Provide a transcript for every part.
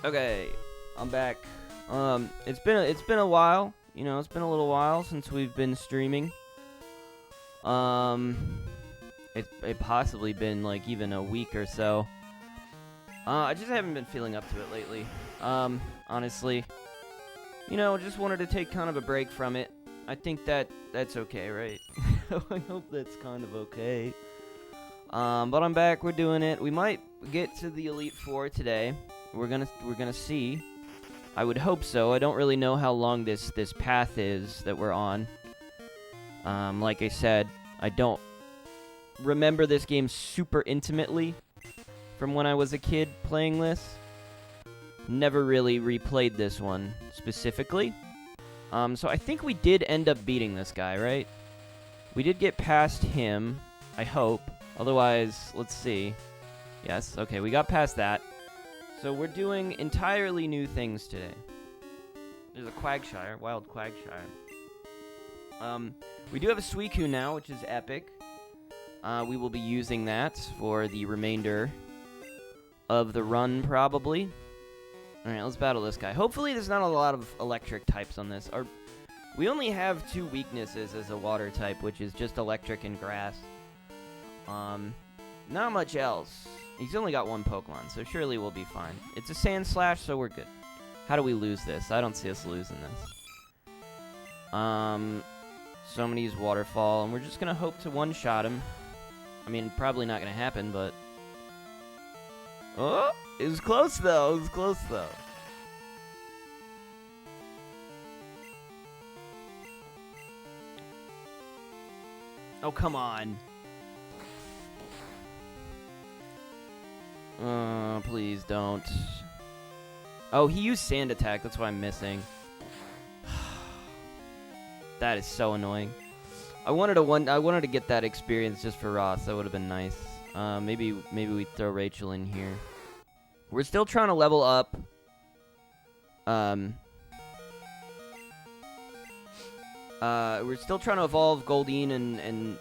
Okay, I'm back. It's been a while. It's been a little while since we've been streaming. Um, it possibly been like even a week or so. I just haven't been feeling up to it lately. Honestly, just wanted to take kind of a break from it. I think that's okay, right? I hope that's kind of okay. But I'm back. We're doing it. We might get to the Elite Four today. We're gonna see. I would hope so. I don't really know how long this path is that we're on. Like I said, I don't remember this game super intimately from when I was a kid playing this. Never really replayed this one specifically. So I think we did end up beating this guy, right? We did get past him, I hope. Otherwise, let's see. Yes, okay, we got past that. So we're doing entirely new things today. There's a Quagshire, wild Quagshire. We do have a Suicune now, which is epic. We will be using that for the remainder of the run, probably. Alright, let's battle this guy. Hopefully there's not a lot of electric types on this. We only have two weaknesses as a water type, which is just electric and grass. Not much else. He's only got one Pokemon, so surely we'll be fine. It's a Sand Slash, so we're good. How do we lose this? I don't see us losing this. So I'm gonna use Waterfall, and we're just gonna hope to one-shot him. I mean, probably not gonna happen, but... Oh! It was close, though. It was close, though. Oh, come on. Please don't. Oh, he used Sand Attack. That's why I'm missing. That is so annoying. I wanted to get that experience just for Ross. That would have been nice. Maybe we throw Rachel in here. We're still trying to level up. We're still trying to evolve Goldeen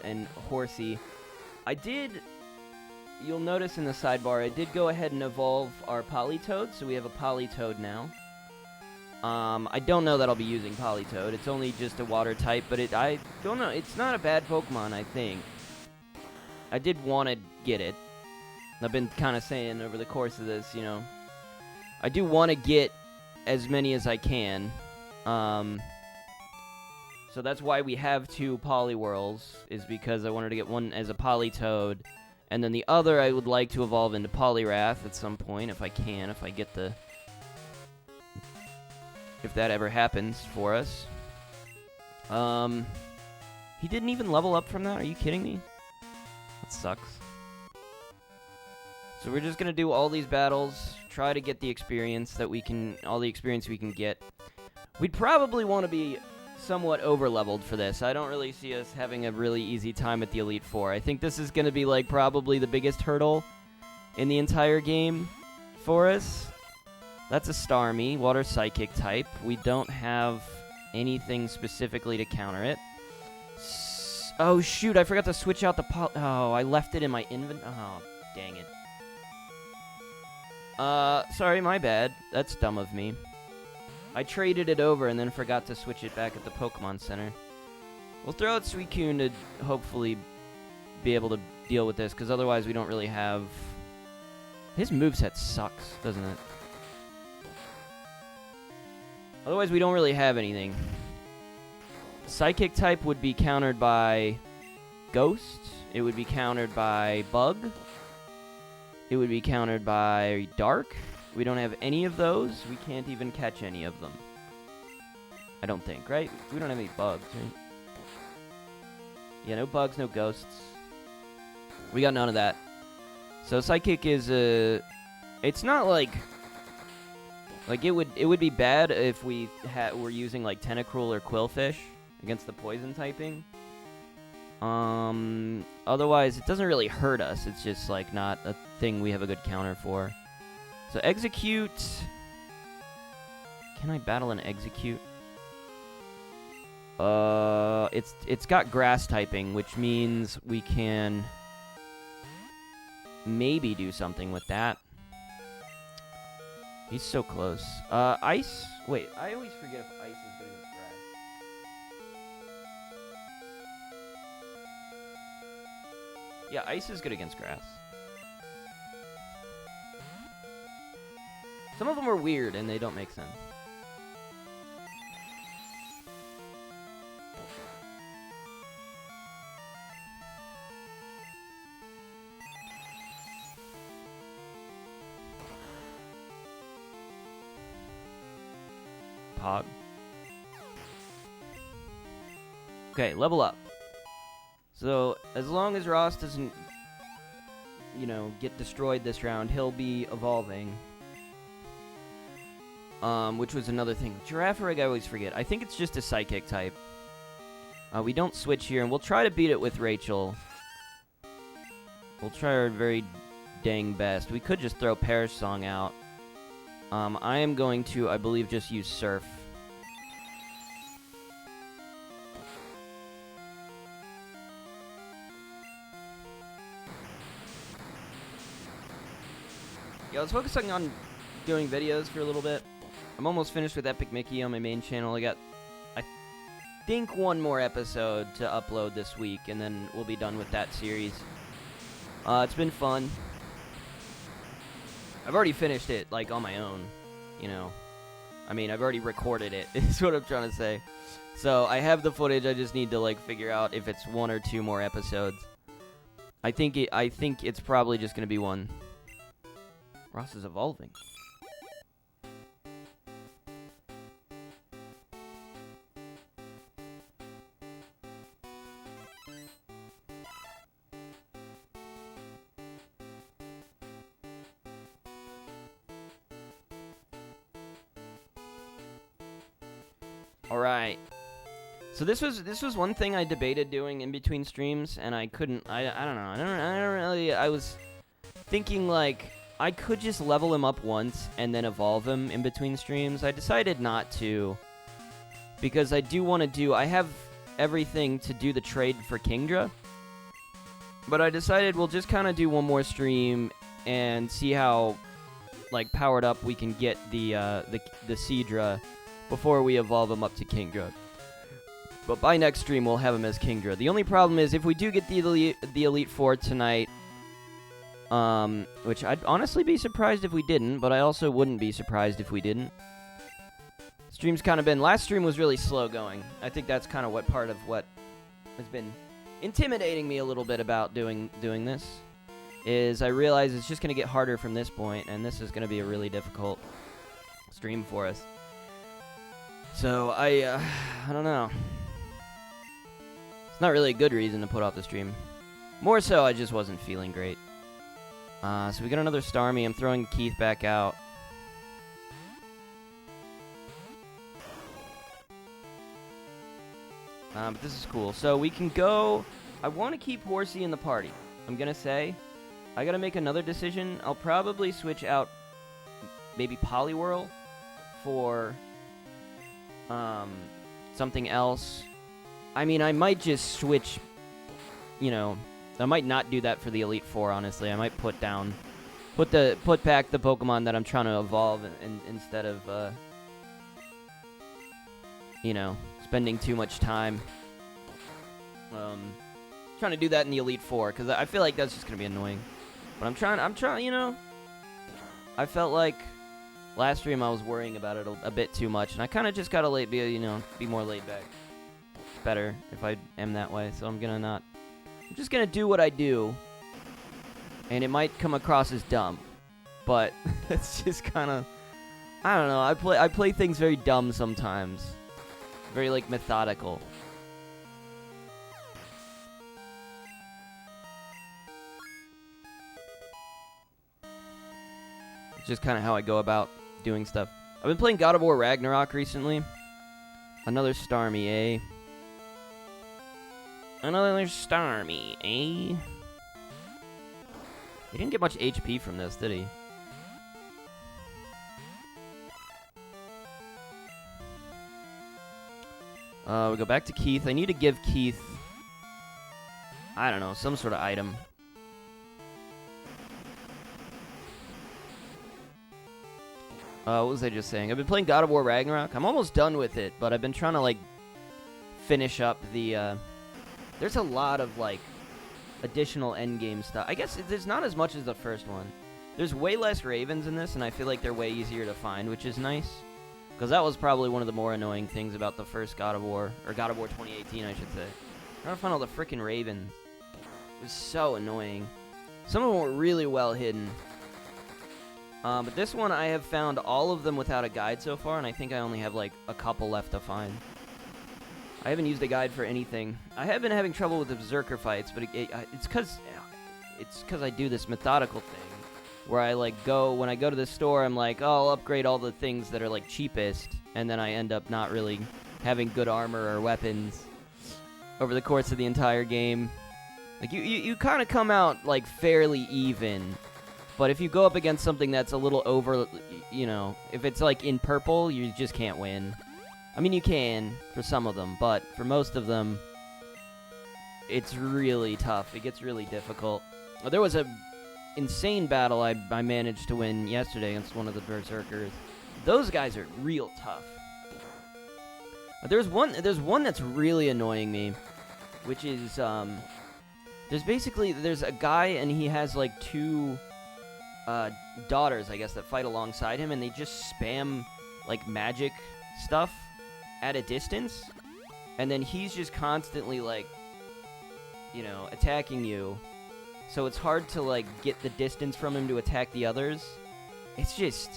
and Horsey. You'll notice in the sidebar, I did go ahead and evolve our Politoed, so we have a Politoed now. I don't know that I'll be using Politoed. It's only just a water type, but I don't know. It's not a bad Pokemon, I think. I did want to get it. I've been kind of saying over the course of this, I do want to get as many as I can. So that's why we have two Poliwhirls, is because I wanted to get one as a Politoed, and then the other I would like to evolve into Poliwrath at some point, if I can, if I get the... If that ever happens for us. He didn't even level up from that? Are you kidding me? That sucks. So we're just gonna do all these battles, try to get the experience that we can, all the experience we can get. We'd probably want to be somewhat over-leveled for this. I don't really see us having a really easy time at the Elite Four. I think this is gonna be like probably the biggest hurdle in the entire game for us. That's a Starmie, Water Psychic type. We don't have anything specifically to counter it. Oh shoot, I forgot to switch out the oh, I left it in my inventory. Oh, dang it. Sorry, my bad. That's dumb of me. I traded it over and then forgot to switch it back at the Pokemon Center. We'll throw out Suicune to hopefully be able to deal with this, because otherwise we don't really have... His moveset sucks, doesn't it? Otherwise we don't really have anything. Psychic type would be countered by Ghost. It would be countered by Bug. It would be countered by Dark. We don't have any of those. We can't even catch any of them. I don't think, right? We don't have any bugs, right? Yeah, no bugs, no ghosts. We got none of that. So Psychic is it's not like it would be bad if we were using like Tentacruel or Quillfish against the poison typing. Otherwise it doesn't really hurt us. It's just like not a thing we have a good counter for. So Execute. Can I battle an Execute? It's got grass typing, which means we can maybe do something with that. He's so close. Ice? Wait, I always forget if ice is good against grass. Yeah, ice is good against grass. Some of them are weird and they don't make sense. Pog. Okay, level up. So, as long as Ross doesn't, you know, get destroyed this round, he'll be evolving. Which was another thing. Girafarig, I always forget. I think it's just a Psychic type. We don't switch here, and we'll try to beat it with Rachel. We'll try our very dang best. We could just throw Perish Song out. I am going to, I believe, just use Surf. Yeah, I was focusing on doing videos for a little bit. I'm almost finished with Epic Mickey on my main channel. I got, I think, one more episode to upload this week, and then we'll be done with that series. It's been fun. I've already finished it, like, on my own, you know. I mean, I've already recorded it, is what I'm trying to say. So, I have the footage, I just need to, like, figure out if it's one or two more episodes. I think it's probably just gonna be one. Ross is evolving. Alright. So this was one thing I debated doing in between streams, and I couldn't, I don't know, I don't really, I was thinking, like, I could just level him up once and then evolve him in between streams. I decided not to, because I do want to do, I have everything to do the trade for Kingdra, but I decided we'll just kind of do one more stream and see how, like, powered up we can get the Seadra before we evolve him up to Kingdra. But by next stream, we'll have him as Kingdra. The only problem is, if we do get the Elite Four tonight, which I'd honestly be surprised if we didn't, but I also wouldn't be surprised if we didn't. Stream's kind of been, last stream was really slow going. I think that's kind of what part of what has been intimidating me a little bit about doing this, is I realize it's just going to get harder from this point, and this is going to be a really difficult stream for us. So, I don't know. It's not really a good reason to put off the stream. More so, I just wasn't feeling great. So we got another Starmie. I'm throwing Keith back out. But this is cool. So we can go... I want to keep Horsey in the party, I'm going to say. I got to make another decision. I'll probably switch out maybe Poliwhirl for something else. I mean, I might just switch, you know... I might not do that for the Elite Four, honestly. I might put back the Pokemon that I'm trying to evolve instead of, you know, spending too much time trying to do that in the Elite Four, because I feel like that's just gonna be annoying. But I'm trying, you know. I felt like last stream I was worrying about it a bit too much, and I kind of just gotta be more laid back. It's better if I am that way, so I'm just gonna do what I do, and it might come across as dumb, but it's just kind of, I don't know, I play things very dumb sometimes, very, like, methodical. It's just kind of how I go about doing stuff. I've been playing God of War Ragnarok recently. Another Starmie, eh? Another Starmie, eh? He didn't get much HP from this, did he? We go back to Keith. I need to give Keith, I don't know, some sort of item. What was I just saying? I've been playing God of War Ragnarok. I'm almost done with it, but I've been trying to, like, finish up the, there's a lot of, like, additional endgame stuff. I guess there's not as much as the first one. There's way less ravens in this, and I feel like they're way easier to find, which is nice. Because that was probably one of the more annoying things about the first God of War, or God of War 2018, I should say. Trying to find all the freaking ravens. It was so annoying. Some of them were really well hidden. But this one, I have found all of them without a guide so far, and I think I only have, like, a couple left to find. I haven't used a guide for anything. I have been having trouble with the Berserker fights, but it's because I do this methodical thing, where I, like, when I go to the store, I'm like, oh, I'll upgrade all the things that are, like, cheapest, and then I end up not really having good armor or weapons over the course of the entire game. Like, you kind of come out, like, fairly even. But if you go up against something that's a little over, you know, if it's, like, in purple, you just can't win. I mean, you can for some of them, but for most of them, it's really tough. It gets really difficult. There was a insane battle I managed to win yesterday against one of the Berserkers. Those guys are real tough. There's one that's really annoying me, which is, there's a guy and he has, like, two daughters, I guess, that fight alongside him, and they just spam, like, magic stuff at a distance, and then he's just constantly, like, you know, attacking you, so it's hard to, like, get the distance from him to attack the others. It's just,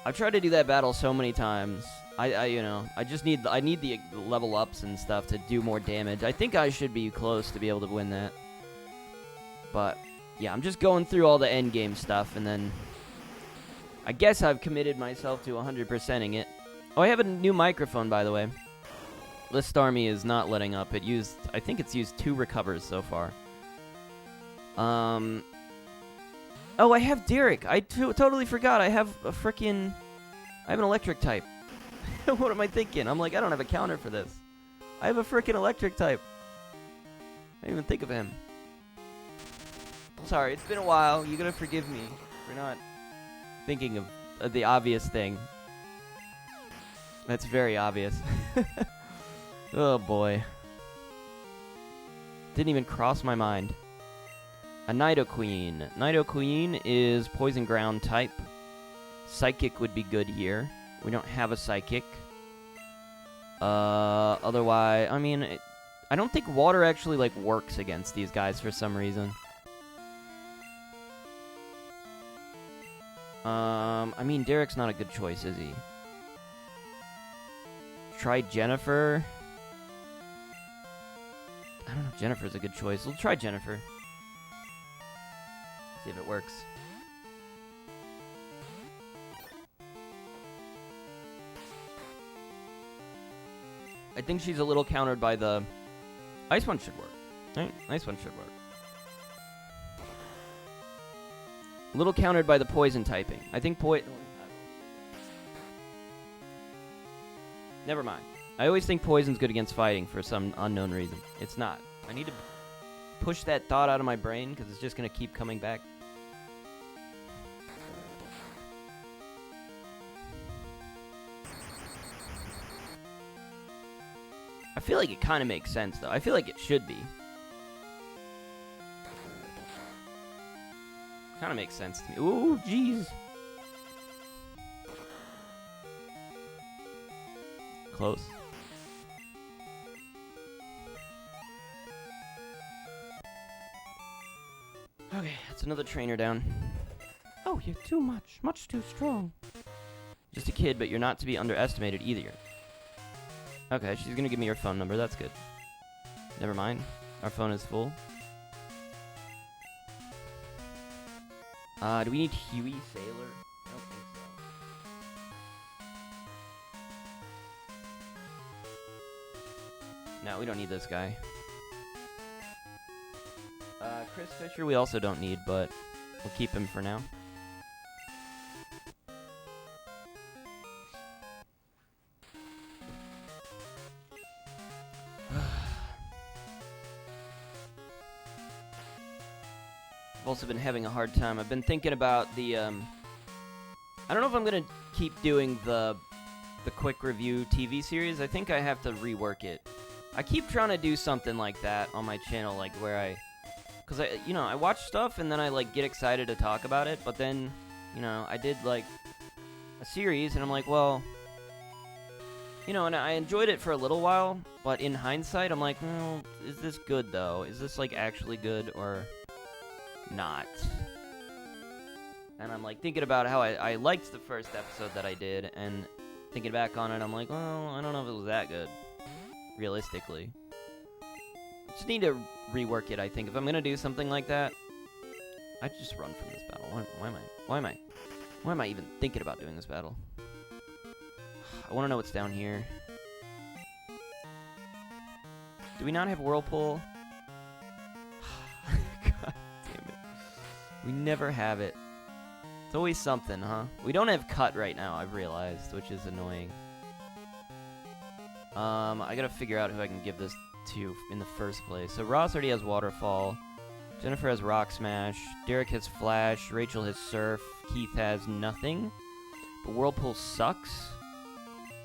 I've tried to do that battle so many times. I need the level ups and stuff to do more damage. I think I should be close to be able to win that, but yeah, I'm just going through all the end game stuff, and then I guess I've committed myself to 100%ing it. Oh, I have a new microphone, by the way. List Army is not letting up. I think it's used 2 recovers so far. Oh, I have Derek. I totally forgot. I have an electric type. What am I thinking? I'm like, I don't have a counter for this. I have a frickin' electric type. I didn't even think of him. Sorry, it's been a while. You gotta forgive me for not thinking of the obvious thing. That's very obvious. Oh boy. Didn't even cross my mind. A Nidoqueen. Nidoqueen is Poison Ground type. Psychic would be good here. We don't have a Psychic. Otherwise, I mean, I don't think water actually, like, works against these guys for some reason. I mean, Derek's not a good choice, is he? Try Jennifer. I don't know if Jennifer's a good choice. We'll try Jennifer. See if it works. I think she's a little countered by the... Ice one should work. Right? Ice one should work. A little countered by the poison typing. I think Never mind. I always think poison's good against fighting for some unknown reason. It's not. I need to push that thought out of my brain because it's just going to keep coming back. I feel like it kind of makes sense, though. I feel like it should be. Kind of makes sense to me. Ooh, jeez. Close. Okay, that's another trainer down. Oh, you're too much. Much too strong. Just a kid, but you're not to be underestimated either. Okay, she's gonna give me her phone number. That's good. Never mind. Our phone is full. Do we need Huey Sailor? I don't think so. No, we don't need this guy. Chris Fisher we also don't need, but we'll keep him for now. I've also been having a hard time. I've been thinking about the I don't know if I'm gonna keep doing the quick review TV series. I think I have to rework it. I keep trying to do something like that on my channel, like where because I watch stuff and then I like get excited to talk about it, but then, I did like a series and I'm like, well, and I enjoyed it for a little while, but in hindsight, I'm like, well, is this good though? Is this like actually good or not? And I'm like thinking about how I liked the first episode that I did, and thinking back on it, I'm like, well, I don't know if it was that good, realistically. I just need to rework it, I think. If I'm gonna do something like that, I just run from this battle. Why am I even thinking about doing this battle? I want to know what's down here. Do we not have Whirlpool? God damn it. We never have it. It's always something, huh? We don't have Cut right now, I've realized, which is annoying. I gotta figure out who I can give this to in the first place. So Ross already has Waterfall. Jennifer has Rock Smash. Derek has Flash. Rachel has Surf. Keith has nothing. But Whirlpool sucks.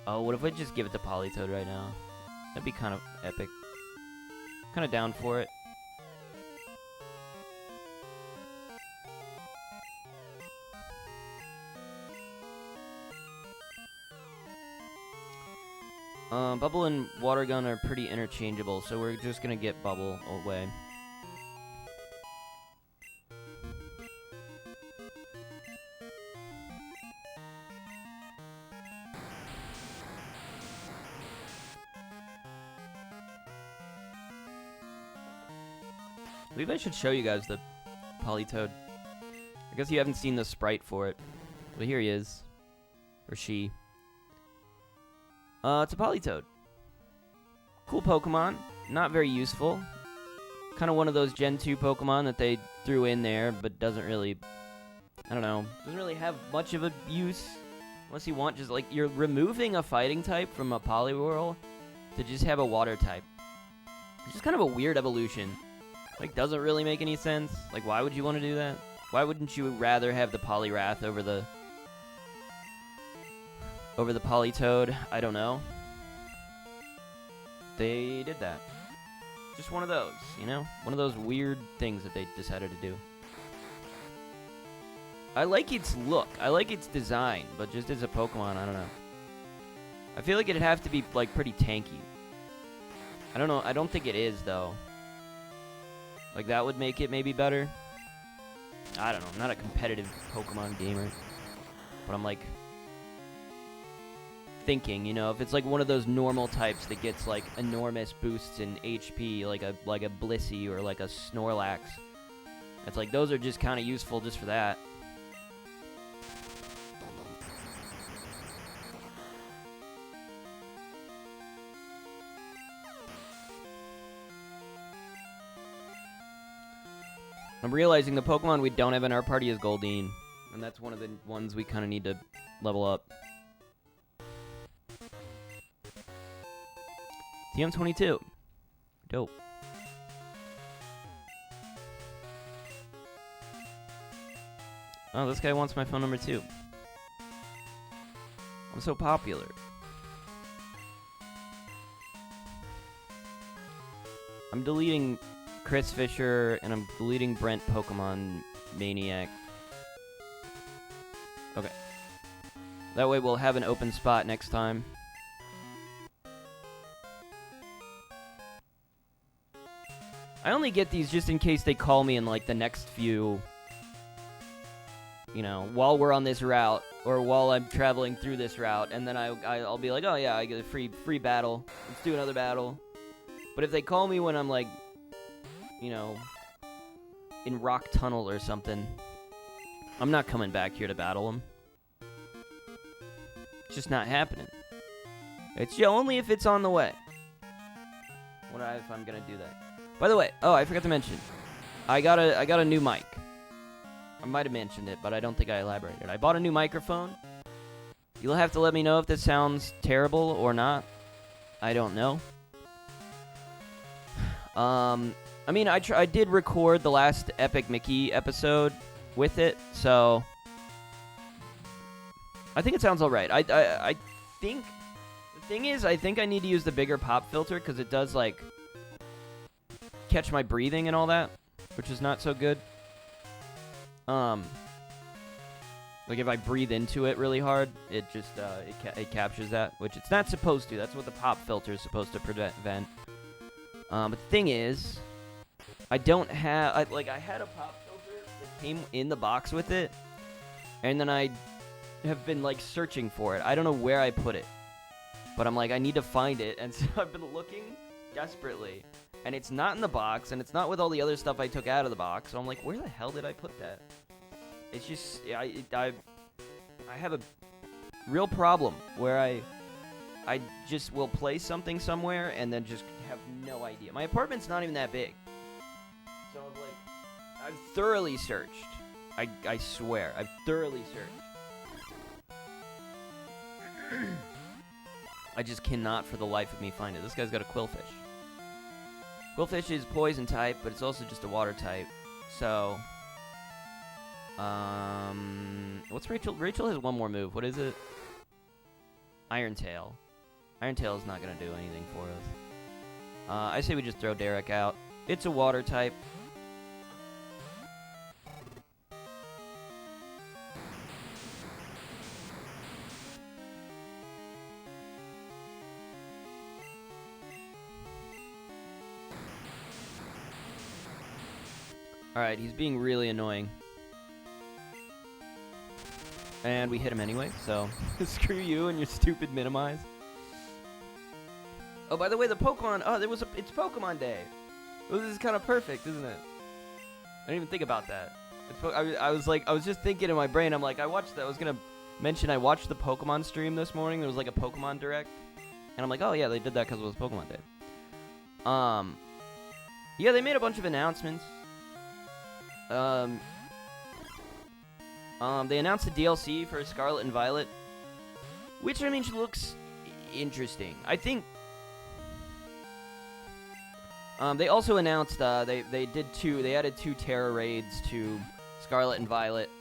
Oh, what if I just give it to Politoed right now? That'd be kind of epic. Kind of down for it. Bubble and Water Gun are pretty interchangeable, so we're just gonna get Bubble away. Maybe I should show you guys the Politoed. I guess you haven't seen the sprite for it. But here he is. Or she. It's a Politoed. Cool Pokemon. Not very useful. Kind of one of those Gen 2 Pokemon that they threw in there, but doesn't really... I don't know. Doesn't really have much of a use. Unless you want just, like, you're removing a fighting type from a Poliwhirl to just have a water type. It's just kind of a weird evolution. Like, doesn't really make any sense. Like, why would you want to do that? Why wouldn't you rather have the Poliwrath over the Politoed? I don't know. They did that. Just one of those, One of those weird things that they decided to do. I like its look. I like its design, but just as a Pokemon, I don't know. I feel like it'd have to be, like, pretty tanky. I don't know. I don't think it is, though. Like, that would make it maybe better. I don't know. I'm not a competitive Pokemon gamer. But I'm, like, thinking, if it's, like, one of those normal types that gets, like, enormous boosts in HP, like a Blissey or, like, a Snorlax. It's like, those are just kind of useful just for that. I'm realizing the Pokemon we don't have in our party is Goldeen. And that's one of the ones we kind of need to level up. TM22. Dope. Oh, this guy wants my phone number too. I'm so popular. I'm deleting Chris Fisher, and I'm deleting Brent Pokemon Maniac. Okay. That way we'll have an open spot next time. I only get these just in case they call me in, like, the next few, while we're on this route, or while I'm traveling through this route, and then I'll be like, oh yeah, I get a free battle. Let's do another battle. But if they call me when I'm, like, in Rock Tunnel or something, I'm not coming back here to battle them. It's just not happening. It's only if it's on the way. If I'm gonna do that. By the way, I forgot to mention, I got a new mic. I might have mentioned it, but I don't think I elaborated. I bought a new microphone. You'll have to let me know if this sounds terrible or not. I don't know. I mean, I did record the last Epic Mickey episode with it, so I think it sounds all right. I think the thing is, I think I need to use the bigger pop filter because it does like catch my breathing and all that, which is not so good. Like if I breathe into it really hard, it just it captures that, which it's not supposed to. That's what the pop filter is supposed to prevent. But the thing is, I don't have I had a pop filter that came in the box with it, and then I have been like searching for it. I don't know where I put it, but I'm like I need to find it, and so I've been looking desperately, and it's not in the box, and it's not with all the other stuff I took out of the box. So I'm like, where the hell did I put that? It's just I have a real problem where I just will place something somewhere and then just have no idea. My apartment's not even that big, so I've thoroughly searched. I swear, I've thoroughly searched. I just cannot for the life of me find it. This guy's got a quillfish. Quillfish is poison type, but it's also just a water type. So, what's Rachel? Rachel has one more move. What is it? Iron Tail. Iron Tail is not going to do anything for us. I say we just throw Derek out. It's a water type. Alright, he's being really annoying. And we hit him anyway, so screw you and your stupid minimize. Oh, by the way, the Pokemon, it's Pokemon Day. Well, this is kind of perfect, isn't it? I didn't even think about that. I was just thinking in my brain, I'm like, I watched that, I was going to mention I watched the Pokemon stream this morning. There was like a Pokemon Direct. And I'm like, oh yeah, they did that because it was Pokemon Day. Yeah, they made a bunch of announcements. They announced the DLC for Scarlet and Violet, which, I mean, looks interesting. I think, they also announced, they added 2 Terra raids to Scarlet and Violet,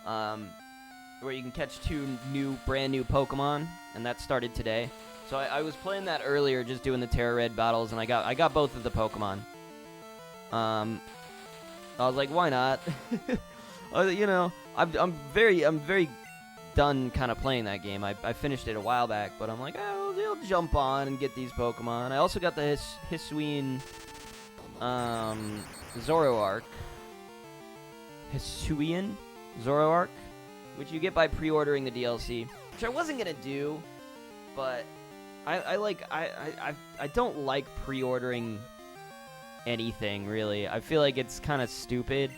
where you can catch 2 brand new Pokemon, and that started today. So I was playing that earlier, just doing the Terra Red battles, and I got both of the Pokemon. I was like, why not? You know, I'm very done kind of playing that game. I finished it a while back, but I'm like, oh, they'll jump on and get these Pokemon. I also got the Hisuian Zoroark. Hisuian Zoroark, which you get by pre-ordering the DLC, which I wasn't gonna do, but I don't like pre-ordering anything, really. I feel like it's kind of stupid,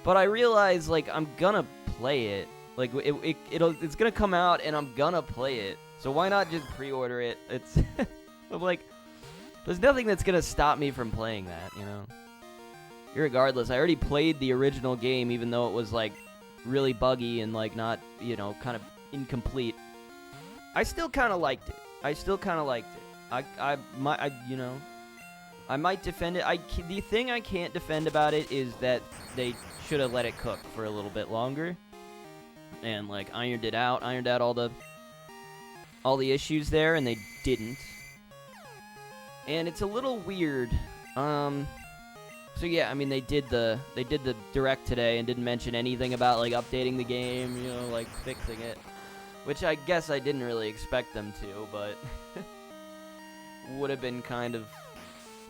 but I realize, like, I'm gonna play it. Like, it's gonna come out, and I'm gonna play it. So why not just pre-order it? It's, I'm like, there's nothing that's gonna stop me from playing that, you know? Irregardless, I already played the original game, even though it was, like, really buggy and, like, not, you know, kind of incomplete. I still kind of liked it. You know, I might defend it. The thing I can't defend about it is that they should have let it cook for a little bit longer, and like ironed out all the issues there, and they didn't. And it's a little weird. So yeah, I mean they did the direct today and didn't mention anything about like updating the game, you know, like fixing it, which I guess I didn't really expect them to, but would have been kind of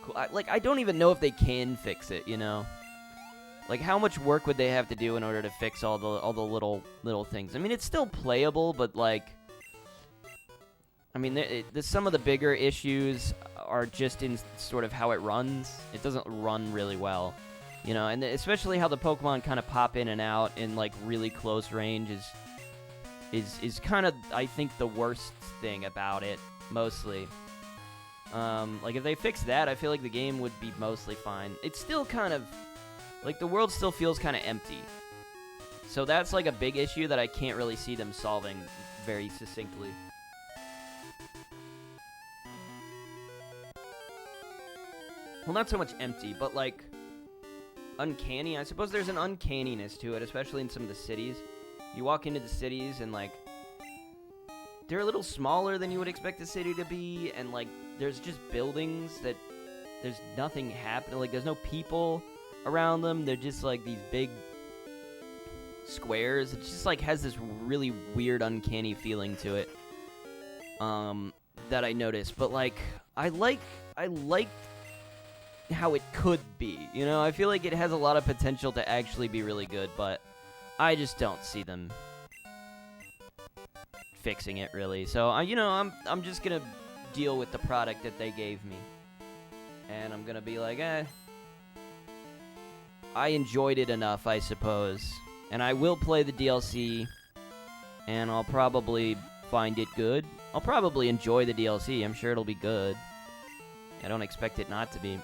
cool. I don't even know if they can fix it, you know? Like, how much work would they have to do in order to fix all the little things? I mean, it's still playable, but, like, I mean, some of the bigger issues are just in sort of how it runs. It doesn't run really well, you know? And especially how the Pokemon kind of pop in and out in, like, really close range is kind of, I think, the worst thing about it, mostly. Like, if they fix that, I feel like the game would be mostly fine. It's still kind of, like, the world still feels kind of empty. So that's, like, a big issue that I can't really see them solving very succinctly. Well, not so much empty, but, like, uncanny. I suppose there's an uncanniness to it, especially in some of the cities. You walk into the cities and, like, they're a little smaller than you would expect a city to be, and like there's just buildings that there's nothing happening. Like there's no people around them. They're just like these big squares. It just like has this really weird, uncanny feeling to it. That I noticed, but like I like how it could be. You know, I feel like it has a lot of potential to actually be really good, but I just don't see them fixing it really. So you know, I'm just gonna deal with the product that they gave me, and I'm gonna be like, I enjoyed it enough, I suppose, and I will play the DLC, and I'll probably find it good. I'll probably enjoy the DLC. I'm sure it'll be good. I don't expect it not to be.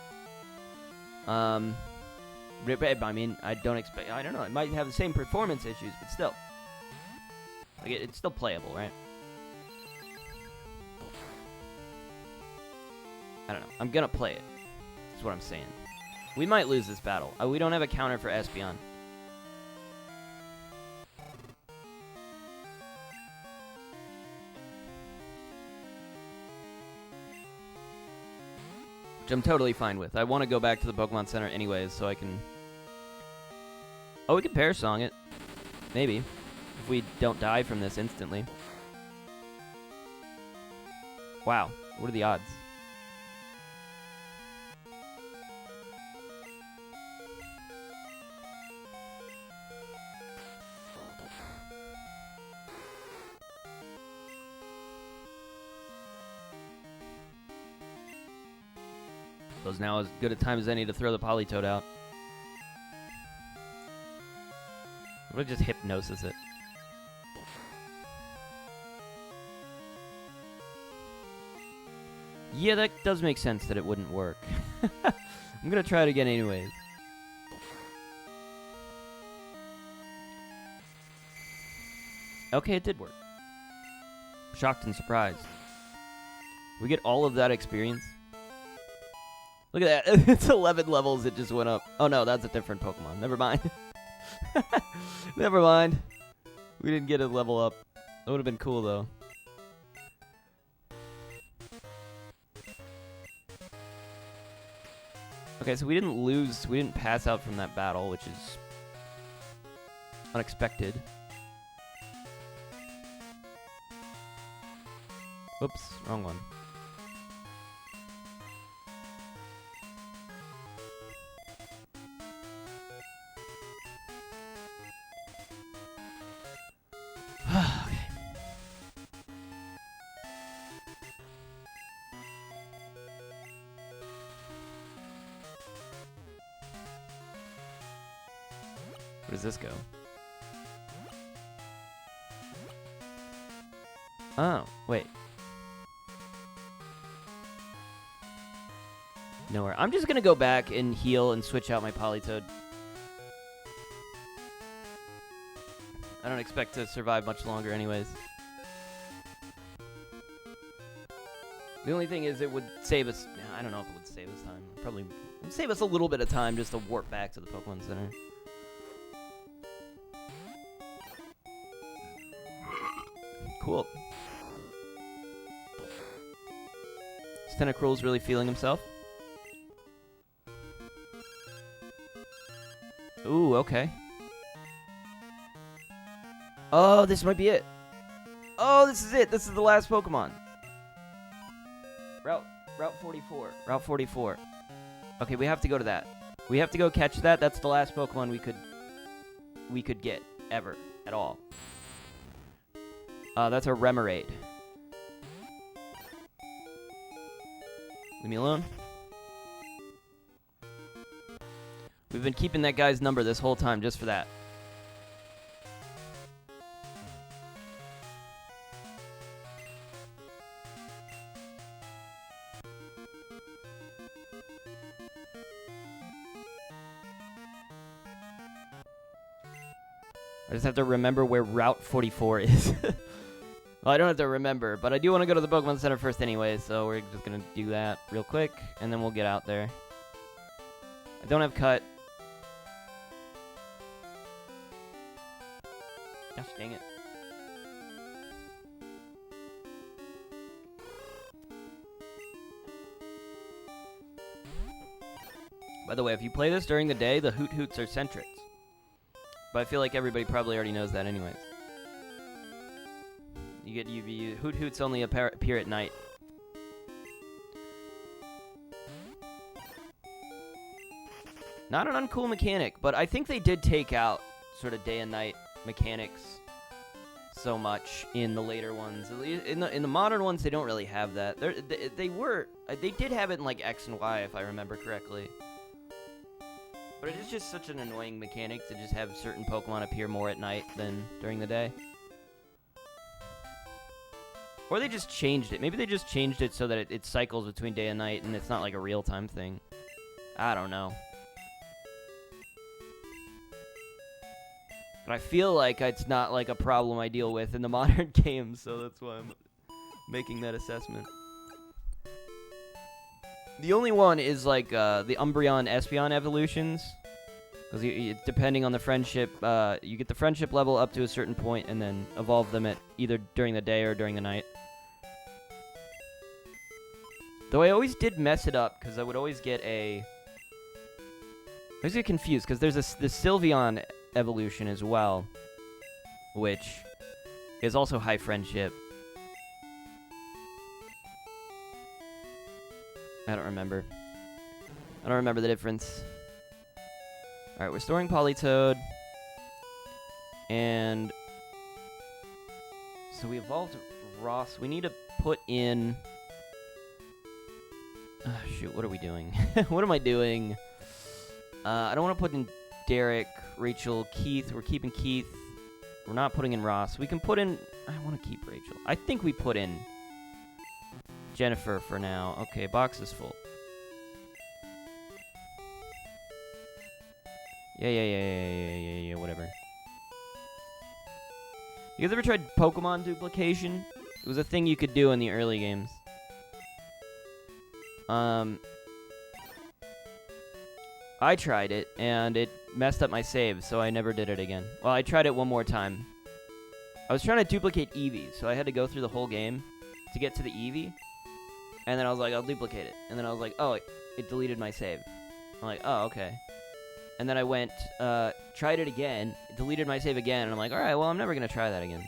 I mean, I don't know. It might have the same performance issues, but still. Like, it's still playable, right? I don't know. I'm gonna play it. That's what I'm saying. We might lose this battle. We don't have a counter for Espeon. Which I'm totally fine with. I want to go back to the Pokemon Center anyways, so I can... Oh, we could Pair Song it. Maybe. If we don't die from this instantly. Wow. What are the odds? So it's now as good a time as any to throw the Politoed out. What if I just Hypnosis it? Yeah, that does make sense that it wouldn't work. I'm gonna try it again anyways. Okay, it did work. Shocked and surprised. We get all of that experience. Look at that. It's 11 levels. It just went up. Oh, no. That's a different Pokemon. Never mind. Never mind. We didn't get a level up. That would have been cool, though. Okay, so we didn't lose. We didn't pass out from that battle, which is unexpected. Whoops. Wrong one. Where does this go? Oh, wait. Nowhere. I'm just gonna go back and heal and switch out my Politoed. I don't expect to survive much longer anyways. The only thing is it would save us... I don't know if it would save us time. Probably would save us a little bit of time just to warp back to the Pokemon Center. Cool. Is Tentacruel's really feeling himself? Ooh, okay. Oh, this might be it. Oh, this is it. This is the last Pokemon. Route 44. Route 44. Okay, we have to go to that. We have to go catch that. That's the last Pokemon we could get ever at all. That's a Remoraid. Leave me alone. We've been keeping that guy's number this whole time just for that. I just have to remember where Route 44 is. Well, I don't have to remember, but I do want to go to the Pokemon Center first anyway, so we're just going to do that real quick, and then we'll get out there. I don't have Cut. Gosh, dang it. By the way, if you play this during the day, the Hoot Hoots are Centrets. But I feel like everybody probably already knows that anyways. Hoot Hoots only appear at night. Not an uncool mechanic, but I think they did take out sort of day and night mechanics so much in the later ones. In the modern ones, they don't really have that. They did have it in like X and Y, if I remember correctly. But it is just such an annoying mechanic to just have certain Pokemon appear more at night than during the day. Or they just changed it. Maybe they just changed it so that it cycles between day and night and it's not like a real-time thing. I don't know. But I feel like it's not like a problem I deal with in the modern games, so that's why I'm making that assessment. The only one is like the Umbreon Espeon evolutions. Because depending on the friendship, you get the friendship level up to a certain point and then evolve them at either during the day or during the night. Though I always did mess it up because I would always get I always get confused because there's the Sylveon evolution as well, which is also high friendship. I don't remember the difference. Alright, we're storing Politoed. And so we evolved Ross. We need to put in... shoot, what are we doing? What am I doing? I don't want to put in Derek, Rachel, Keith. We're keeping Keith. We're not putting in Ross. We can put in... I want to keep Rachel. I think we put in Jennifer for now. Okay, box is full. Yeah, whatever. You guys ever tried Pokemon duplication? It was a thing you could do in the early games. I tried it, and it messed up my save, so I never did it again. Well, I tried it one more time. I was trying to duplicate Eevee, so I had to go through the whole game to get to the Eevee. And then I was like, I'll duplicate it. And then I was like, oh, it deleted my save. I'm like, oh, okay. And then I went, tried it again, it deleted my save again, and I'm like, alright, well, I'm never gonna try that again.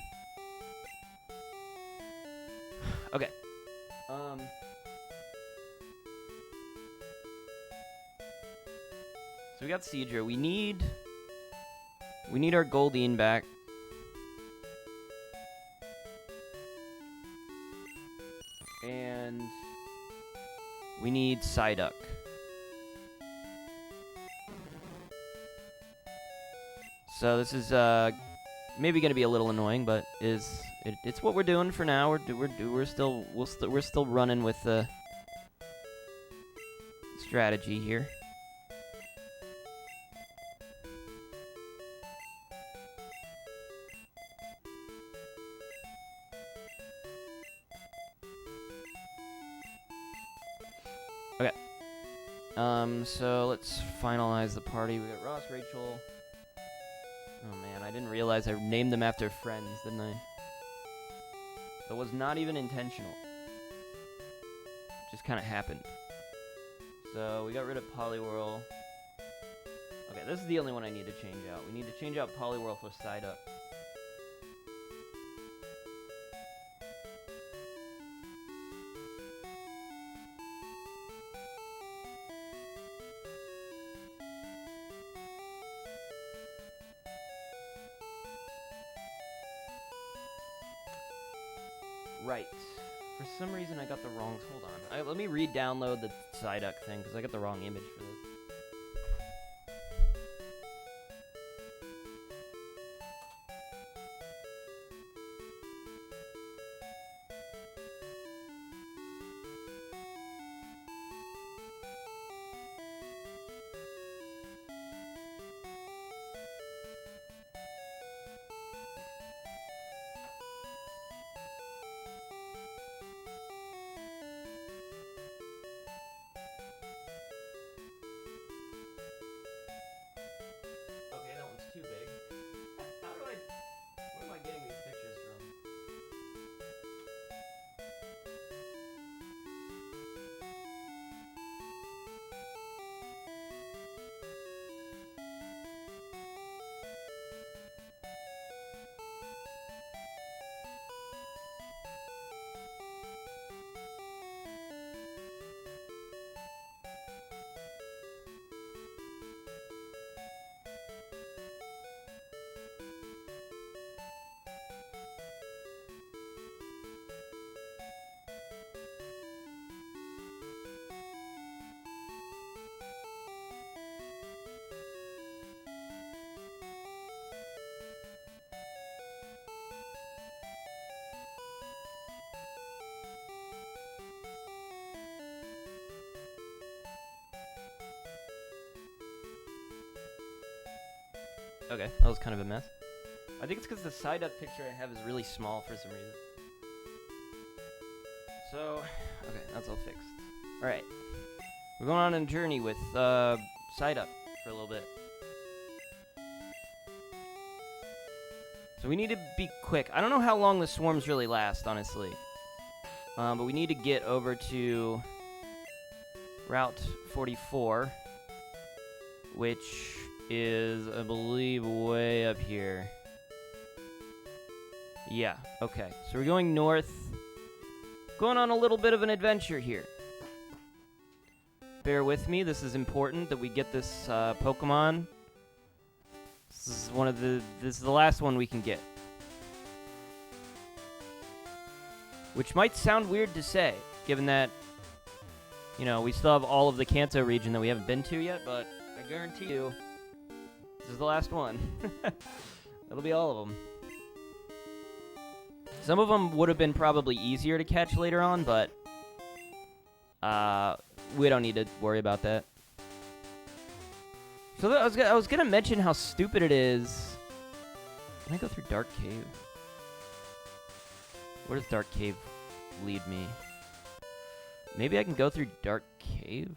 Okay. So we got Seadra. We need our Goldeen back. And we need Psyduck. So this is maybe gonna be a little annoying, but it's what we're doing for now. We're still running with the strategy here. Okay. So let's finalize the party. We got Ross, Rachel. Oh man, I didn't realize I named them after friends, didn't I? That was not even intentional. It just kind of happened. So we got rid of Poliwhirl. Okay, this is the only one I need to change out. We need to change out Poliwhirl for Psyduck. Right. For some reason, I got the wrong... Hold on. Let me re-download the Psyduck thing, because I got the wrong image for this. Okay, that was kind of a mess. I think it's because the side up picture I have is really small for some reason. So, okay, that's all fixed. Alright. We're going on a journey with side up for a little bit. So we need to be quick. I don't know how long the swarms really last, honestly. But we need to get over to Route 44, which is, I believe, way up here. Yeah, okay. So we're going north. Going on a little bit of an adventure here. Bear with me. This is important that we get this Pokemon. This is the last one we can get. Which might sound weird to say, given that, you know, we still have all of the Kanto region that we haven't been to yet, but I guarantee you, this is the last one. That'll be all of them. Some of them would have been probably easier to catch later on, but we don't need to worry about that. So I was gonna mention how stupid it is. Can I go through Dark Cave? Where does Dark Cave lead me? Maybe I can go through Dark Cave?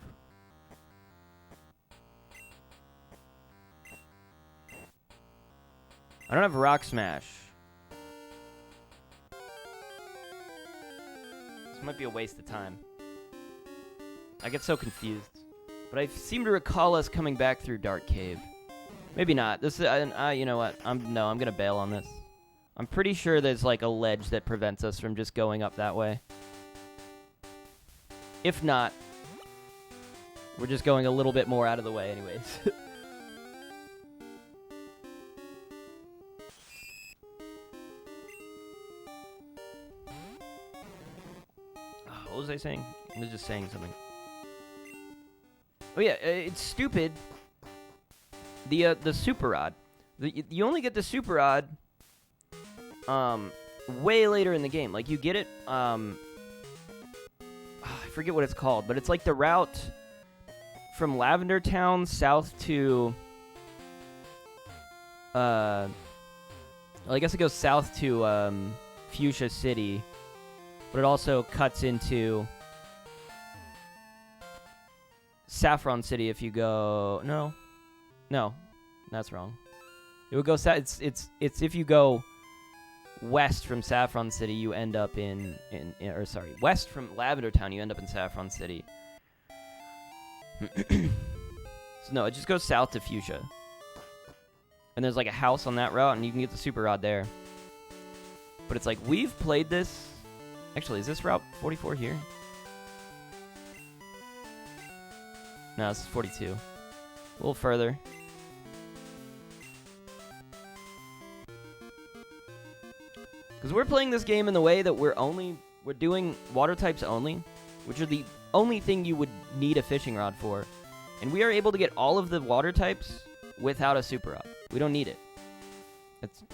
I don't have Rock Smash. This might be a waste of time. I get so confused. But I seem to recall us coming back through Dark Cave. Maybe not. This is, you know what? I'm gonna bail on this. I'm pretty sure there's like a ledge that prevents us from just going up that way. If not, we're just going a little bit more out of the way anyways. What was I saying? I was just saying something. Oh yeah, it's stupid. The Super Rod. You only get the Super Rod way later in the game. Like you get it I forget what it's called, but it's like the route from Lavender Town south to well, I guess it goes south to Fuchsia City, but it also cuts into Saffron City if you go... No, that's wrong. It would go... It's if you go west from Saffron City, you end up in west from Lavender Town, you end up in Saffron City. So no, it just goes south to Fuchsia. And there's like a house on that route, and you can get the Super Rod there. But it's like, we've played this... Actually, is this Route 44 here? No, this is 42. A little further. Because we're playing this game in the way that we're doing water types only, which are the only thing you would need a fishing rod for. And we are able to get all of the water types without a Super Rod. We don't need it.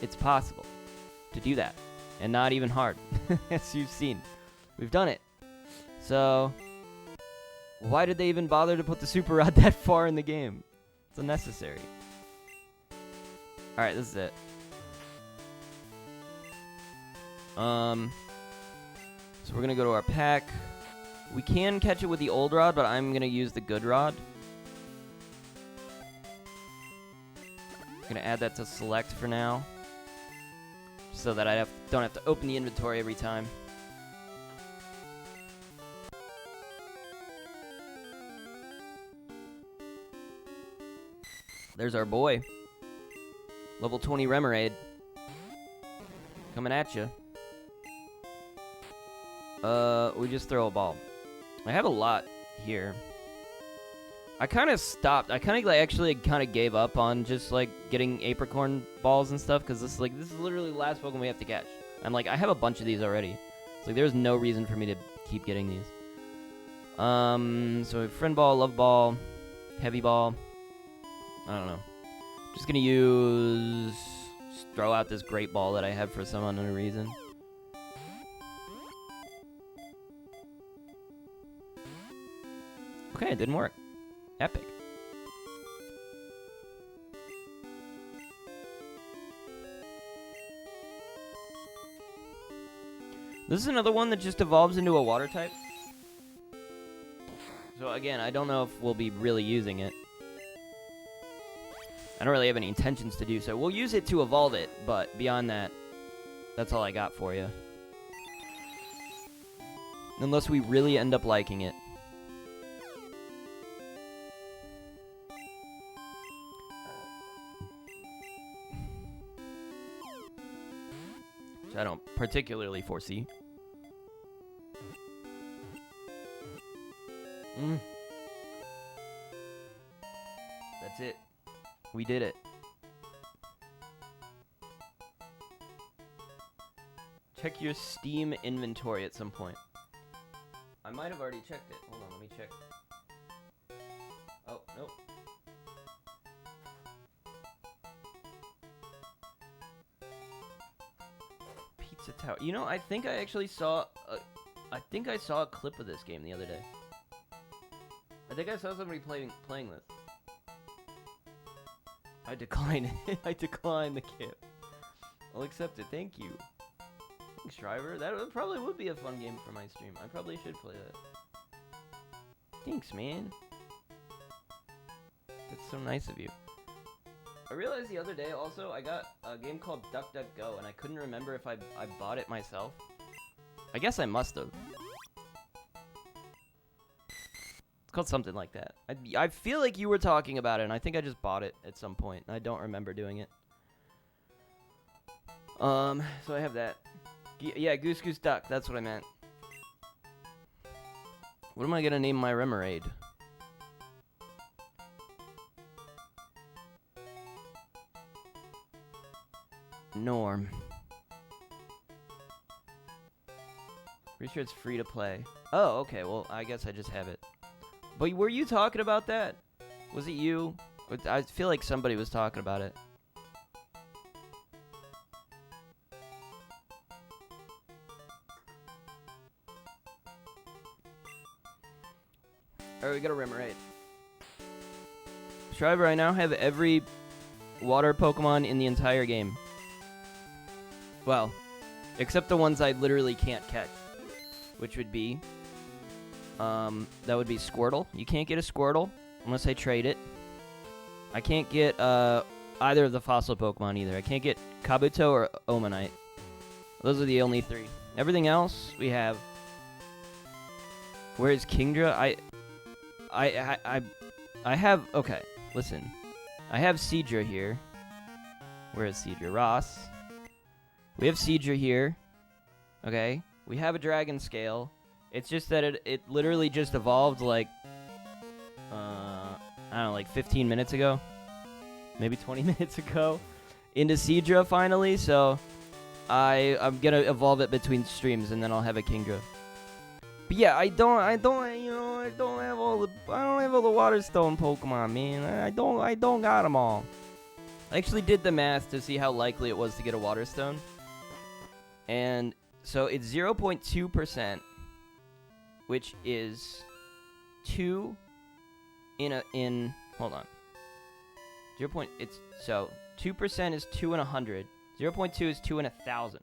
It's possible to do that. And not even hard, as you've seen. We've done it. So... why did they even bother to put the Super Rod that far in the game? It's unnecessary. Alright, this is it. So we're gonna go to our pack. We can catch it with the old rod, but I'm gonna use the good rod. I'm gonna add that to select for now, so that I don't have to open the inventory every time. There's our boy. Level 20 Remoraid. Coming at you. We just throw a ball. I have a lot here. I kind of stopped. I kind of actually gave up on just like getting Apricorn balls and stuff, because this is literally the last Pokemon we have to catch. I'm like, I have a bunch of these already. It's like there's no reason for me to keep getting these. So Friend Ball, Love Ball, Heavy Ball. I don't know. Just gonna throw out this Great Ball that I have for some unknown reason. Okay, it didn't work. Epic. This is another one that just evolves into a water type. So again, I don't know if we'll be really using it. I don't really have any intentions to do so. We'll use it to evolve it, but beyond that, that's all I got for you. Unless we really end up liking it. Which I don't particularly foresee. That's it. We did it. Check your Steam inventory at some point. I might have already checked it. Hold on, let me check. Oh, nope. Pizza Tower. You know, I think I actually saw a clip of this game the other day. I think I saw somebody playing this. I decline it. I decline the gift. I'll accept it. Thank you. Thanks, Shriver. That probably would be a fun game for my stream. I probably should play that. Thanks, man. That's so nice of you. I realized the other day also I got a game called DuckDuckGo and I couldn't remember if I bought it myself. I guess I must have. It's called something like that. I feel like you were talking about it, and I think I just bought it at some point. I don't remember doing it. So I have that. Yeah, Goose Goose Duck. That's what I meant. What am I gonna name my Remoraid? Norm. Pretty sure it's free to play. Oh, okay. Well, I guess I just have it. But were you talking about that? Was it you? I feel like somebody was talking about it. Alright, we got a Remoraid. Shriver, I now have every water Pokemon in the entire game. Well, except the ones I literally can't catch. Which would be... that would be Squirtle. You can't get a Squirtle unless I trade it. I can't get either of the fossil Pokemon either. I can't get Kabuto or Omanite. Those are the only three. Everything else we have. Where is Kingdra? I have... Okay, listen. I have Seadra here. Where is Seadra? Ross. We have Seadra here. Okay. We have a Dragon Scale. It's just that it literally just evolved like, I don't know, like 15 minutes ago. Maybe 20 minutes ago. Into Seadra finally, so I'm gonna evolve it between streams and then I'll have a Kingdra. But yeah, I don't have all the Water Stone Pokemon, man. I don't got them all. I actually did the math to see how likely it was to get a Water Stone. And so it's 0.2%. Which is 2 in hold on. 0. So 2% is 2 in 100. 0.2 is 2 in 1,000.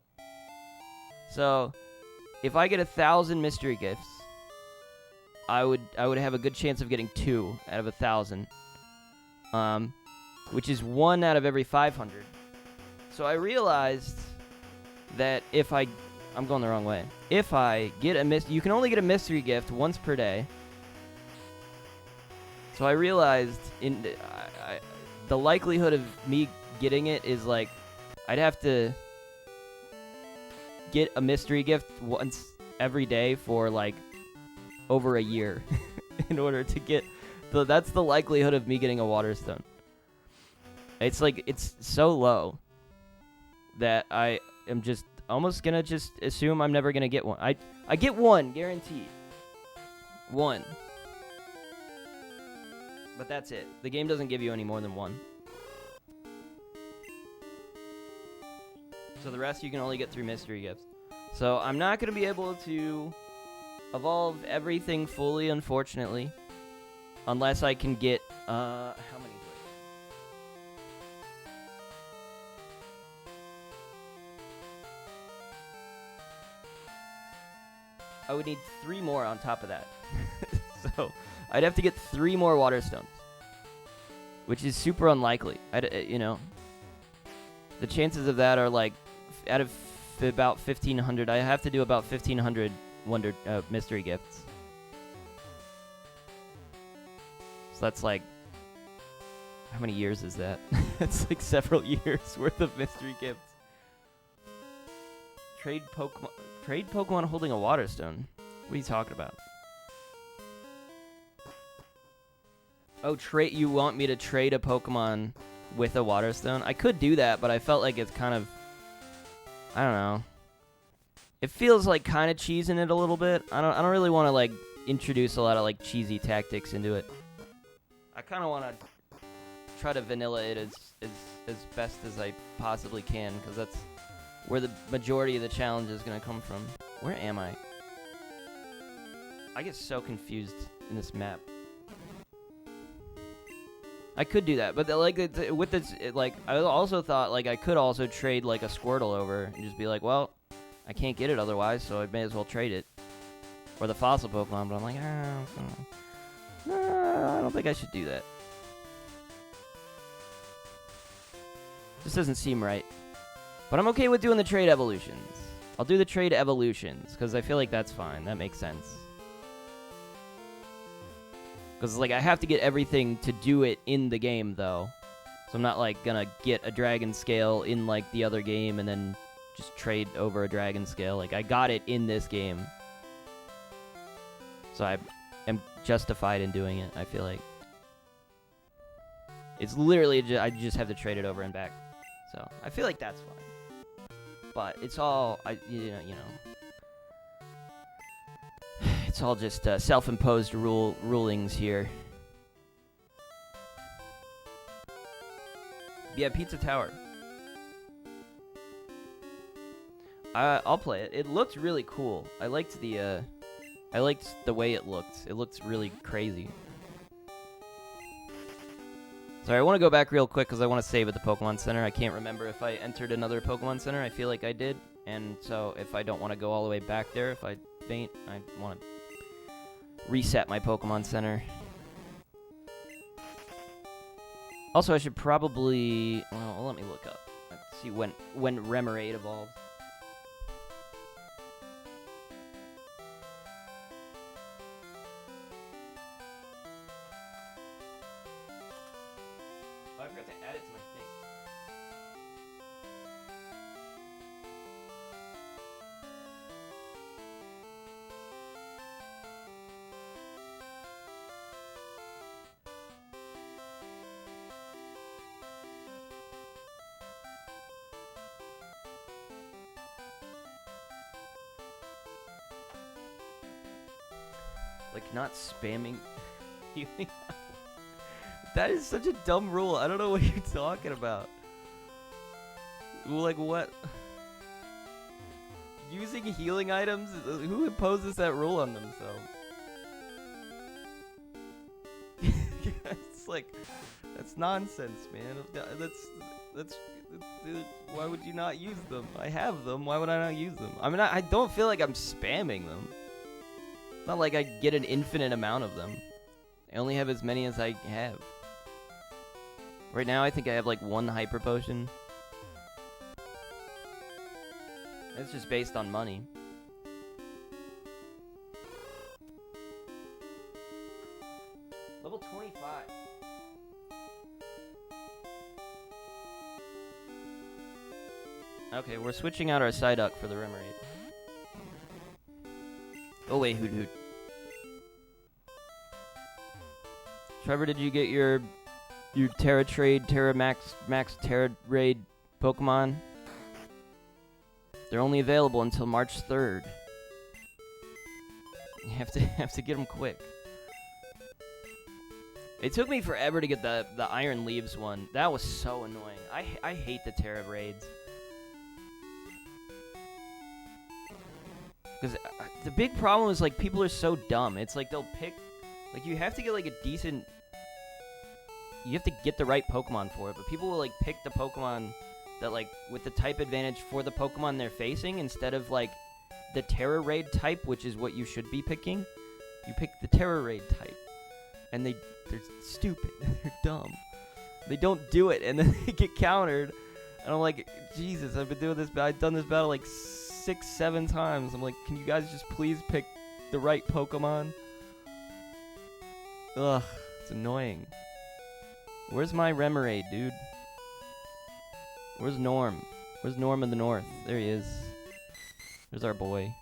So if I get 1,000 mystery gifts, I would have a good chance of getting 2 out of 1,000. Which is 1 out of every 500. So I realized that if I'm going the wrong way. If I get you can only get a mystery gift once per day. So I realized the likelihood of me getting it is like I'd have to get a mystery gift once every day for like over a year in order to get that's the likelihood of me getting a Water Stone. It's like it's so low that I am just almost gonna just assume I'm never gonna get one. I get one, guaranteed. One. But that's it. The game doesn't give you any more than one. So the rest you can only get through mystery gifts. So I'm not gonna be able to evolve everything fully, unfortunately. Unless I can get, how many? I would need 3 more on top of that. So I'd have to get 3 more water stones, which is super unlikely. You know, the chances of that are like out of about 1,500. I have to do about 1,500 mystery gifts. So that's like, how many years is that? It's like several years worth of mystery gifts. Trade Pokemon holding a water stone. What are you talking about? Oh, you want me to trade a Pokemon with a water stone? I could do that, but I felt like it's kind of, I don't know. It feels like kind of cheesing it a little bit. I don't really want to like introduce a lot of like cheesy tactics into it. I kind of want to try to vanilla it as best as I possibly can, because that's where the majority of the challenge is going to come from. Where am I? I get so confused in this map. I could do that, but with this, I also thought like I could also trade like a Squirtle over and just be like, well, I can't get it otherwise, so I may as well trade it. Or the fossil Pokemon, but I'm like, I don't think I should do that. This doesn't seem right. But I'm okay with doing the trade evolutions. I'll do the trade evolutions, because I feel like that's fine. That makes sense. Because, like, I have to get everything to do it in the game, though. So I'm not, like, gonna get a Dragon Scale in, like, the other game and then just trade over a Dragon Scale. Like, I got it in this game. So I am justified in doing it, I feel like. It's literally, I just have to trade it over and back. So I feel like that's fine. But it's all, you know. It's all just self-imposed rulings here. Yeah, Pizza Tower. I'll play it. It looked really cool. I liked the way it looked. It looked really crazy. Sorry, I want to go back real quick because I want to save at the Pokemon Center. I can't remember if I entered another Pokemon Center. I feel like I did. And so if I don't want to go all the way back there, if I faint, I want to reset my Pokemon Center. Also, I should probably... Well, let me look up. Let's see when Remoraid evolved. Oh, I forgot to add it to my thing. Like, not spamming healing. That is such a dumb rule. I don't know what you're talking about. Like, what? Using healing items? Who imposes that rule on themselves? It's like, that's nonsense, man. That's why would you not use them? I have them. Why would I not use them? I mean, I don't feel like I'm spamming them. It's not like I get an infinite amount of them. I only have as many as I have. Right now, I think I have like 1 Hyper Potion. It's just based on money. Level 25. Okay, we're switching out our Psyduck for the Remoraid. Oh wait, Hoot Hoot. Trevor, did you get your Terra Trade, Terra Max Terra Raid Pokemon? They're only available until March 3rd. You have to get them quick. It took me forever to get the Iron Leaves one. That was so annoying. I hate the Terra raids. Because the big problem is, like, people are so dumb. It's like they'll pick... Like, you have to get, like, a decent... You have to get the right Pokemon for it, but people will, like, pick the Pokemon that, like, with the type advantage for the Pokemon they're facing instead of, like, the Terror Raid type, which is what you should be picking. You pick the Terror Raid type, and they're stupid. They're dumb. They don't do it, and then they get countered. And I'm like, Jesus, I've been doing this. I've done this battle like 6-7 times. I'm like, can you guys just please pick the right Pokemon? Ugh, it's annoying. Where's my Remoraid, dude? Where's Norm? Where's Norm in the North? There he is. There's our boy.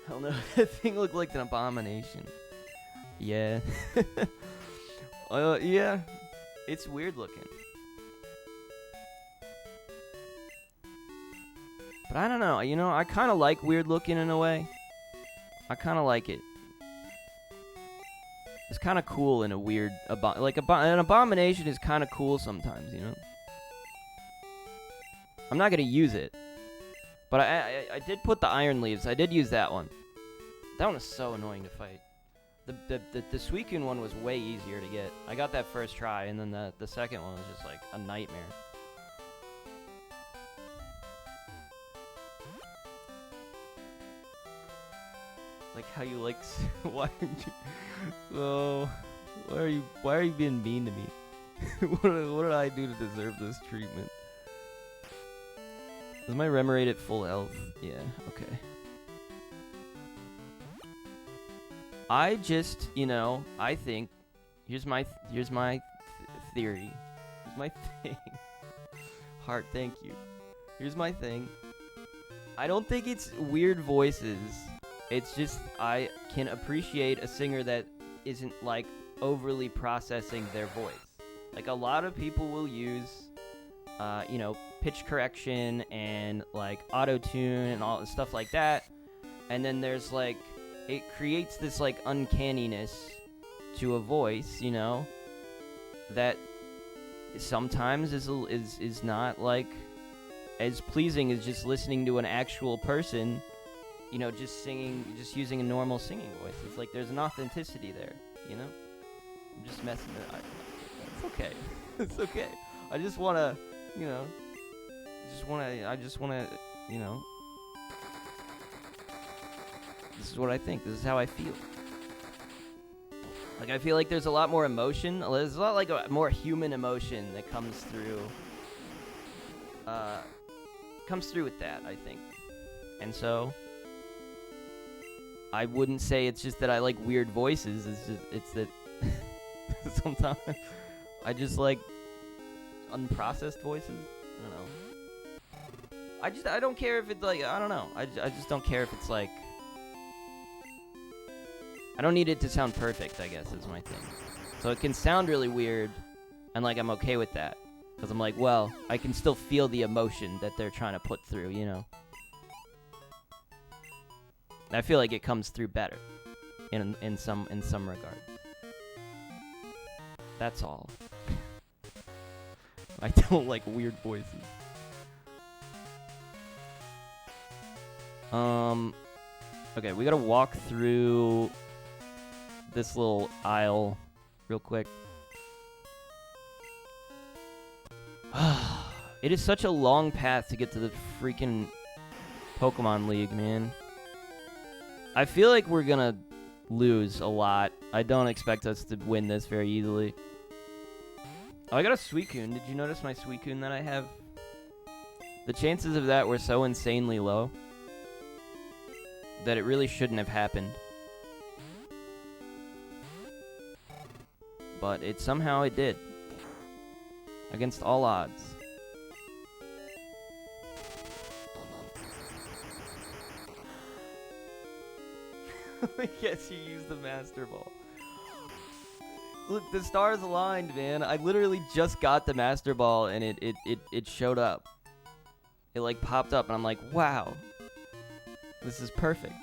Hell no, that thing looked like an abomination. Yeah. Yeah. It's weird looking. But I don't know, I kind of like weird looking in a way. I kind of like it. It's kind of cool in a weird, an abomination is kind of cool sometimes, I'm not going to use it. But I did put the Iron Leaves. I did use that one. That one was so annoying to fight. The Suicune one was way easier to get. I got that first try, and then the second one was just like a nightmare. Like how you like why are you being mean to me? what did I do to deserve this treatment? Is my Remoraid at full health? Yeah, okay. I just, I think here's my theory. Here's my thing. Heart, thank you. Here's my thing. I don't think it's weird voices. It's just I can appreciate a singer that isn't like overly processing their voice. Like a lot of people will use, pitch correction and like auto-tune and all stuff like that. And then there's like, it creates this like uncanniness to a voice, that sometimes is not like as pleasing as just listening to an actual person. Just singing, just using a normal singing voice. It's like there's an authenticity there, I'm just messing it up. It's okay. It's okay. I just want to, this is what I think. This is how I feel. Like, I feel like there's a lot more emotion. There's a lot like a more human emotion that comes through with that, I think. And so I wouldn't say it's just that I like weird voices. It's that sometimes I just like unprocessed voices. I don't know. I don't care if it's like, I don't know. I just don't care if it's like, I don't need it to sound perfect, I guess, is my thing. So it can sound really weird, and like I'm okay with that. Because I'm like, well, I can still feel the emotion that they're trying to put through, I feel like it comes through better in some regard. That's all. I don't like weird voices. Okay, we gotta walk through this little aisle real quick. It is such a long path to get to the freaking Pokemon League, man. I feel like we're gonna lose a lot. I don't expect us to win this very easily. Oh, I got a Suicune. Did you notice my Suicune that I have? The chances of that were so insanely low that it really shouldn't have happened. But somehow it did. Against all odds. I guess you used the Master Ball. Look, the stars aligned, man. I literally just got the Master Ball and it showed up. It like popped up and I'm like, wow. This is perfect.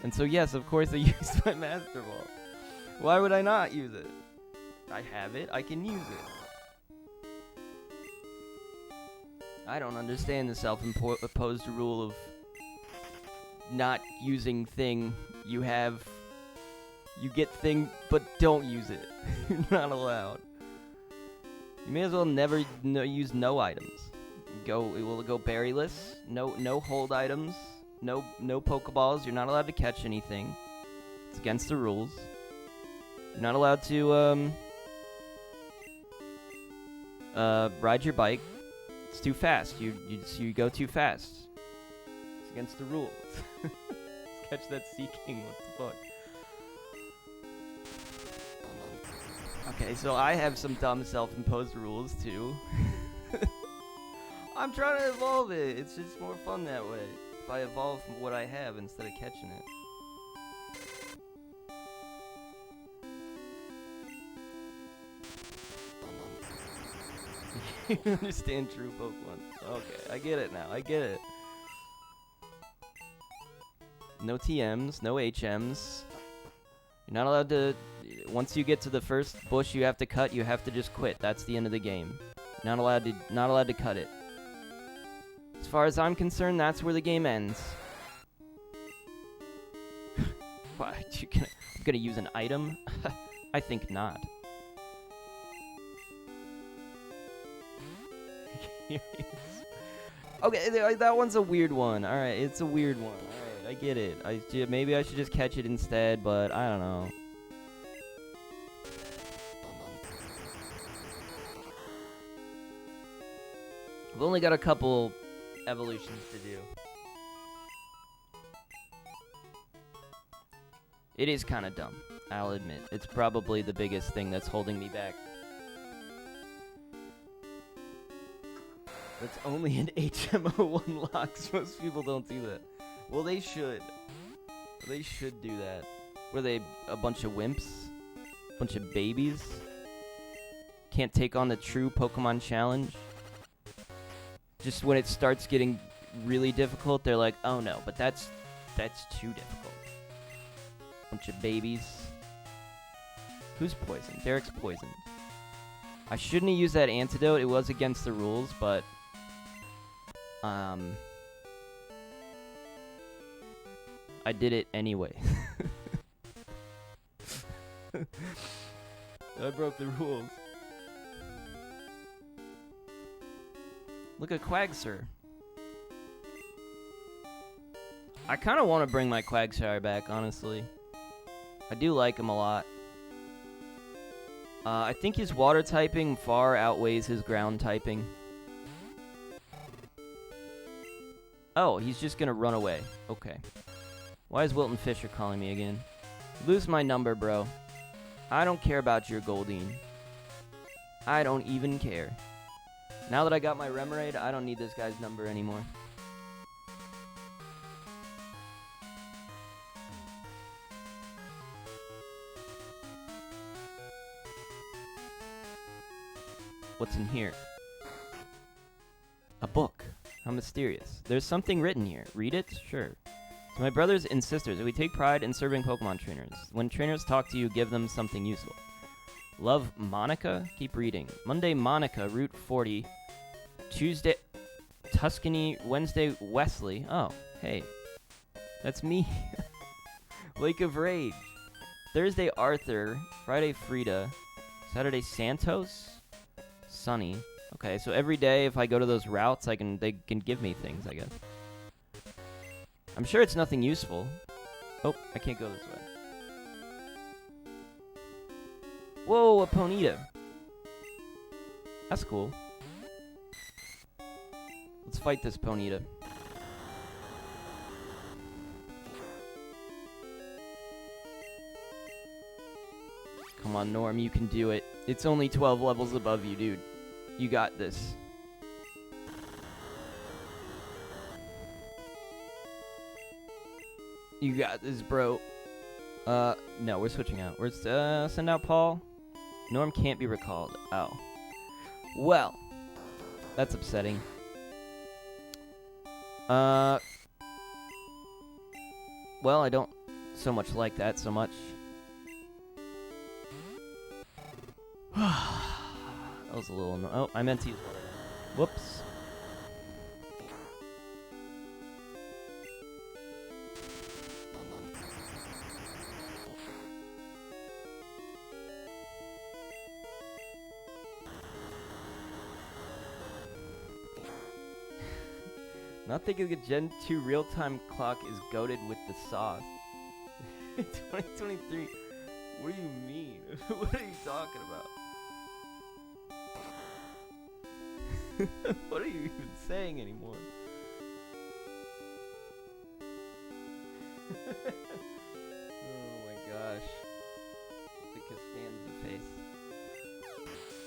And so yes, of course I used my Master Ball. Why would I not use it? I have it, I can use it. I don't understand the self-imposed rule of not using thing. You get thing, but don't use it. You're not allowed. You may as well never use no items. It will go berryless. No hold items. No Pokeballs. You're not allowed to catch anything. It's against the rules. You're not allowed to ride your bike. It's too fast. You go too fast. It's against the rules. Catch that Sea King. What the fuck? Okay, so I have some dumb self-imposed rules too. I'm trying to evolve it. It's just more fun that way. If I evolve what I have instead of catching it. You understand true Pokemon. Okay, I get it now. I get it. No TMs, no HMs. You're not allowed to... Once you get to the first bush you have to cut, you have to just quit. That's the end of the game. Not allowed to cut it. As far as I'm concerned, that's where the game ends. What? I'm gonna use an item? I think not. Okay, that one's a weird one. Alright, it's a weird one. Alright, I get it. Maybe I should just catch it instead, but I don't know. I've only got a couple evolutions to do. It is kind of dumb, I'll admit. It's probably the biggest thing that's holding me back. That's only an HMO1 locks. Most people don't do that. Well, they should. They should do that. Were they a bunch of wimps? A bunch of babies? Can't take on the true Pokemon challenge? Just when it starts getting really difficult, they're like, oh no, but that's too difficult. Bunch of babies. Who's poisoned? Derek's poisoned. I shouldn't have used that antidote. It was against the rules, but... I did it anyway. I broke the rules. Look at Quagsire. I kind of want to bring my Quagsire back, honestly. I do like him a lot. I think his water typing far outweighs his ground typing. Oh, he's just gonna run away. Okay. Why is Wilton Fisher calling me again? Lose my number, bro. I don't care about your Goldeen. I don't even care. Now that I got my Remoraid, I don't need this guy's number anymore. What's in here? A book. How mysterious. There's something written here. Read it? Sure. To my brothers and sisters, we take pride in serving Pokemon trainers. When trainers talk to you, give them something useful. Love, Monica? Keep reading. Monday, Monica, Route 40. Tuesday, Tuscany. Wednesday, Wesley. Oh, hey. That's me. Lake of Rage. Thursday, Arthur. Friday, Frida. Saturday, Santos. Sunny. Okay, so every day if I go to those routes, they can give me things, I guess. I'm sure it's nothing useful. Oh, I can't go this way. Whoa, a Ponyta. That's cool. Let's fight this Ponyta. Come on, Norm, you can do it. It's only 12 levels above you, dude. You got this. You got this, bro. No, we're switching out. We're send out Paul. Norm can't be recalled. Oh. Well, that's upsetting. Well, I don't so much like that so much. That was a little... Oh, I meant to use water. Whoops. Not thinking a Gen 2 real-time clock is goated with the sauce. 2023. What do you mean? What are you talking about? What are you even saying anymore? Oh my gosh. The Costanza face.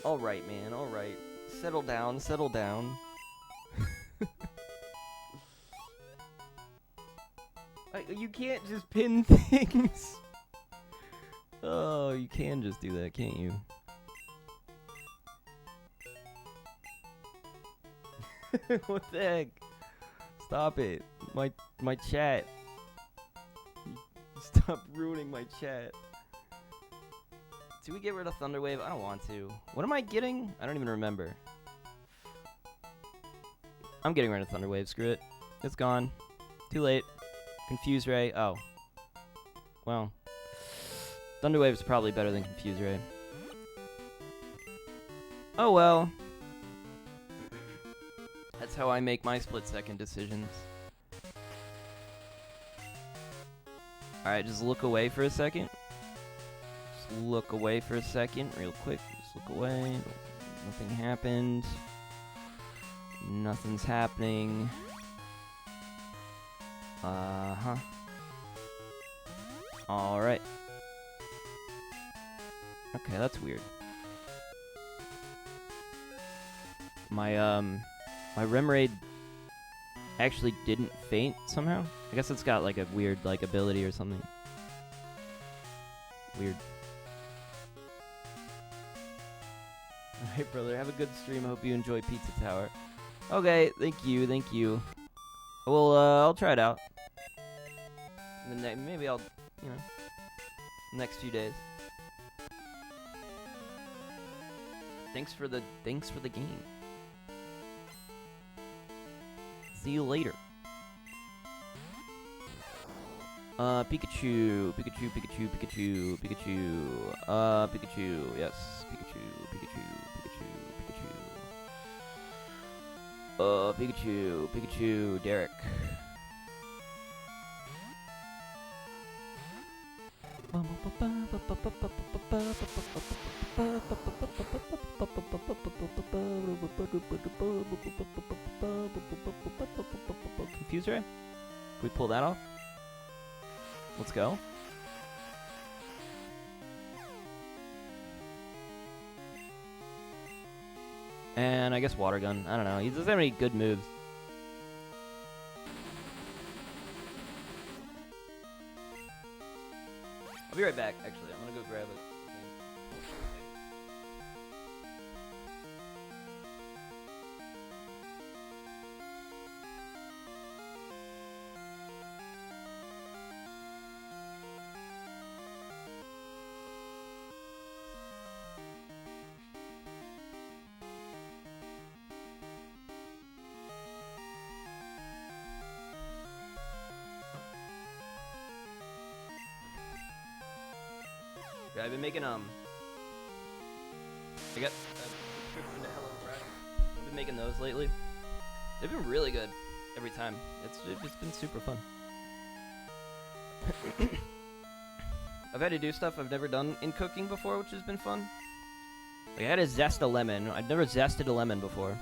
Alright, man, alright. Settle down, settle down. You can't just pin things. Oh, you can just do that, can't you? What the heck? Stop it. My chat. Stop ruining my chat. Do we get rid of Thunderwave? I don't want to. What am I getting? I don't even remember. I'm getting rid of Thunderwave. Screw it. It's gone. Too late. Confuse Ray. Oh. Well. Thunderwave's probably better than Confuse Ray. Oh well. That's how I make my split-second decisions. Alright, just look away for a second. Just look away for a second, real quick. Just look away. Nothing happened. Nothing's happening. Uh-huh. Alright. Okay, that's weird. My Remoraid actually didn't faint somehow. I guess it's got like a weird like ability or something. Weird. Alright, brother, have a good stream. I hope you enjoy Pizza Tower. Okay, thank you, thank you. Well, I'll try it out. And then maybe I'll, you know, next few days. Thanks for the game. See you later. Pikachu, Pikachu, Pikachu, Pikachu, Pikachu, Pikachu, yes, Pikachu, Pikachu, Pikachu, Pikachu, Pikachu, Derek. Confuse Ray? Can we pull that off? Let's go. And I guess Water Gun. I don't know. He doesn't have any good moves. I'll be right back, actually. I'm gonna go grab it. Yeah, I've been making I got a subscription to HelloFresh. I've been making those lately. They've been really good every time. It's been super fun. I've had to do stuff I've never done in cooking before, which has been fun. Like I had to zest a lemon. I'd never zested a lemon before.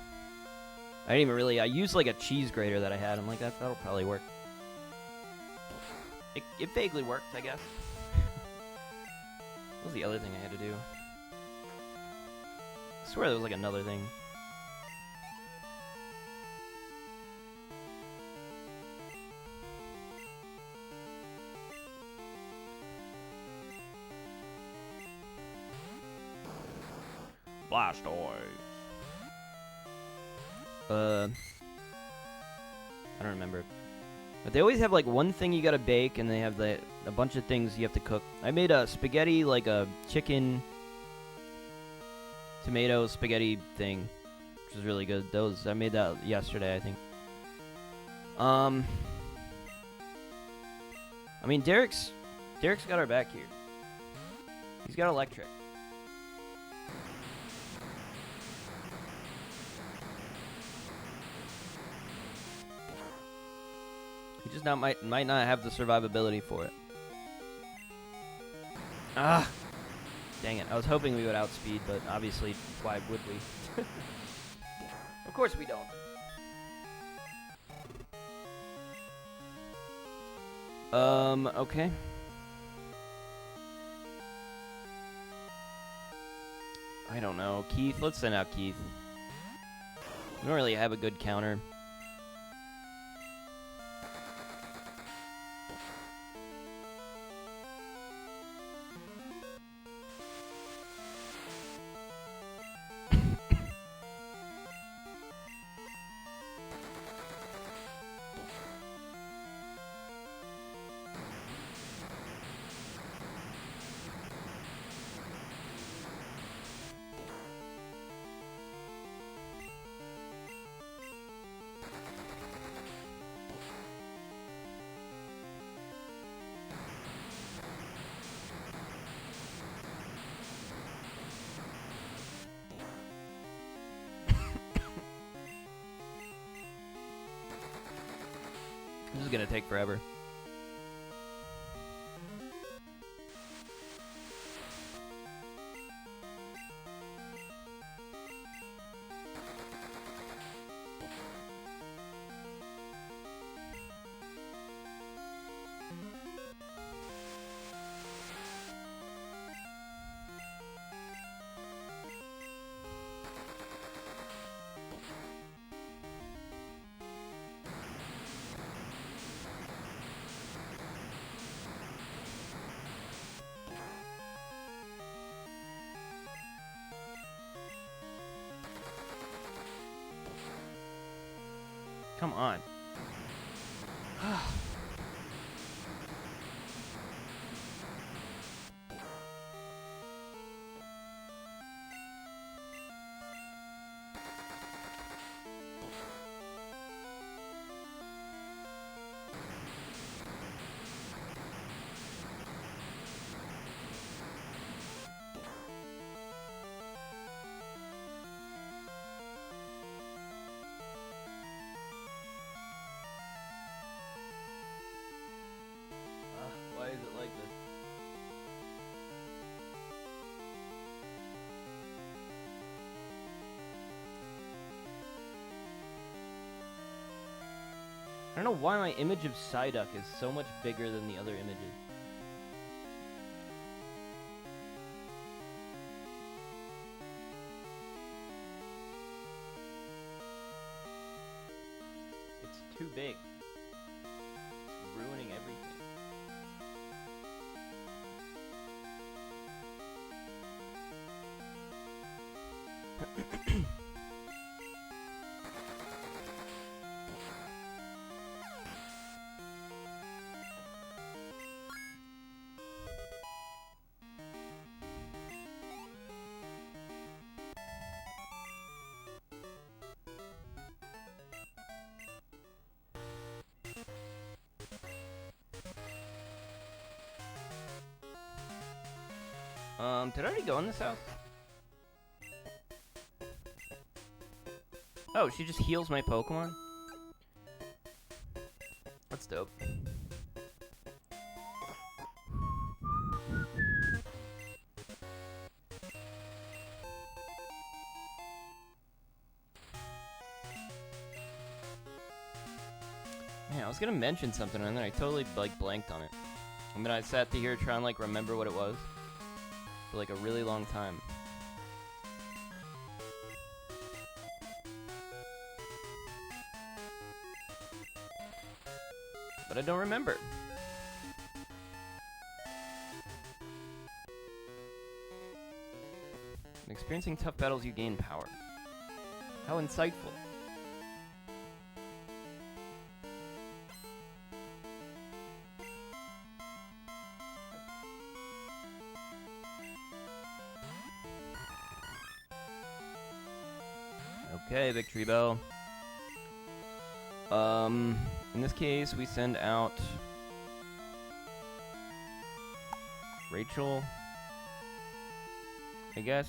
I didn't even really. I used like a cheese grater that I had. I'm like that'll probably work. It vaguely worked, I guess. What was the other thing I had to do? I swear there was like another thing. Blastoise. I don't remember. But they always have like one thing you gotta bake, and they have a bunch of things you have to cook. I made a spaghetti, like a chicken, tomato spaghetti thing, which is really good. I made that yesterday, I think. I mean, Derek's got our back here. He's got electric. He just might not have the survivability for it. Ah! Dang it. I was hoping we would outspeed, but obviously, why would we? Of course we don't. Okay. I don't know. Keith, let's send out Keith. We don't really have a good counter. This is gonna take forever. Come on. Why is it like this? I don't know why my image of Psyduck is so much bigger than the other images. It's too big. It's ruining everything. Did I already go in this house? Oh, she just heals my Pokemon? That's dope. Man, I was gonna mention something and then I totally, like, blanked on it. And then I sat here trying to, like, remember what it was for, like, a really long time. But I don't remember. In experiencing tough battles, you gain power. How insightful. Okay, Victory Bell. In this case, we send out Rachel, I guess.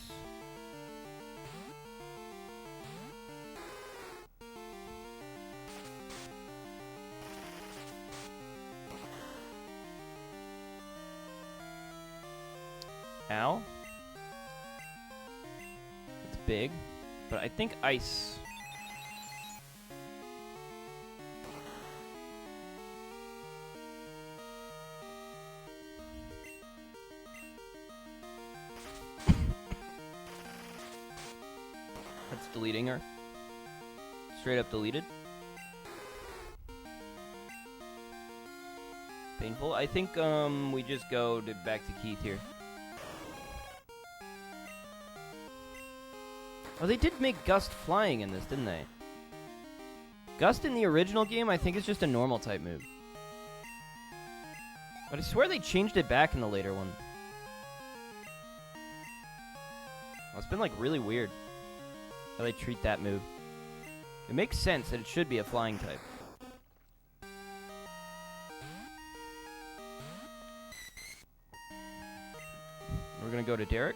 Ow. It's big. But I think ice... That's deleting her. Straight up deleted. Painful. I think we just go back to Keith here. Oh, they did make Gust flying in this, didn't they? Gust in the original game, I think, is just a normal type move. But I swear they changed it back in the later one. Well, it's been, like, really weird how they treat that move. It makes sense that it should be a flying type. We're gonna go to Derek.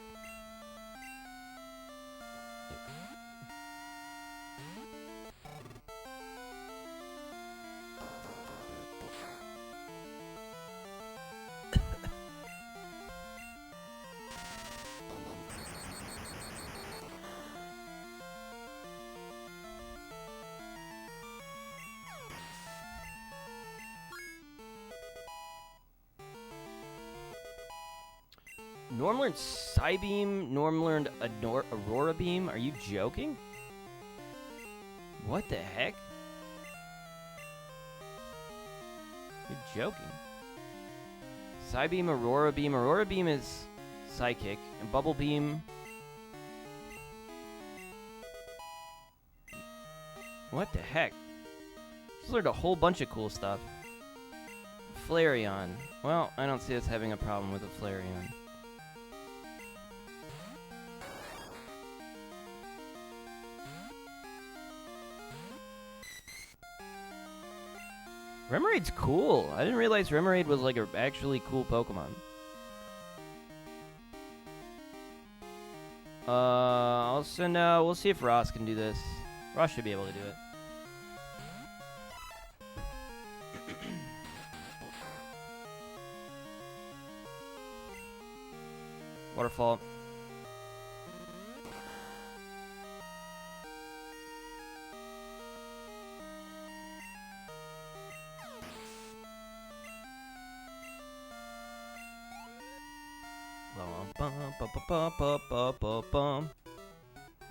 Norm learned Psybeam, Norm learned Aurora Beam. Are you joking? What the heck? You're joking. Psybeam, Aurora Beam. Aurora Beam is Psychic. And Bubble Beam... What the heck? Just learned a whole bunch of cool stuff. Flareon. Well, I don't see us having a problem with a Flareon. Remaraid's cool. I didn't realize Remaraid was like a actually cool Pokemon. I'll send we'll see if Ross can do this. Ross should be able to do it. Waterfall.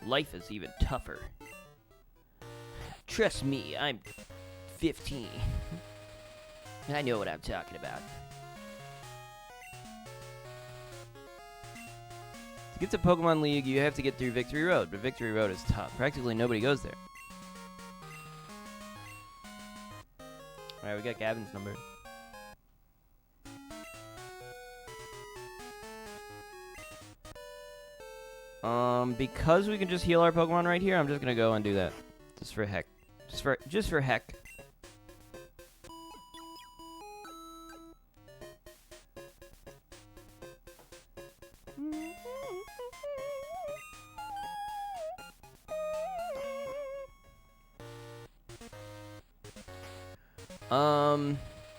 Life is even tougher. Trust me, I'm 15. I know what I'm talking about. To get to Pokemon League, you have to get through Victory Road, but Victory Road is tough. Practically nobody goes there. Alright, we got Gavin's number. Because we can just heal our Pokemon right here, I'm just gonna go and do that. Just for heck. Just for heck.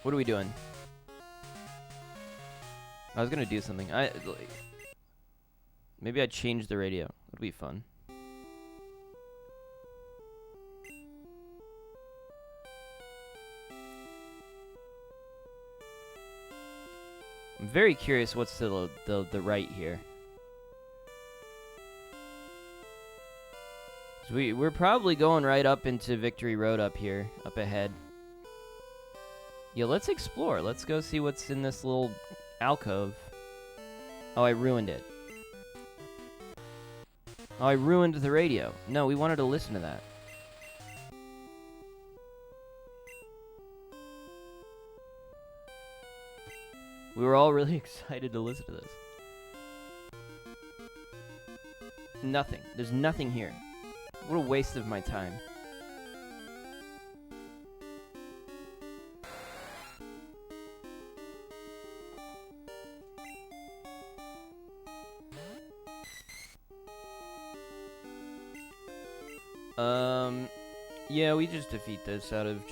What are we doing? I was gonna do something. Maybe I'd change the radio. That'd be fun. I'm very curious what's to the right here. So we're probably going right up into Victory Road up here, up ahead. Yeah, let's explore. Let's go see what's in this little alcove. Oh, I ruined it. Oh, I ruined the radio. No, we wanted to listen to that. We were all really excited to listen to this. Nothing. There's nothing here. What a waste of my time. Yeah, we just defeat this out of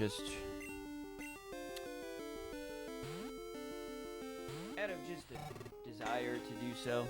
kind of just a desire to do so.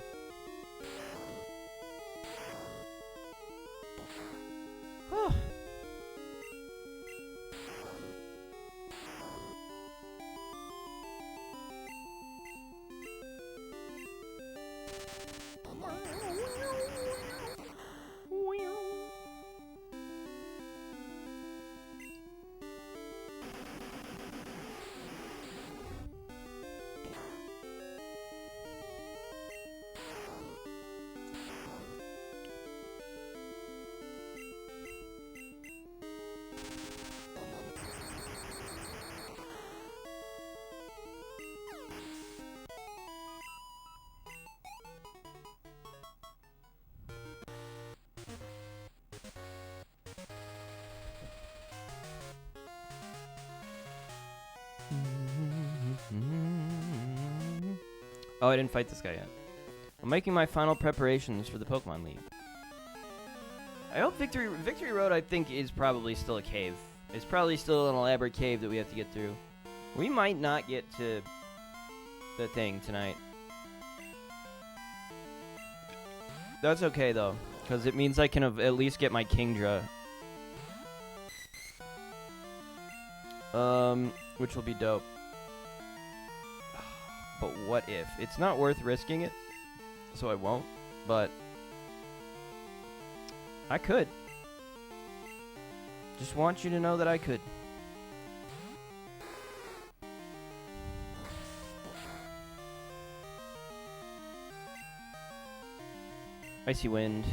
Oh, I didn't fight this guy yet. I'm making my final preparations for the Pokemon League. I hope Victory Road, I think, is probably still a cave. It's probably still an elaborate cave that we have to get through. We might not get to the thing tonight. That's okay, though, because it means I can at least get my Kingdra. Which will be dope. But what if? It's not worth risking it, so I won't, but I could. Just want you to know that I could. Icy Wind.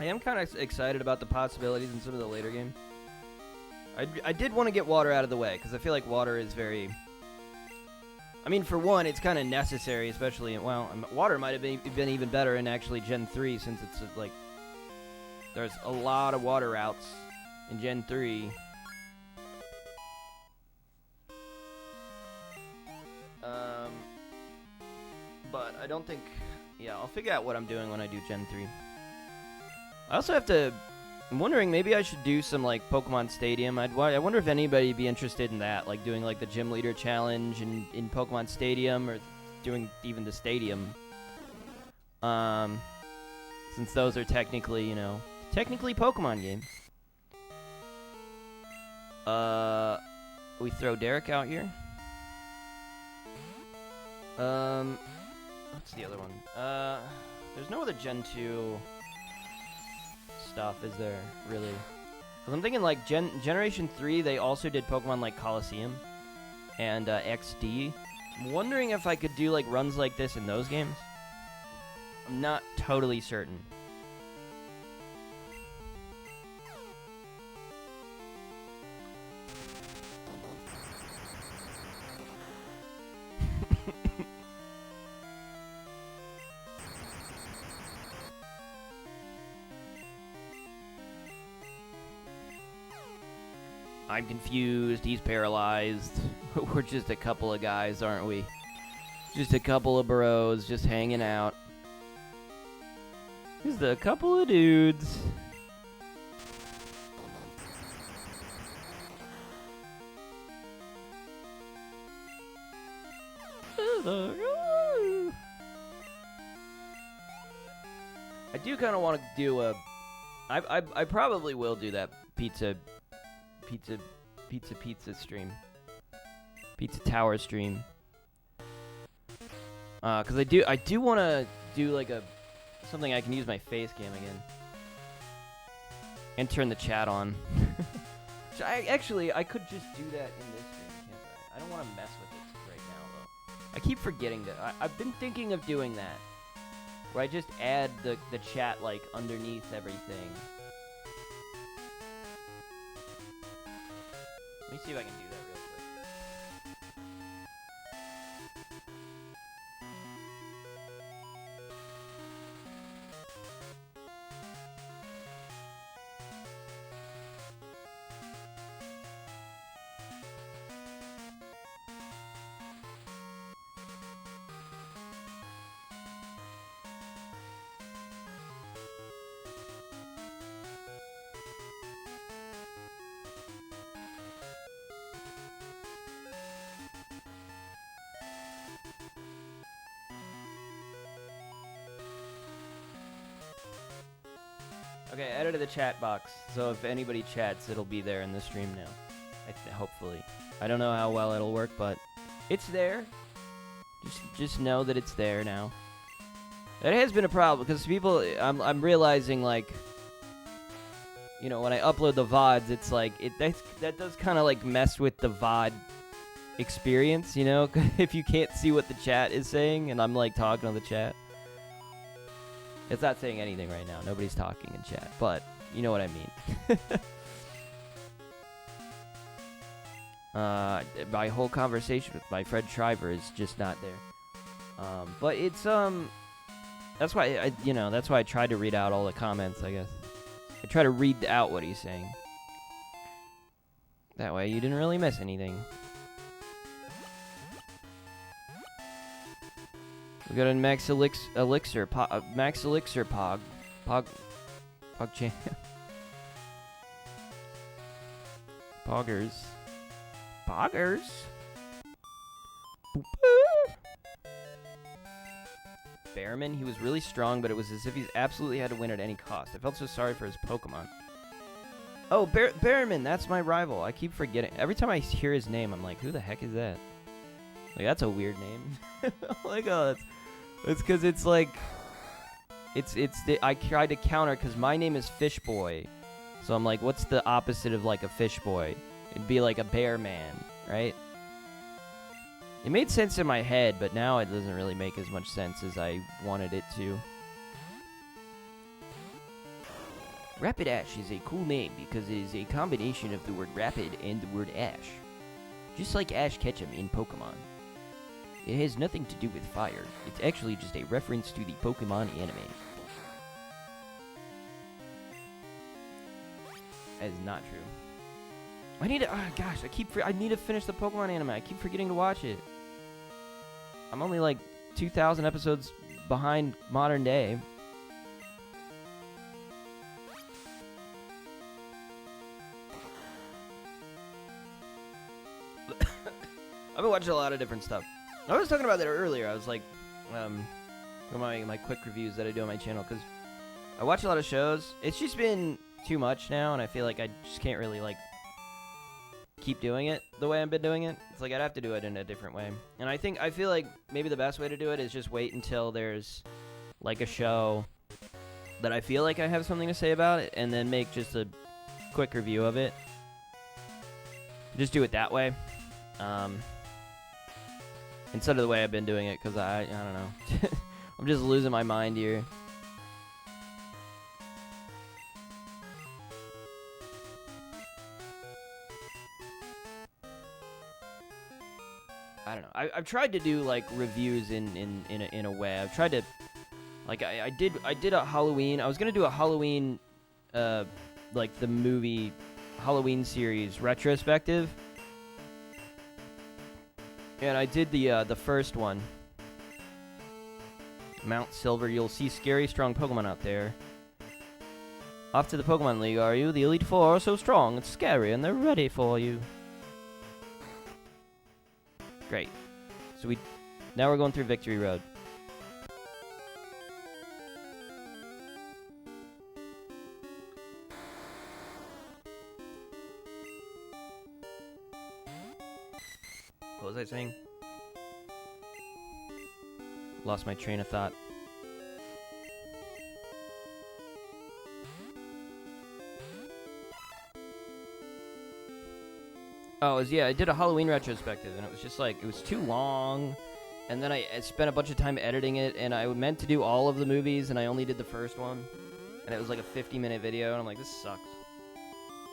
I am kind of excited about the possibilities in some of the later games. I did want to get water out of the way, because I feel like water is very... I mean, for one, it's kind of necessary, especially... Well, water might have been even better in actually Gen 3, since it's like... There's a lot of water routes in Gen 3. But I don't think... Yeah, I'll figure out what I'm doing when I do Gen 3. I also have to... I'm wondering, maybe I should do some, like, Pokemon Stadium. I wonder if anybody would be interested in that, like doing, like, the Gym Leader Challenge in Pokemon Stadium, or doing even the Stadium. Since those are technically, you know, technically Pokemon games. We throw Derek out here. What's the other one? There's no other Gen 2... stuff, is there, really? Because I'm thinking, like, Generation 3, they also did Pokemon like Colosseum and XD. I'm wondering if I could do, like, runs like this in those games. I'm not totally certain. I'm confused, he's paralyzed. We're just a couple of guys, aren't we? Just a couple of bros, just hanging out. Just a couple of dudes. I do kind of want to do a... I probably will do that pizza stream. Pizza Tower stream. Cause I do want to do like something I can use my face cam again. And turn the chat on. I could just do that in this stream, can't I? I don't want to mess with it right now though. I keep forgetting that. I've been thinking of doing that. Where I just add the chat like underneath everything. Let me see if I can do that real quick. Okay, I edited the chat box, so if anybody chats, it'll be there in the stream now. Hopefully. I don't know how well it'll work, but it's there. Just know that it's there now. It has been a problem because people, I'm realizing, like, you know, when I upload the VODs, it's like that does kind of like mess with the VOD experience, you know, if you can't see what the chat is saying and I'm like talking to the chat. It's not saying anything right now. Nobody's talking in chat, but you know what I mean. My whole conversation with my friend Shriver is just not there. But it's that's why that's why I tried to read out all the comments, I guess. I try to read out what he's saying. That way you didn't really miss anything. We got a Max Elixir Pog Champ. Poggers. Bearman, he was really strong, but it was as if he absolutely had to win at any cost. I felt so sorry for his Pokemon. Oh, Bearman, that's my rival. I keep forgetting. Every time I hear his name, I'm like, who the heck is that? Like, that's a weird name. Like, oh, it's because it's like, I tried to counter because my name is Fish Boy. So I'm like, what's the opposite of like a Fish Boy? It'd be like a Bear Man, right? It made sense in my head, but now it doesn't really make as much sense as I wanted it to. Rapidash is a cool name because it is a combination of the word rapid and the word ash. Just like Ash Ketchum in Pokemon. It has nothing to do with fire. It's actually just a reference to the Pokemon anime. That is not true. I need to, I need to finish the Pokemon anime. I keep forgetting to watch it. I'm only like 2,000 episodes behind modern day. I've been watching a lot of different stuff. I was talking about that earlier. I was like, my quick reviews that I do on my channel, because I watch a lot of shows. It's just been too much now, and I feel like I just can't really, like, keep doing it the way I've been doing it. It's like I'd have to do it in a different way. And I feel like maybe the best way to do it is just wait until there's, like, a show that I feel like I have something to say about it, and then make just a quick review of it. Just do it that way. Instead of the way I've been doing it, because I don't know. I'm just losing my mind here. I don't know. I've tried to do like reviews in a way. I've tried to, like, I did a Halloween. I was gonna do a Halloween, like the movie Halloween series retrospective. And I did the first one. Mount Silver, you'll see scary, strong Pokemon out there. Off to the Pokemon League, are you? The Elite Four are so strong, it's scary, and they're ready for you. Great. So now we're going through Victory Road. What was I saying? Lost my train of thought. Oh, yeah, I did a Halloween retrospective, and it was just like, it was too long, and then I spent a bunch of time editing it, and I meant to do all of the movies, and I only did the first one, and it was like a 50-minute video, and I'm like, this sucks.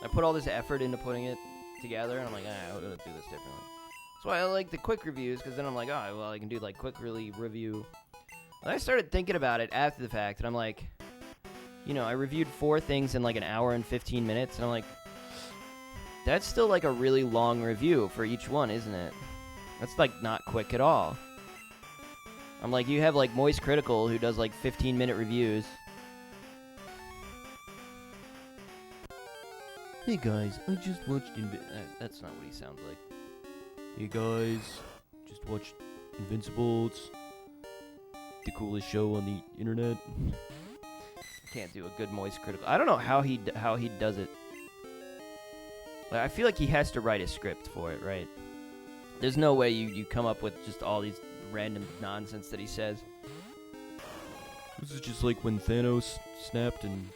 I put all this effort into putting it together, and I'm like, I'm gonna do this differently. That's why I like the quick reviews, because then I'm like, oh, well, I can do, like, quick review. And I started thinking about it after the fact, and I'm like, you know, I reviewed 4 things in, like, an hour and 15 minutes, and I'm like, that's still, like, a really long review for each one, isn't it? That's, like, not quick at all. I'm like, you have, like, Moist Critical, who does, like, 15-minute reviews. Hey, guys, I just watched that's not what he sounds like. Hey, guys, just watched Invincible. It's the coolest show on the internet. can't do a good moist critical. I don't know how he does it. Like, I feel like he has to write a script for it, right? There's no way you come up with just all these random nonsense that he says. This is just like when Thanos snapped and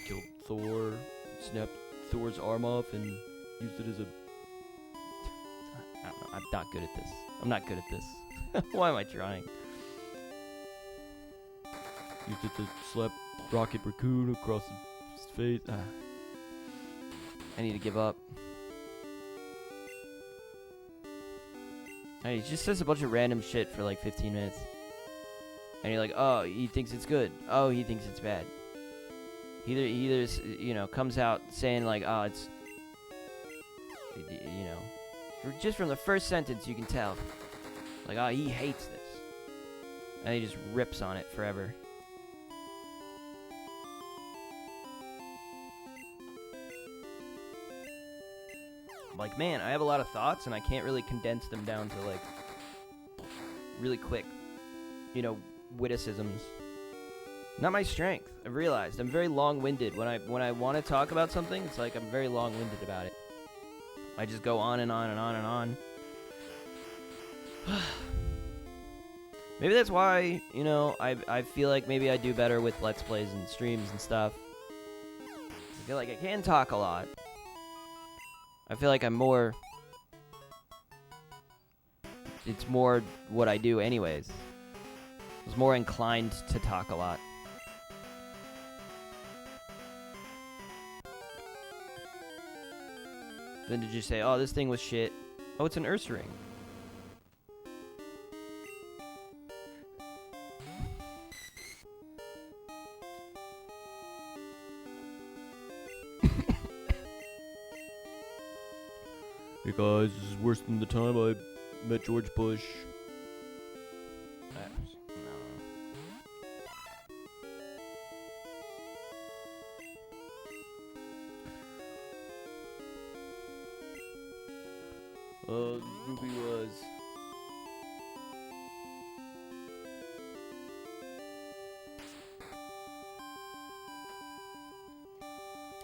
killed Thor, snapped Thor's arm off and used it as a... I don't know, I'm not good at this. I'm not good at this. Why am I trying? Used it to slap Rocket Raccoon across his face. I need to give up. Hey, he just says a bunch of random shit for like 15 minutes. And you're like, oh, he thinks it's good. Oh, he thinks it's bad. He either you know, comes out saying like, oh, it's, you know, just from the first sentence you can tell. Like, oh, he hates this. And he just rips on it forever. I'm like, man, I have a lot of thoughts and I can't really condense them down to like really quick, you know, witticisms. Not my strength. I've realized I'm very long-winded. When I want to talk about something, it's like I'm very long-winded about it. I just go on and on and on and on. Maybe that's why, you know, I feel like maybe I do better with Let's Plays and streams and stuff. I feel like I can talk a lot. I feel like I'm more... It's more what I do anyways. I was more inclined to talk a lot. Then to just say, oh, this thing was shit. Oh, it's an Ursa ring. Hey guys, this is worse than the time I met George Bush. Ruby was...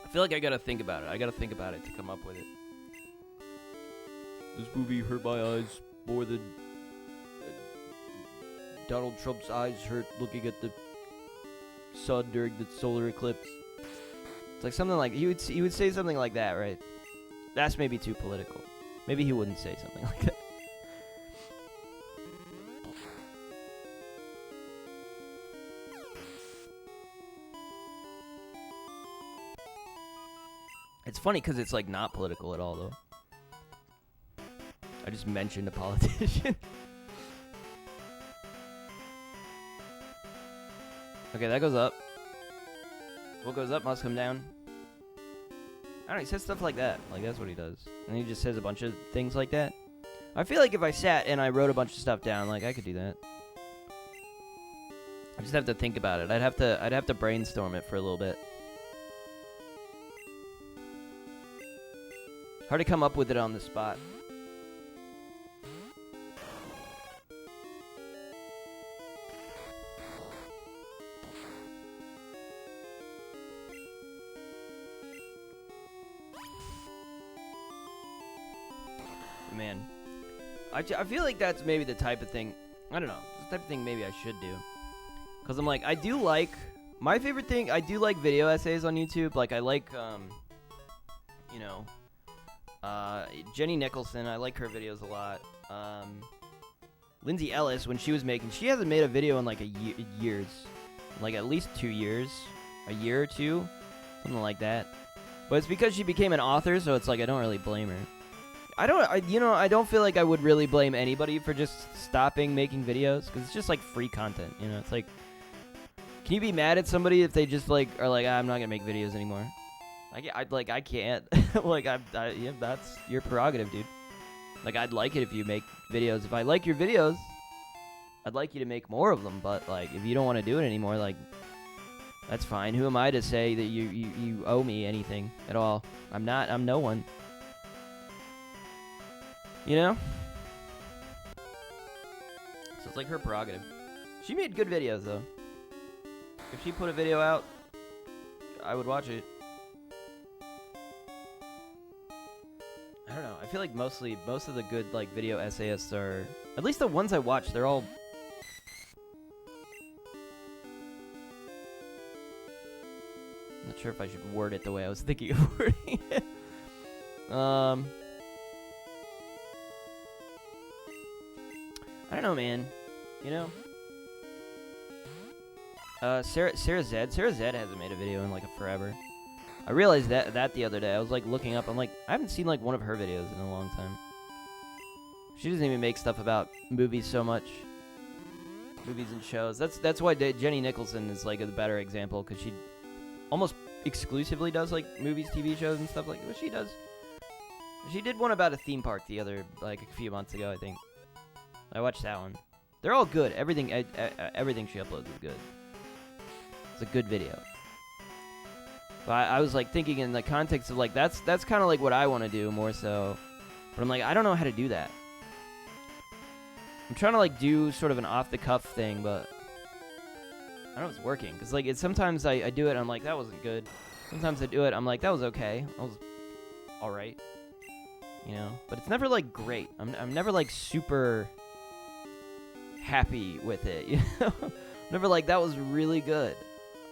I feel like I gotta think about it. I gotta think about it to come up with it. This movie hurt my eyes more than Donald Trump's eyes hurt looking at the sun during the solar eclipse. It's like something like... He would say something like that, right? That's maybe too political. Maybe he wouldn't say something like that. It's funny because it's like not political at all, though. I just mentioned a politician. Okay, that goes up. What goes up must come down. I don't know, he says stuff like that. Like, that's what he does. And he just says a bunch of things like that. I feel like if I sat and I wrote a bunch of stuff down, like, I could do that. I just have to think about it. I'd have to brainstorm it for a little bit. Hard to come up with it on the spot. Man, I feel like that's maybe the type of thing, I don't know, the type of thing maybe I should do. Because I'm like, I do like, my favorite thing, I do like video essays on YouTube. Like, I like, you know, Jenny Nicholson, I like her videos a lot. Lindsay Ellis, when she was making, she hasn't made a video in like years. Like at least 2 years. A year or two. Something like that. But it's because she became an author, so it's like I don't really blame her. I don't feel like I would really blame anybody for just stopping making videos, because it's just like free content, you know? It's like, can you be mad at somebody if they just like are like, I'm not gonna make videos anymore? I can't. Like, yeah, that's your prerogative, dude. Like, I'd like it if you make videos. If I like your videos, I'd like you to make more of them. But like, if you don't want to do it anymore, like, that's fine. Who am I to say that you owe me anything at all? I'm no one. You know? So it's like her prerogative. She made good videos, though. If she put a video out, I would watch it. I don't know. I feel like most of the good like video essayists are, at least the ones I watch, they're all. I'm not sure if I should word it the way I was thinking of wording it. I don't know, man. You know. Sarah Zed hasn't made a video in like forever. I realized that the other day. I was like looking up. I'm like, I haven't seen like one of her videos in a long time. She doesn't even make stuff about movies so much. Movies and shows. That's why Jenny Nicholson is like a better example, because she almost exclusively does like movies, TV shows, and stuff like what she does. She did one about a theme park a few months ago, I think. I watched that one. They're all good. Everything she uploads is good. It's a good video. But I was like thinking in the context of like that's kind of like what I want to do more so. But I'm like, I don't know how to do that. I'm trying to like do sort of an off the cuff thing, but I don't know if it's working. Cause like sometimes I do it and I'm like, that wasn't good. Sometimes I do it, I'm like, that was okay. I was all right. You know, but it's never like great. I'm never like super happy with it. You know, never like that was really good.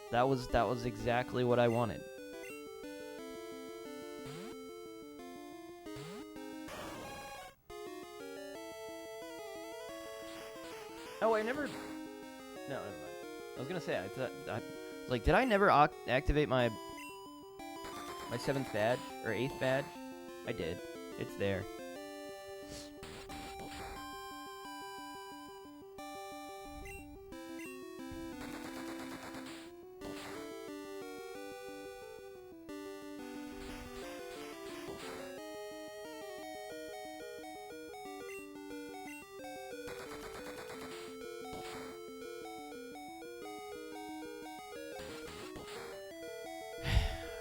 That was exactly what I wanted. Oh, I never. No, never mind. I was gonna say like, did I never activate my 7th badge or 8th badge? I did. It's there.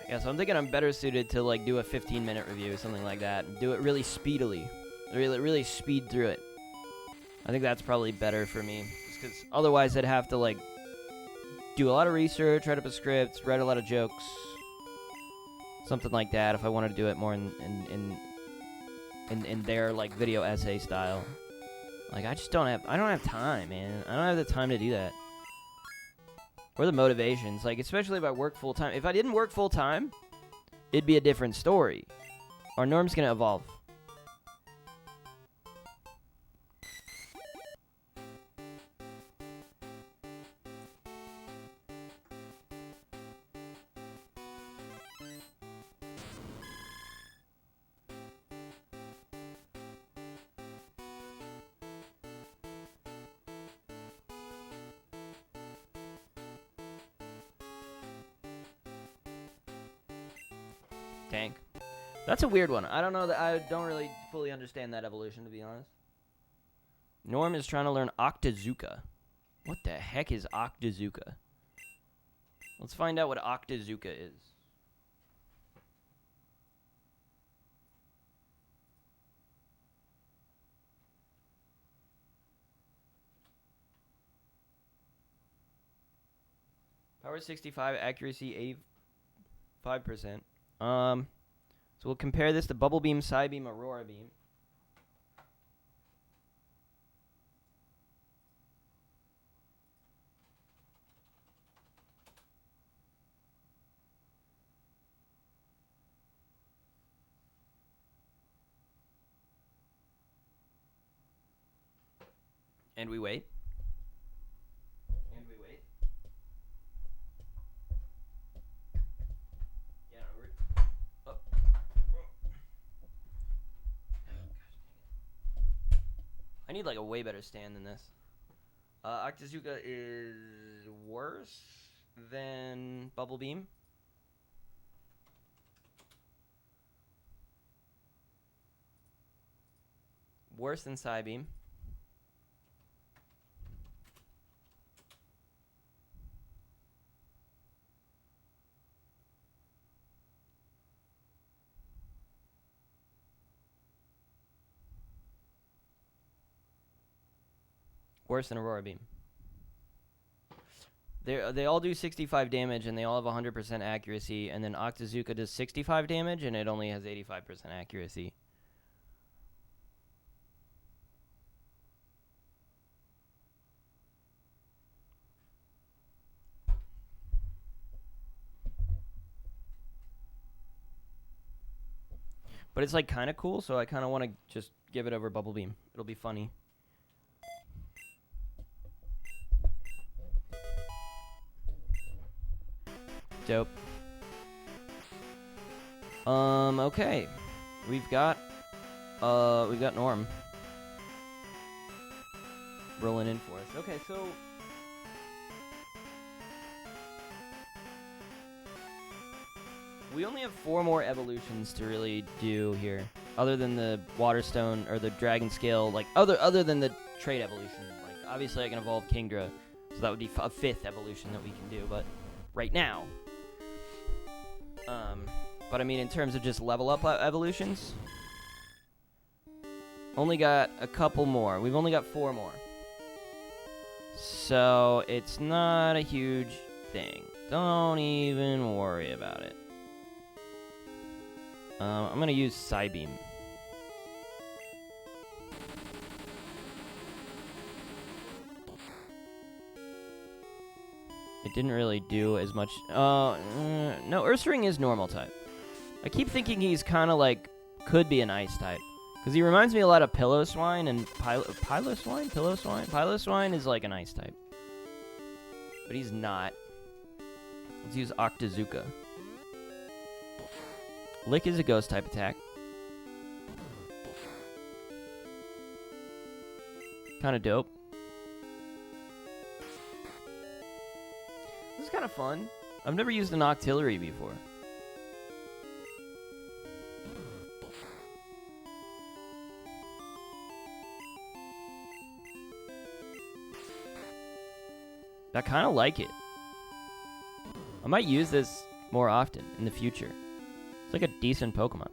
Yeah, so I'm thinking I'm better suited to like do a 15-minute review or something like that, and do it really speedily, really speed through it. I think that's probably better for me, because otherwise I'd have to like do a lot of research, write up a script, write a lot of jokes, something like that. If I wanted to do it more in their like video essay style, like I don't have time, man. I don't have the time to do that. Or the motivations, like, especially if I work full-time. If I didn't work full-time, it'd be a different story. Our norm's gonna evolve. Tank. That's a weird one. I don't know that I don't really fully understand that evolution, to be honest. Norm is trying to learn Octazooka. What the heck is Octazooka? Let's find out what Octazooka is. Power 65, accuracy 85%. So we'll compare this to Bubble Beam, Psy Beam, Aurora Beam. And we wait. Yeah, oh. I need like a way better stand than this. Octazooka is worse than Bubble Beam. Worse than Psy Beam. Worse than Aurora Beam. They all do 65 damage, and they all have 100% accuracy, and then Octazooka does 65 damage, and it only has 85% accuracy. But it's like kind of cool, so I kind of want to just give it over Bubble Beam. It'll be funny. Dope. Okay. We've got Norm rolling in for us. Okay, so we only have 4 more evolutions to really do here, other than the Waterstone or the Dragon Scale. Like other than the trait evolution. Like obviously, I can evolve Kingdra, so that would be a 5th evolution that we can do. But right now, but I mean, in terms of just level up evolutions, only got a couple more. We've only got 4 more, so it's not a huge thing. Don't even worry about it. I'm gonna use Psybeam. It didn't really do as much. No, Ursaring is normal type. I keep thinking he's kind of like could be an ice type, because he reminds me a lot of Piloswine and Piloswine. Piloswine is like an ice type, but he's not. Let's use Octazooka. Lick is a ghost type attack. Kind of dope. This is kind of fun. I've never used an Octillery before. I kind of like it. I might use this more often in the future. It's like a decent Pokemon.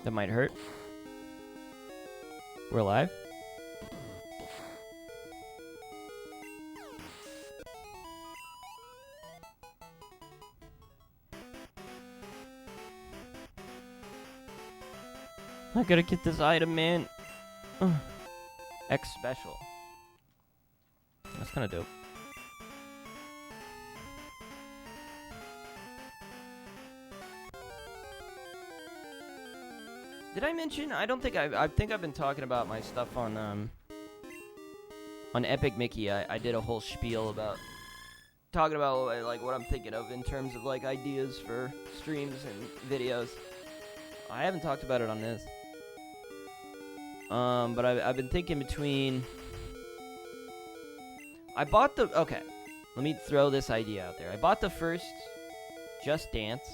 That might hurt. We're alive. I gotta get this item, man. X special. That's kind of dope. Did I mention? I don't think I think I've been talking about my stuff on Epic Mickey. I did a whole spiel about talking about like what I'm thinking of in terms of like ideas for streams and videos. I haven't talked about it on this. But I've been thinking between. I bought the. Okay, let me throw this idea out there. I bought the first Just Dance,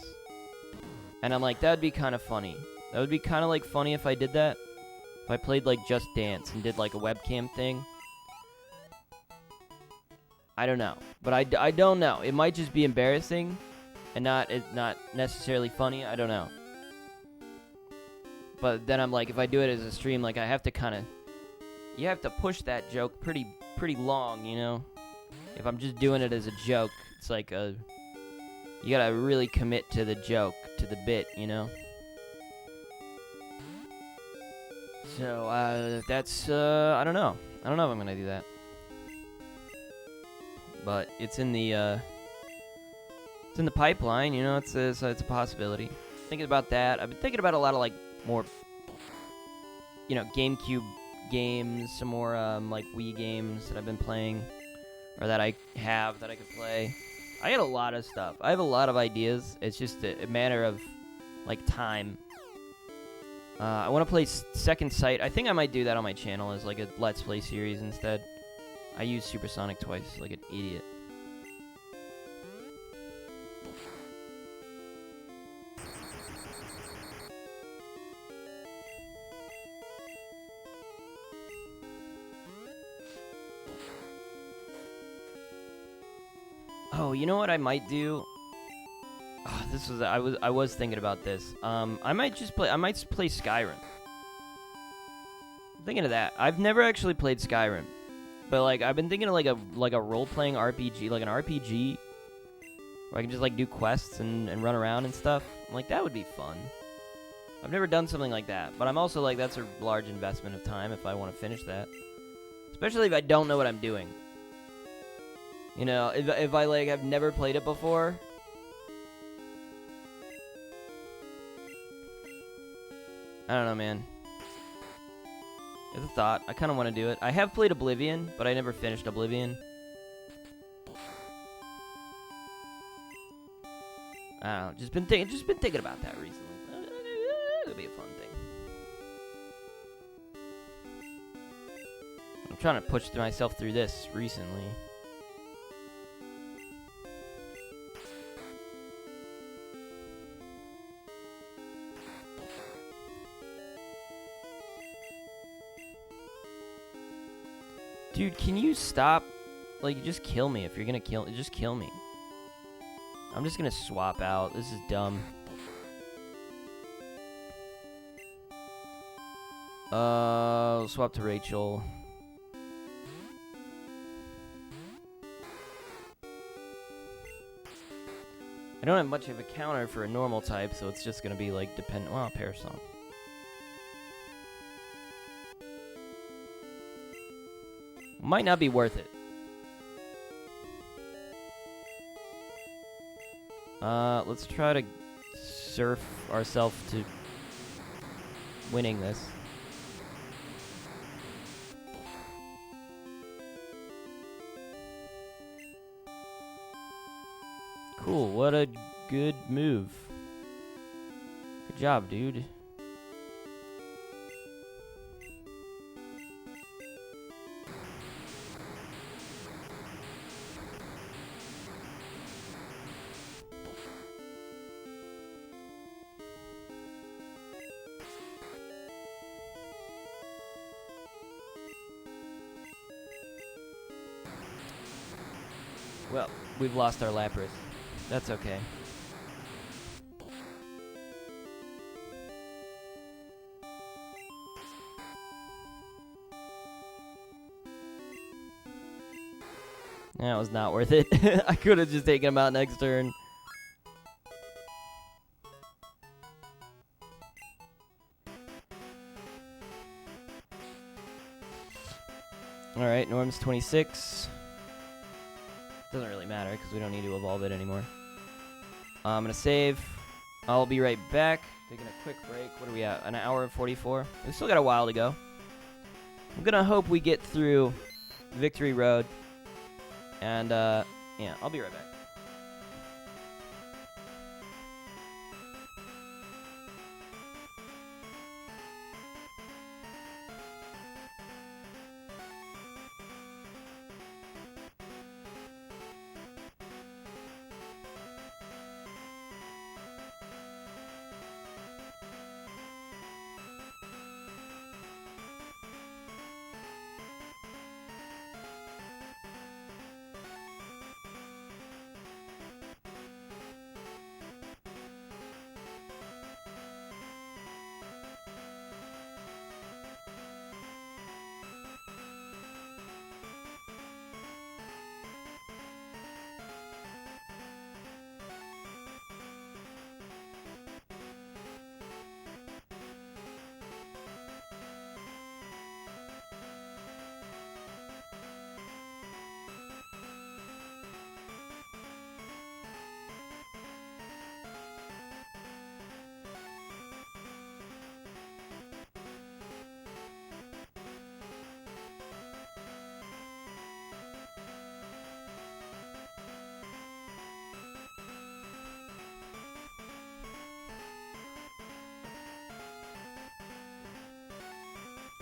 and I'm like, that would be kind of funny. That would be kind of like funny if I did that. If I played like Just Dance and did like a webcam thing. I don't know, but I don't know. It might just be embarrassing, and not necessarily funny. I don't know. But then I'm like, if I do it as a stream, like I have to kind of, you have to push that joke pretty long, you know? If I'm just doing it as a joke, it's like you gotta really commit to the joke, to the bit, you know? So, that's, I don't know. I don't know if I'm gonna do that. But it's in the pipeline, you know? It's a possibility. Thinking about that. I've been thinking about a lot of, like, more, you know, GameCube games, some more like Wii games that I've been playing, or that I have that I could play. I got a lot of stuff. I have a lot of ideas. It's just a matter of like time. I want to play Second Sight. I think I might do that on my channel as like a Let's Play series instead. I used Supersonic twice like an idiot. Oh, you know what I might do? I was thinking about this. I might play Skyrim. I'm thinking of that. I've never actually played Skyrim, but like I've been thinking of like a role-playing RPG, like an RPG, where I can just like do quests and run around and stuff. I'm like, that would be fun. I've never done something like that, but I'm also like, that's a large investment of time if I want to finish that, especially if I don't know what I'm doing. You know, if I like have never played it before. I don't know, man. It's a thought. I kind of want to do it. I have played Oblivion, but I never finished Oblivion. I don't know. Just been thinking about that recently. It'll be a fun thing. I'm trying to push myself through this recently. Dude, can you stop? Like, just kill me if you're gonna kill. Just kill me. I'm just gonna swap out. This is dumb. Swap to Rachel. I don't have much of a counter for a normal type, so it's just gonna be like dependent. Well, Parasol. Might not be worth it. Let's try to surf ourselves to winning this. Cool, what a good move. Good job, dude. Well, we've lost our Lapras. That's okay. That was not worth it. I could have just taken him out next turn. Alright, Norm's 26. Doesn't really matter because we don't need to evolve it anymore. I'm going to save. I'll be right back. Taking a quick break. What are we at? An hour and 44? We still got a while to go. I'm going to hope we get through Victory Road. And, yeah, I'll be right back.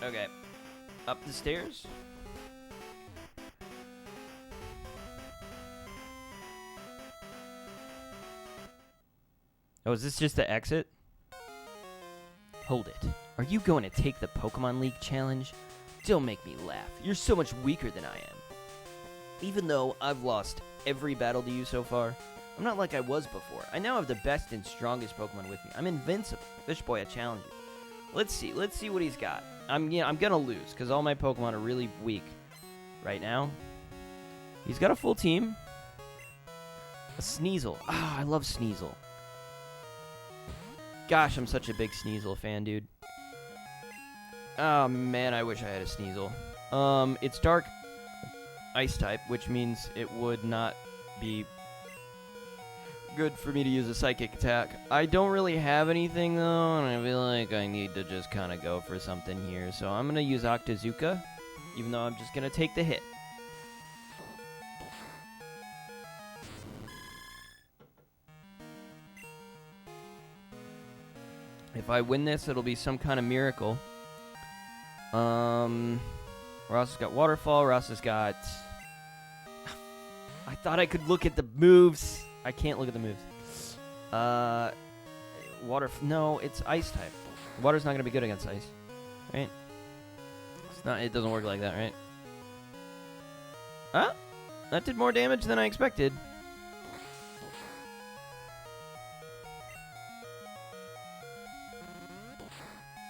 Okay. Up the stairs. Oh, is this just the exit? Hold it. Are you going to take the Pokemon League challenge? Don't make me laugh. You're so much weaker than I am. Even though I've lost every battle to you so far, I'm not like I was before. I now have the best and strongest Pokemon with me. I'm invincible. Fish Boy, I challenge you. Let's see what he's got. I'm gonna lose because all my Pokemon are really weak right now. He's got a full team. A Sneasel. Ah, I love Sneasel. Gosh, I'm such a big Sneasel fan, dude. Oh man, I wish I had a Sneasel. It's Dark Ice type, which means it would not be good for me to use a Psychic attack. I don't really have anything though, and I feel like I need to just kind of go for something here. So I'm gonna use Octazooka, even though I'm just gonna take the hit. If I win this, it'll be some kind of miracle. Ross has got Waterfall. Ross has got... I thought I could look at the moves. I can't look at the moves. Water... No, it's Ice type. Water's not going to be good against Ice. Right? It's not... It doesn't work like that, right? Ah! That did more damage than I expected.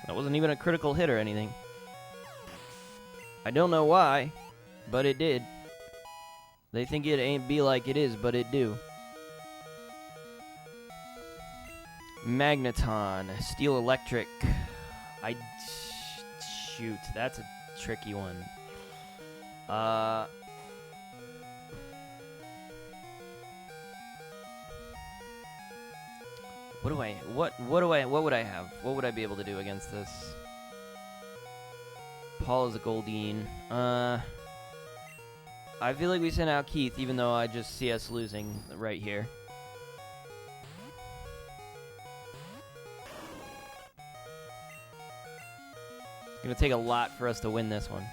That wasn't even a critical hit or anything. I don't know why, but it did. They think it ain't be like it is, but it do. Magneton, Steel Electric. Shoot, that's a tricky one. What would I have? What would I be able to do against this? Paul is a Goldeen. I feel like we sent out Keith, even though I just see us losing right here. It's gonna take a lot for us to win this one.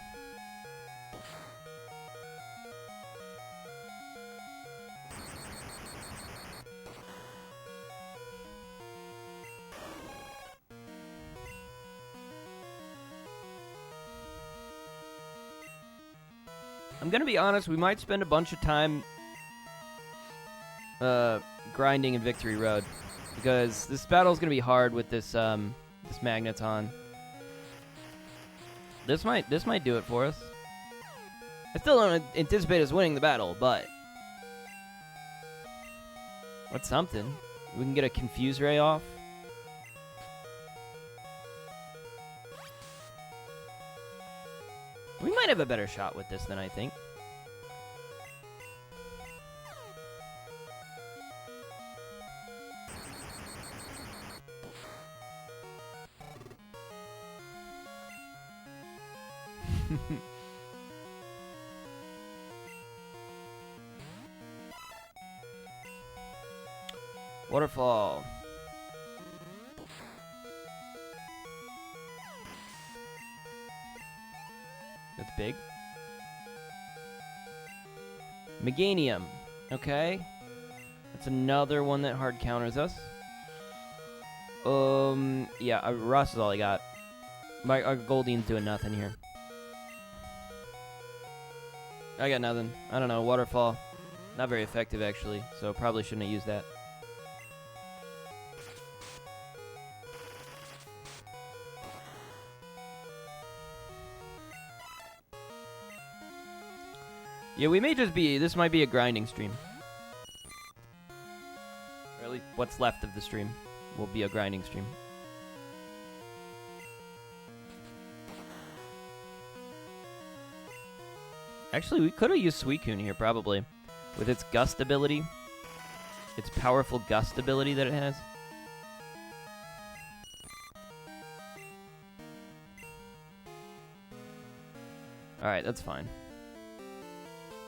I'm gonna be honest, we might spend a bunch of time grinding in Victory Road, because this battle's gonna be hard with this this Magneton. This might do it for us. I still don't anticipate us winning the battle, but what's something? We can get a Confuse Ray off. We might have a better shot with this than I think. Waterfall. That's big. Meganium. Okay. That's another one that hard counters us. Yeah, Ross is all I got. Our Goldeen's doing nothing here. I got nothing. I don't know. Waterfall. Not very effective, actually. So probably shouldn't have used that. Yeah, we may just be... This might be a grinding stream. Or at least what's left of the stream will be a grinding stream. Actually, we could have used Suicune here, probably. With its gust ability. Its powerful gust ability that it has. Alright, that's fine.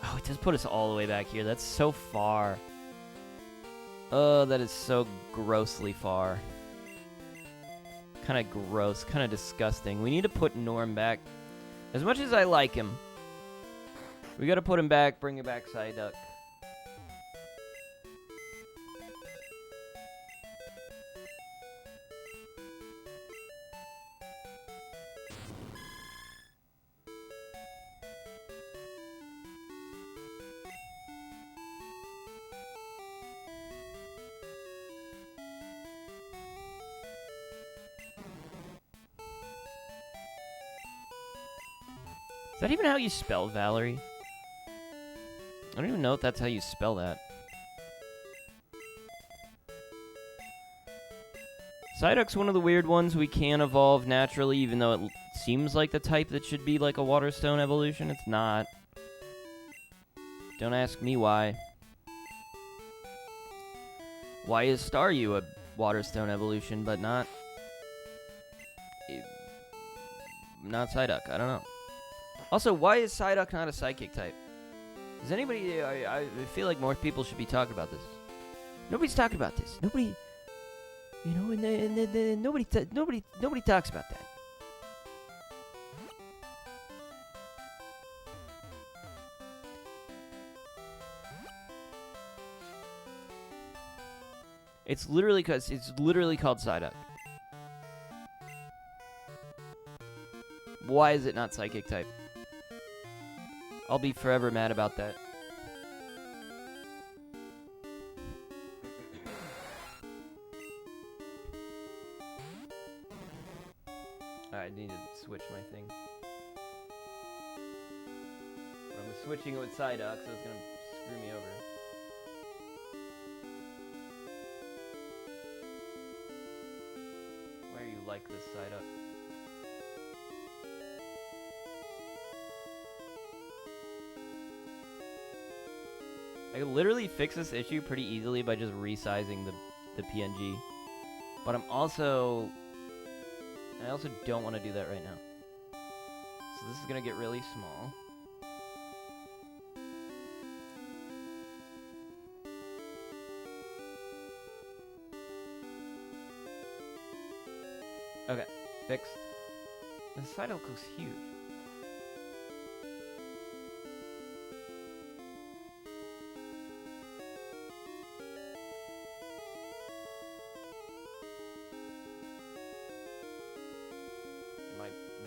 Oh, it does put us all the way back here. That's so far. Oh, that is so grossly far. Kind of gross. Kind of disgusting. We need to put Norm back. As much as I like him, we gotta put him back, bring it back, Psyduck. Is that even how you spell Valerie? I don't even know if that's how you spell that. Psyduck's one of the weird ones we can evolve naturally, even though it seems like the type that should be like a Waterstone evolution. It's not. Don't ask me why. Why is Staryu a Waterstone evolution, but not Psyduck? I don't know. Also, why is Psyduck not a Psychic type? Does anybody... I feel like more people should be talking about this. Nobody's talking about this. Nobody... You know, and nobody talks about that. It's literally called Psyduck. Why is it not Psychic type? I'll be forever mad about that. I need to switch my thing. I'm switching it with Psyduck, so it's gonna screw me over. Why are you like this, Psyduck? I could literally fix this issue pretty easily by just resizing the PNG. But I also don't want to do that right now. So this is going to get really small. Okay, fixed. The Psyduck looks huge.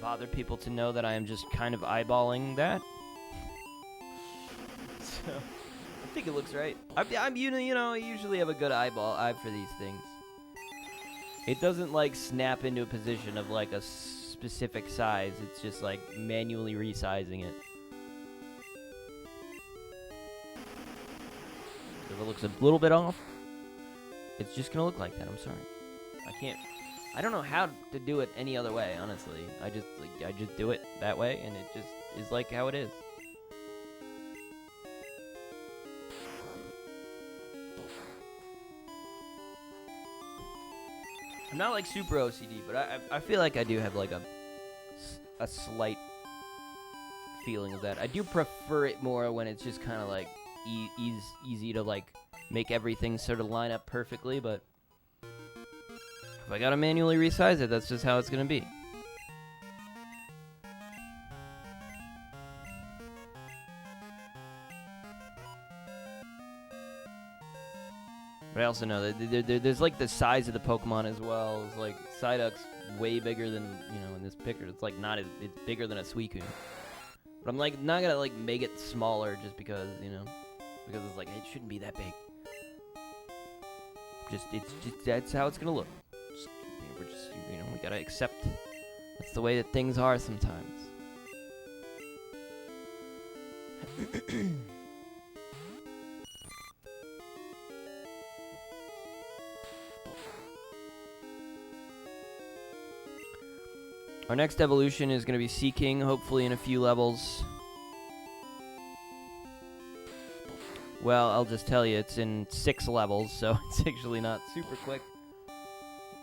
Bother people to know that I am just kind of eyeballing that. So, I think it looks right. I'm you know, I usually have a good eye for these things. It doesn't like snap into a position of like a specific size. It's just like manually resizing it. If it looks a little bit off, it's just gonna look like that. I'm sorry. I don't know how to do it any other way, honestly. I just do it that way, and it just is like how it is. I'm not like super OCD, but I feel like I do have like a slight feeling of that. I do prefer it more when it's just kind of like easy to like make everything sort of line up perfectly, but if I gotta manually resize it, that's just how it's gonna be. But I also know that there's like the size of the Pokemon as well. It's like Psyduck's way bigger than, you know, in this picture. It's like it's bigger than a Suicune. But I'm like not gonna like make it smaller just because, you know, because it's like it shouldn't be that big. It's just that's how it's gonna look. We're just, you know, we gotta accept that's the way that things are sometimes. Our next evolution is gonna be Seaking, hopefully in a few levels. Well, I'll just tell you, it's in 6 levels, so it's actually not super quick.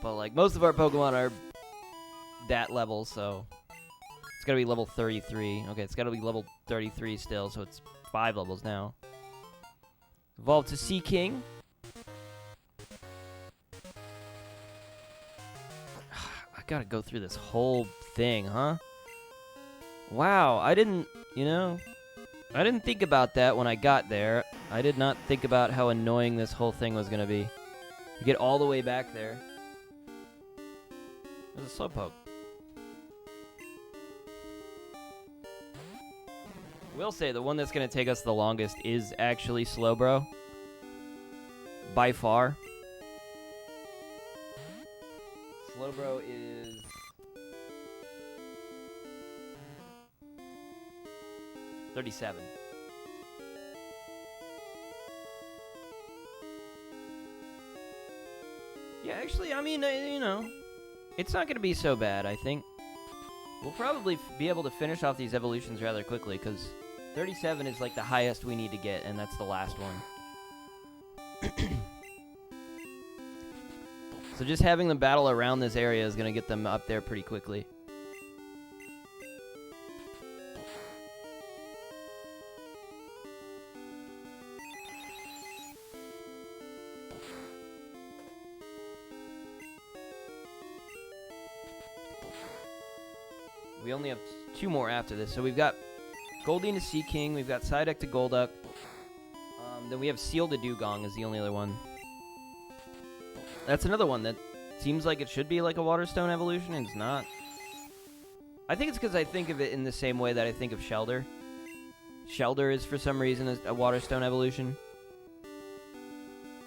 But, like, most of our Pokemon are that level, so it's gotta be level 33. Okay, it's gotta be level 33 still, so it's 5 levels now. Evolved to Seaking. I gotta go through this whole thing, huh? Wow, I didn't think about that when I got there. I did not think about how annoying this whole thing was gonna be. To get all the way back there. There's a Slowpoke. I will say the one that's gonna take us the longest is actually Slowbro. By far. Slowbro is 37. Yeah, actually, I mean, you know, it's not going to be so bad, I think. We'll probably be able to finish off these evolutions rather quickly, because 37 is like the highest we need to get, and that's the last one. So just having them battle around this area is going to get them up there pretty quickly. We only have 2 more after this. So we've got Goldeen to Sea King. We've got Psyduck to Golduck. Then we have Seal to Dugong is the only other one. That's another one that seems like it should be like a Waterstone evolution, and it's not. I think it's because I think of it in the same way that I think of Shelder. Shelder is, for some reason, a Waterstone evolution.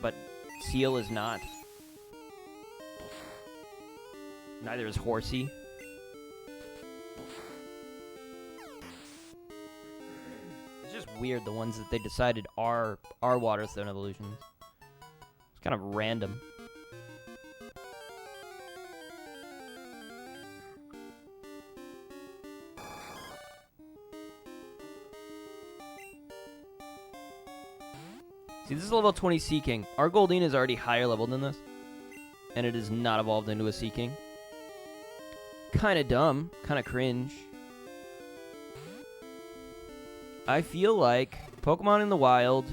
But Seal is not. Neither is Horsey. Weird, the ones that they decided are Waterstone evolutions. It's kind of random. See, this is level 20 Sea King. Our Goldeen is already higher level than this, and it is not evolved into a Sea King. Kind of dumb, kind of cringe. I feel like Pokemon in the wild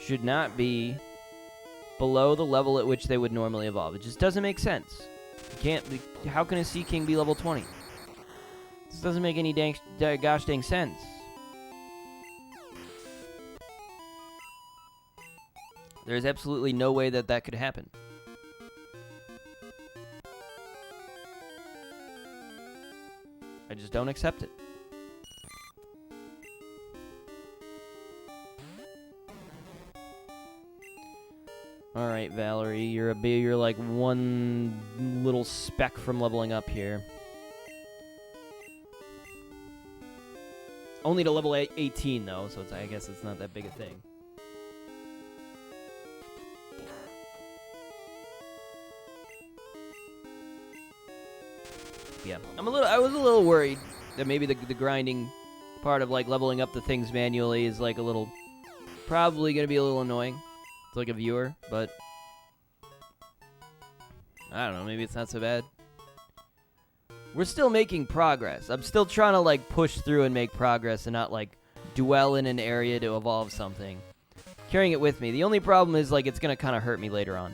should not be below the level at which they would normally evolve. It just doesn't make sense. How can a Sea King be level 20? This doesn't make any gosh dang sense. There's absolutely no way that that could happen. I just don't accept it. All right, Valerie, you're like one little speck from leveling up here. Only to level 18 though, so I guess it's not that big a thing. Yeah, I was a little worried that maybe the grinding part of like leveling up the things manually is like probably gonna be a little annoying. It's like a viewer, but I don't know, maybe it's not so bad. We're still making progress. I'm still trying to like push through and make progress and not like dwell in an area to evolve something. Carrying it with me. The only problem is like it's gonna kind of hurt me later on.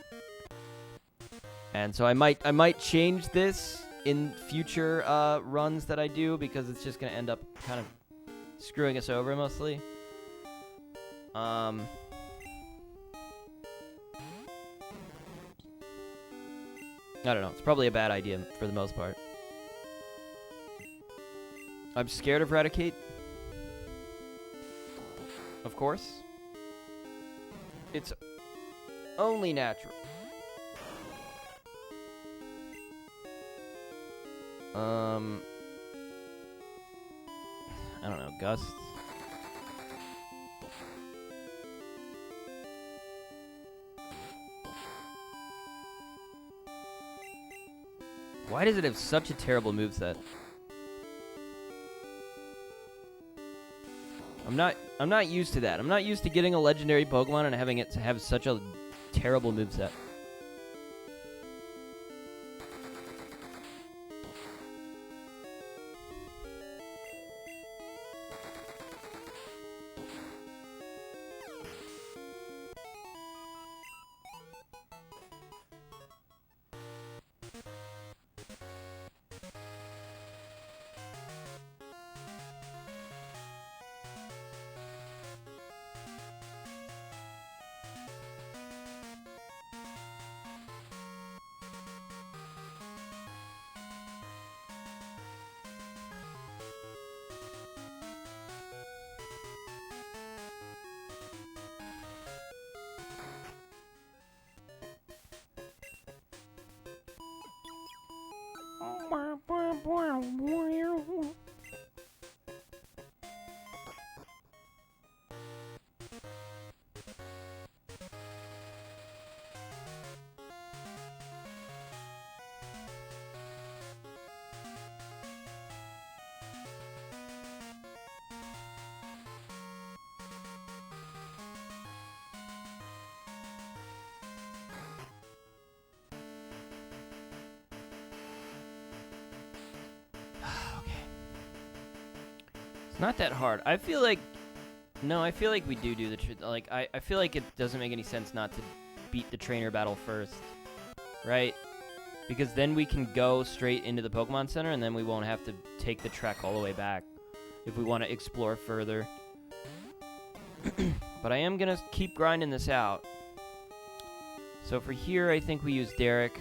And so I might change this in future runs that I do, because it's just gonna end up kind of screwing us over mostly. I don't know. It's probably a bad idea for the most part. I'm scared of Raticate. Of course. It's only natural. I don't know. Gust. Why does it have such a terrible moveset? I'm not used to that. I'm not used to getting a legendary Pokemon and having it to have such a terrible moveset. It's not that hard. I feel like... No, I feel like we do the... I feel like it doesn't make any sense not to beat the trainer battle first. Right? Because then we can go straight into the Pokemon Center, and then we won't have to take the trek all the way back if we want to explore further. But I am going to keep grinding this out. So for here, I think we use Derek.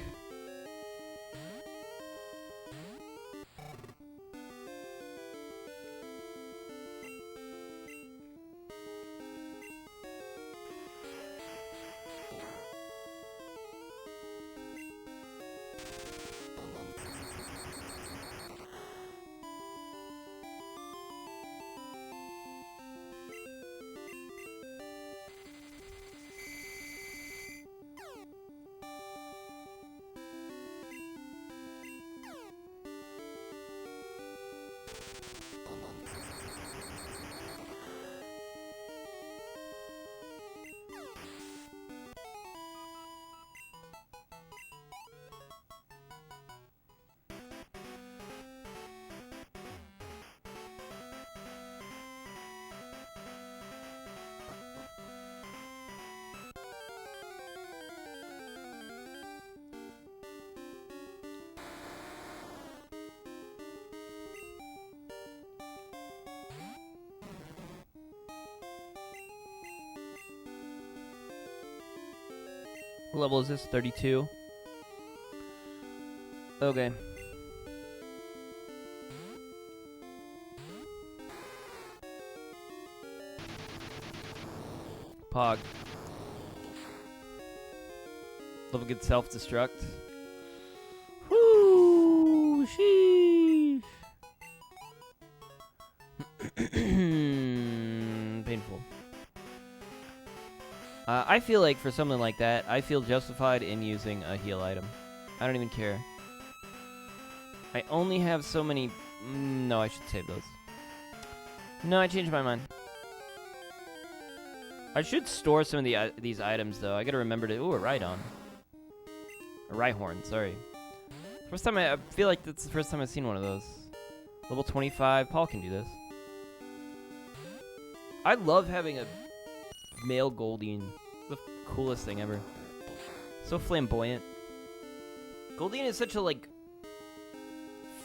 What level is this? 32? Okay. Pog. Love a good self-destruct. Whoo! Sheesh! Painful. I feel like for something like that, I feel justified in using a heal item. I don't even care. I only have so many... no, I should save those. No, I changed my mind. I should store some of these items, though. I gotta remember to... Ooh, a Rhydon. A Rhyhorn, sorry. First time I feel like that's the first time I've seen one of those. Level 25. Paul can do this. I love having a male Goldeen. It's the coolest thing ever. So flamboyant. Goldeen is such a, like,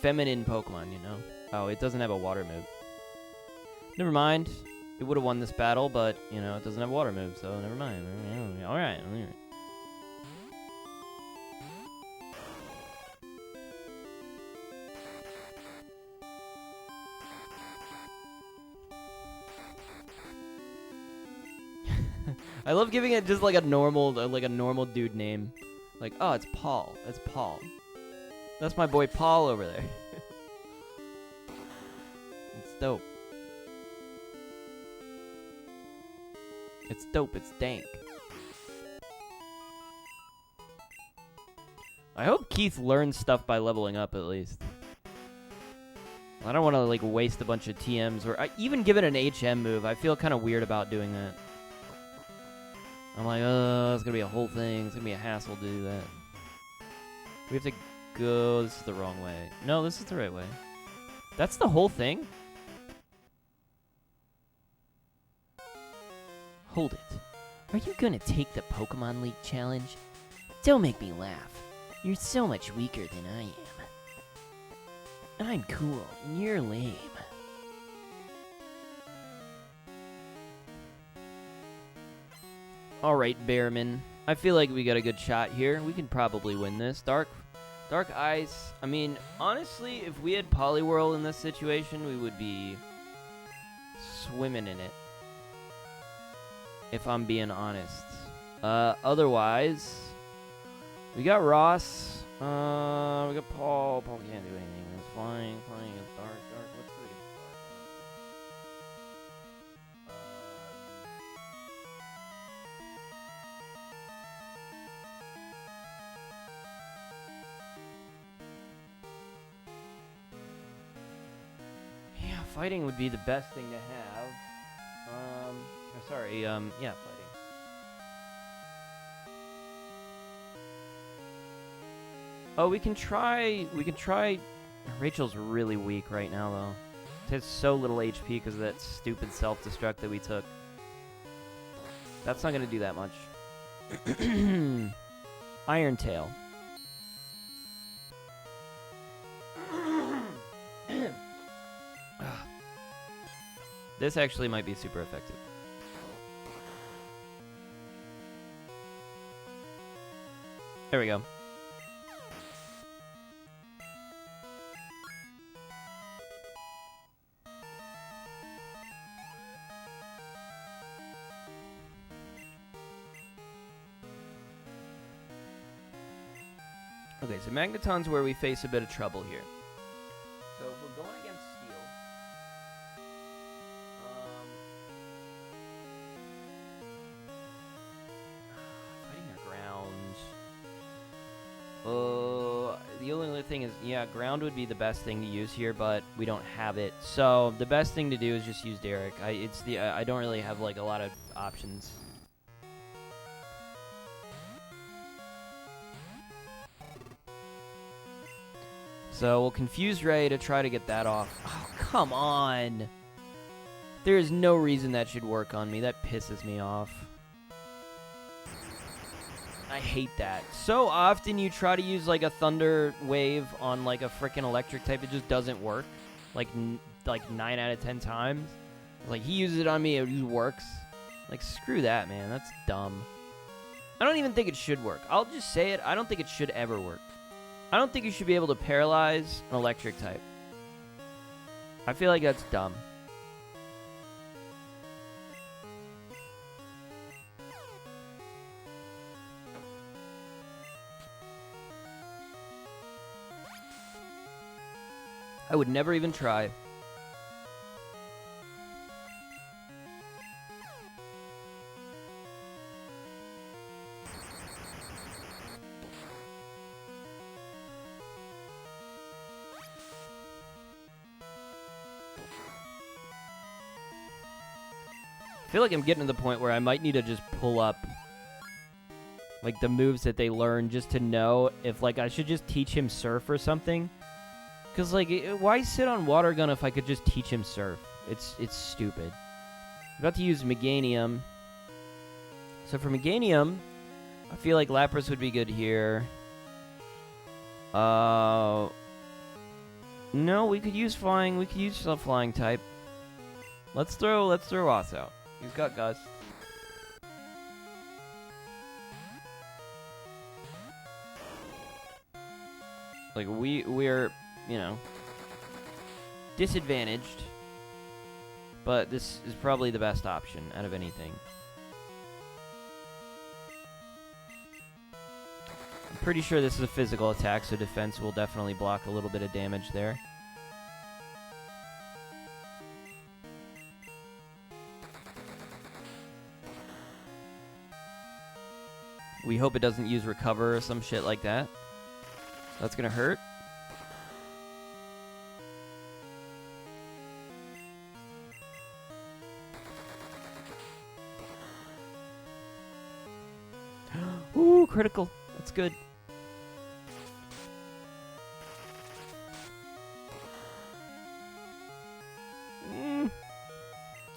feminine Pokemon, you know? Oh, it doesn't have a water move. Never mind. It would have won this battle, but, you know, it doesn't have a water move, so never mind. Alright. I love giving it just like a normal dude name. Like, oh, it's Paul. That's Paul. That's my boy Paul over there. It's dope. It's dope. It's dank. I hope Keith learns stuff by leveling up at least. I don't want to like waste a bunch of TMs or even give it an HM move. I feel kind of weird about doing that. I'm like, oh, it's going to be a whole thing. It's going to be a hassle to do that. We have to go... This is the wrong way. No, this is the right way. That's the whole thing? Hold it. Are you going to take the Pokemon League challenge? Don't make me laugh. You're so much weaker than I am. I'm cool, and you're lame. Alright, Bearman. I feel like we got a good shot here. We can probably win this. Dark Ice. I mean, honestly, if we had Poliwhirl in this situation, we would be swimming in it. If I'm being honest. Otherwise, we got Ross. We got Paul. Paul can't do anything. It's flying against Dark. Let's go against Dark. Yeah, fighting would be the best thing to have. Yeah, fighting. Oh, we can try... Rachel's really weak right now, though. It has so little HP because of that stupid self-destruct that we took. That's not going to do that much. Iron Tail. This actually might be super effective. There we go. Okay, so Magneton's where we face a bit of trouble here. So if we're going against Steel, fighting our ground. The only other thing is, yeah, ground would be the best thing to use here, but we don't have it. So the best thing to do is just use Derek. I don't really have like a lot of options. So we'll confuse Ray to try to get that off. Oh, come on. There is no reason that should work on me. That pisses me off. I hate that. So often you try to use like a Thunder Wave on like a freaking electric type. It just doesn't work. Like 9 out of 10 times. Like he uses it on me. It just works. Like screw that, man. That's dumb. I don't even think it should work. I'll just say it. I don't think it should ever work. I don't think you should be able to paralyze an electric type. I feel like that's dumb. I would never even try. I feel like I'm getting to the point where I might need to just pull up like the moves that they learn just to know if like I should just teach him Surf or something. Cause like why sit on Water Gun if I could just teach him Surf? It's stupid. I'm about to use Meganium. So for Meganium, I feel like Lapras would be good here. No, we could use Flying. We could use the Flying type. Let's throw Ross out. He's got Gust. Like we're, you know, disadvantaged, but this is probably the best option out of anything. I'm pretty sure this is a physical attack, so defense will definitely block a little bit of damage there. We hope it doesn't use Recover or some shit like that. That's gonna hurt. Ooh, critical. That's good.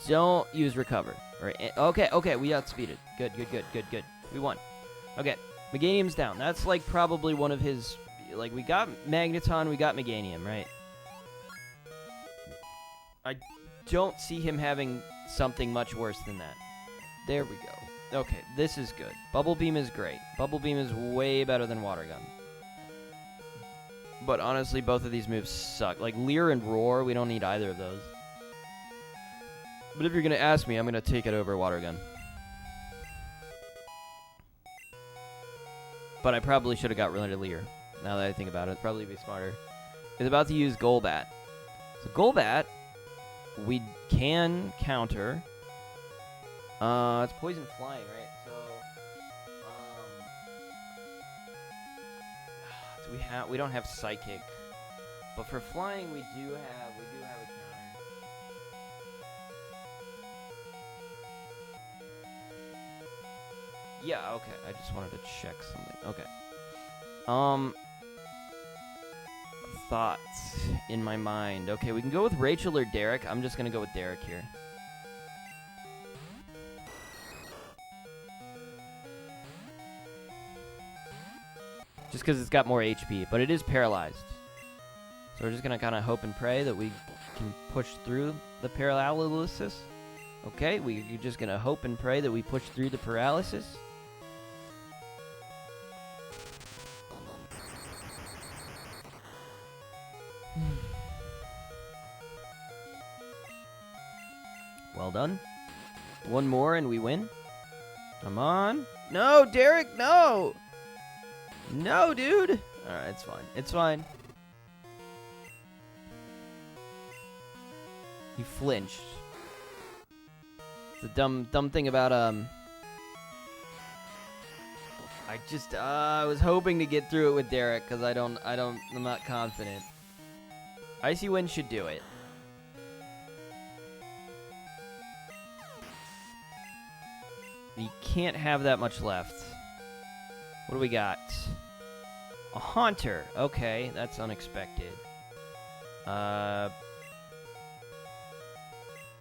Don't use Recover. All right. Okay, we outspeeded. Good. We won. Okay, Meganium's down. That's like probably one of his... Like, we got Magneton, we got Meganium, right? I don't see him having something much worse than that. There we go. Okay, this is good. Bubble Beam is great. Bubble Beam is way better than Water Gun. But honestly, both of these moves suck. Like, Leer and Roar, we don't need either of those. But if you're going to ask me, I'm going to take it over Water Gun. But I probably should have got rid of Leer. Now that I think about it, probably be smarter. It's about to use Golbat. So Golbat, we can counter. It's Poison Flying, right? So, we don't have Psychic, but for Flying we do have a counter. Yeah, okay. I just wanted to check something. Okay. thoughts in my mind. Okay, we can go with Rachel or Derek. I'm just going to go with Derek here. Just because it's got more HP, but it is paralyzed. So we're just going to kind of hope and pray that we can push through the paralysis. Okay, we're just going to hope and pray that we push through the paralysis. Well done. One more and we win. Come on. No, Derek, no! No, dude! Alright, it's fine. It's fine. He flinched. The dumb thing about, I was hoping to get through it with Derek, because I'm not confident. Icy Wind should do it. You can't have that much left. What do we got? A Haunter. Okay, that's unexpected.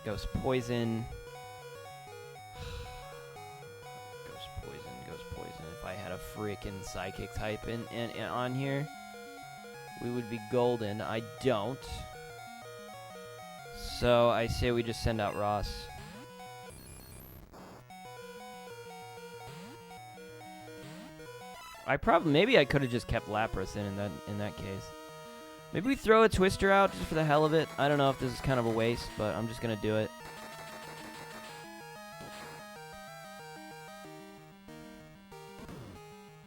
Ghost Poison. Ghost Poison. If I had a freaking Psychic type in on here, we would be golden. I don't. So I say we just send out Ross. Maybe I could have just kept Lapras in that case. Maybe we throw a Twister out just for the hell of it. I don't know if this is kind of a waste, but I'm just gonna do it.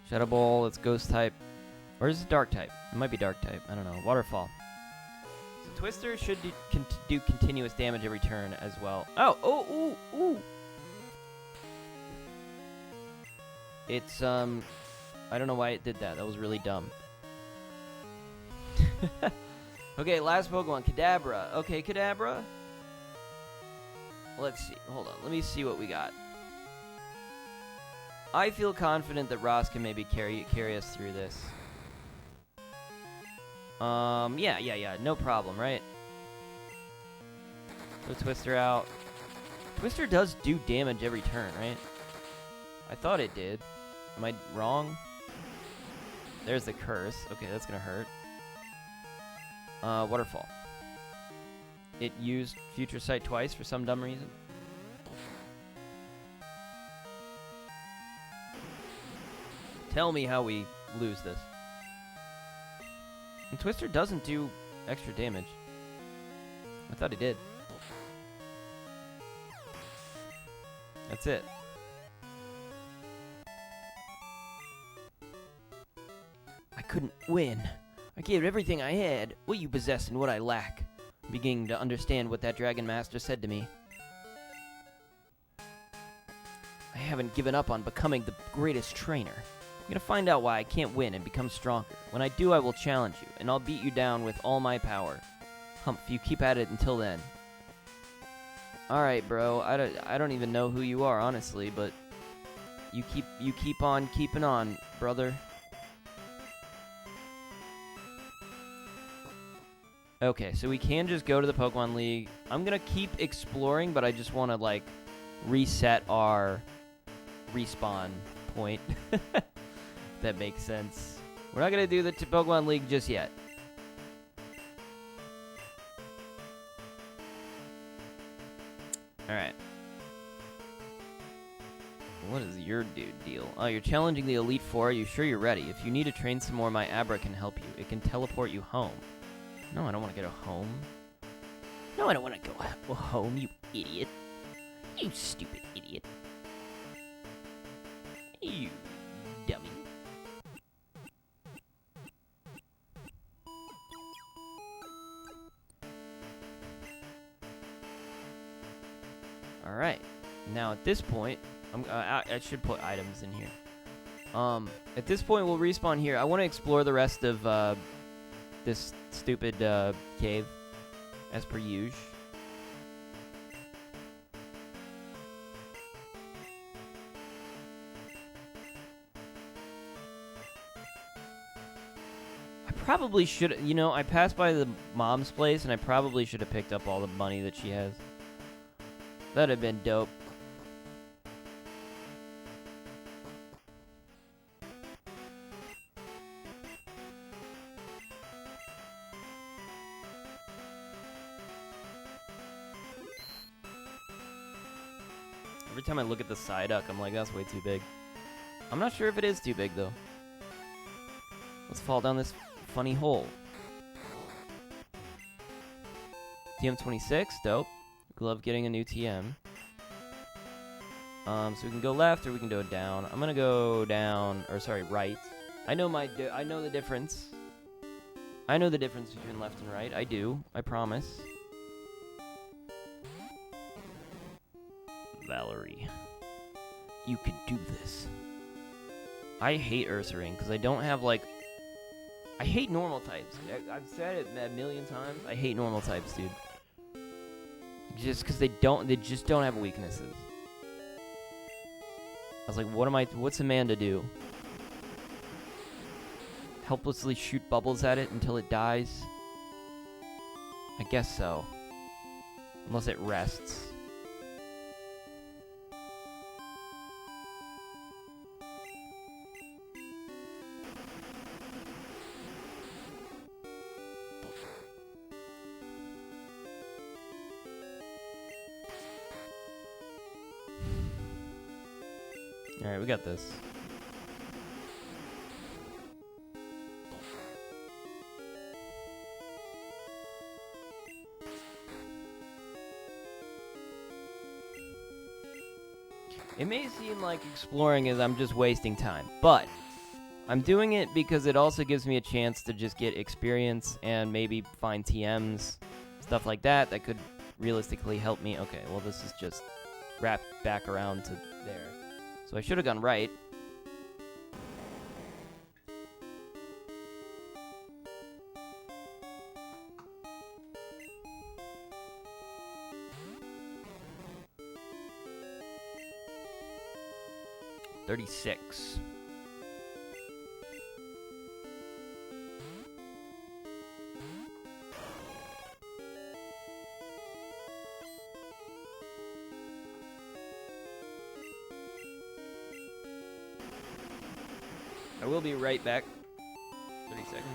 Shadow Ball, it's Ghost type. Or is it Dark type? It might be Dark type. I don't know. Waterfall. So Twister should do continuous damage every turn as well. Oh, ooh. It's, I don't know why it did that. That was really dumb. Okay, last Pokemon. Kadabra. Okay, Kadabra. Let's see. Hold on. Let me see what we got. I feel confident that Ross can maybe carry us through this. Yeah. No problem, right? Throw Twister out. Twister does do damage every turn, right? I thought it did. Am I wrong? There's the curse. Okay, that's gonna hurt. Waterfall. It used Future Sight twice for some dumb reason. Tell me how we lose this. And Twister doesn't do extra damage. I thought he did. That's it. I couldn't win. I gave everything I had, what you possess and what I lack. I'm beginning to understand what that Dragon Master said to me. I haven't given up on becoming the greatest trainer. I'm gonna find out why I can't win and become stronger. When I do, I will challenge you, and I'll beat you down with all my power. Humph, you keep at it until then. Alright, bro. I don't even know who you are, honestly, but you keep on keeping on, brother. Okay, so we can just go to the Pokemon League. I'm gonna keep exploring, but I just want to, like, reset our respawn point. That makes sense. We're not gonna do the Pokemon League just yet. Alright. What is your deal? Oh, you're challenging the Elite Four. Are you sure you're ready? If you need to train some more, my Abra can help you. It can teleport you home. No, I don't want to go home. No, I don't want to go home, you idiot. You stupid idiot. You dummy. Alright. Now, at this point, I should put items in here. At this point, we'll respawn here. I want to explore the rest of, this stupid, cave, as per usual. probably should, you know, I passed by the mom's place, and I probably should have picked up all the money that she has. That'd have been dope. Every time I look at the Psyduck, I'm like, that's way too big. I'm not sure if it is too big, though. Let's fall down this funny hole. TM26, dope. Love getting a new TM. So we can go left or we can go down. I'm gonna go down, or sorry, right. I know the difference. I know the difference between left and right. I do. I promise. Valerie, you could do this. I hate Ursaring because I don't have like. I hate normal types. I've said it a million times. I hate normal types, dude. Just because they just don't have weaknesses. I was like, what's a man to do? Helplessly shoot bubbles at it until it dies? I guess so. Unless it rests. Alright, we got this. It may seem like exploring is I'm just wasting time, but I'm doing it because it also gives me a chance to just get experience and maybe find TMs, stuff like that could realistically help me. Okay, well this is just wrapped back around to there. So I should have gone right. $36. I will be right back. 30 seconds.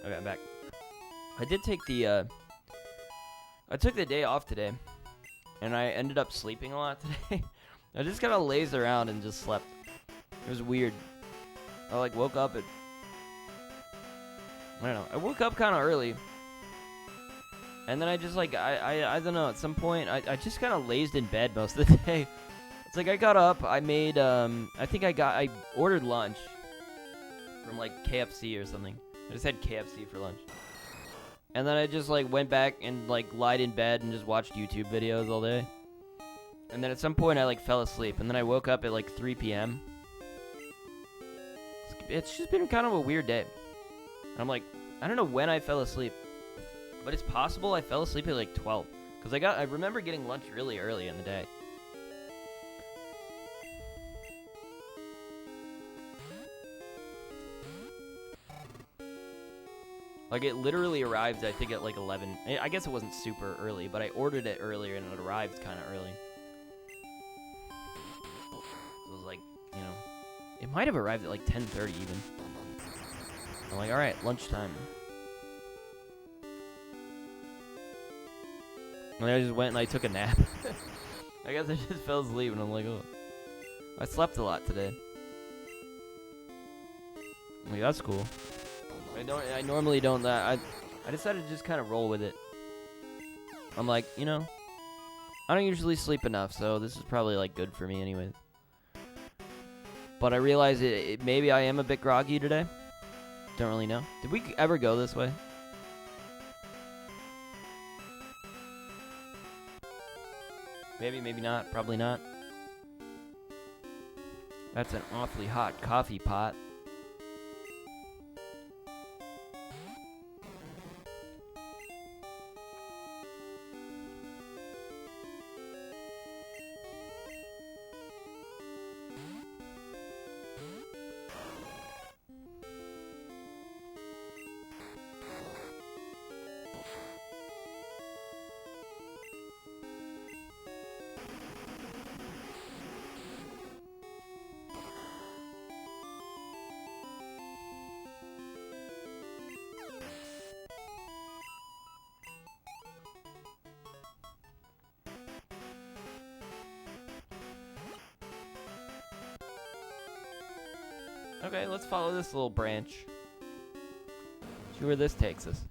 Okay, I'm back. I did take the, I took the day off today, and I ended up sleeping a lot today. I just kind of lazed around and just slept. It was weird. I, like, woke up at, I don't know, I woke up kind of early, and then I just, like, I don't know, at some point, I just kind of lazed in bed most of the day. It's like, I got up, I made, I think I ordered lunch from, like, KFC or something. I just had KFC for lunch. And then I just, like, went back and, like, lied in bed and just watched YouTube videos all day. And then at some point I, like, fell asleep. And then I woke up at, like, 3 p.m. It's just been kind of a weird day. And I'm like, I don't know when I fell asleep. But it's possible I fell asleep at, like, 12. Because I remember getting lunch really early in the day. Like, it literally arrived, I think, at, like, 11. I guess it wasn't super early, but I ordered it earlier, and it arrived kind of early. you know, it might have arrived at like 10:30 even. I'm like, all right, lunchtime. And I just went and I took a nap. I guess I just fell asleep and I'm like, oh, I slept a lot today. I'm like, that's cool. I normally don't. I decided to just kind of roll with it. I'm like, you know, I don't usually sleep enough, so this is probably like good for me anyways. But I realize maybe I am a bit groggy today. Don't really know. Did we ever go this way? Maybe, maybe not. Probably not. That's an awfully hot coffee pot. Okay, let's follow this little branch. See where this takes us.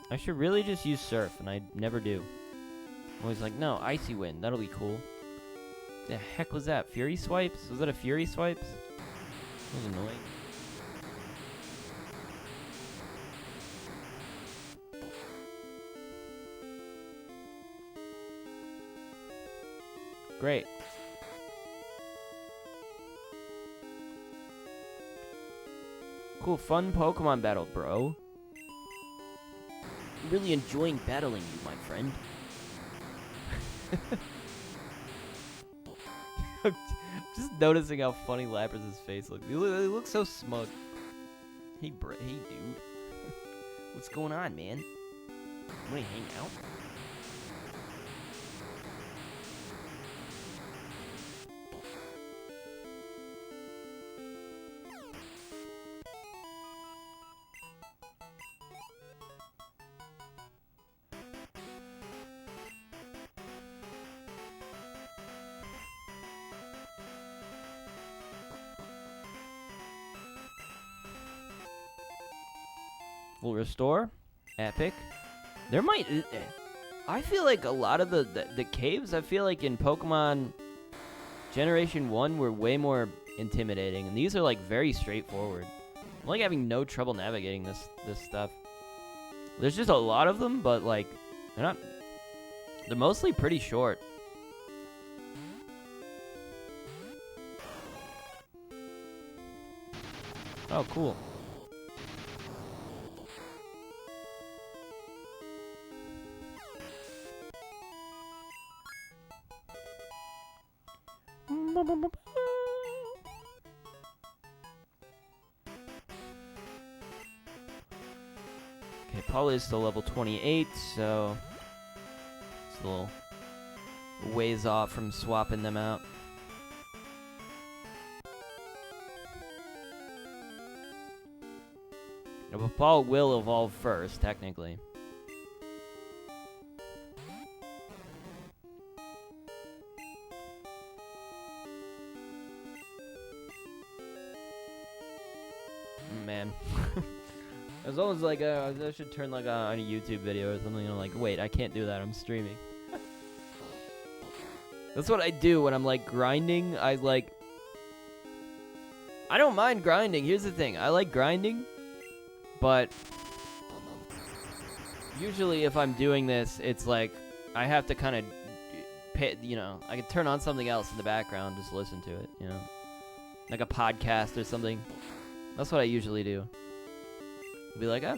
I should really just use Surf, and I never do. I'm always like, no, Icy Wind, that'll be cool. The heck was that? Fury Swipes? Was that a Fury Swipes? That was annoying. Great. Cool, fun Pokemon battle, bro. I'm really enjoying battling you, my friend. I'm just noticing how funny Labras's face looks. He looks so smug. Hey, dude. What's going on, man? Wanna hang out? Full restore, epic. There might. I feel like a lot of the caves. I feel like in Pokemon Generation 1 were way more intimidating, and these are like very straightforward. I'm like having no trouble navigating this stuff. There's just a lot of them, but like they're mostly pretty short. Oh, cool. Okay, Paula is still level 28, so it's a little ways off from swapping them out. Yeah, but Paul will evolve first, technically. Man. As long as like I should turn like on a YouTube video or something, and I'm like, wait, I can't do that, I'm streaming. That's what I do when I'm like grinding. I don't mind grinding. Here's the thing, I like grinding, but usually if I'm doing this, it's like I have to kind of pay, I can turn on something else in the background, just listen to it, like a podcast or something. That's what I usually do. Be like, I'll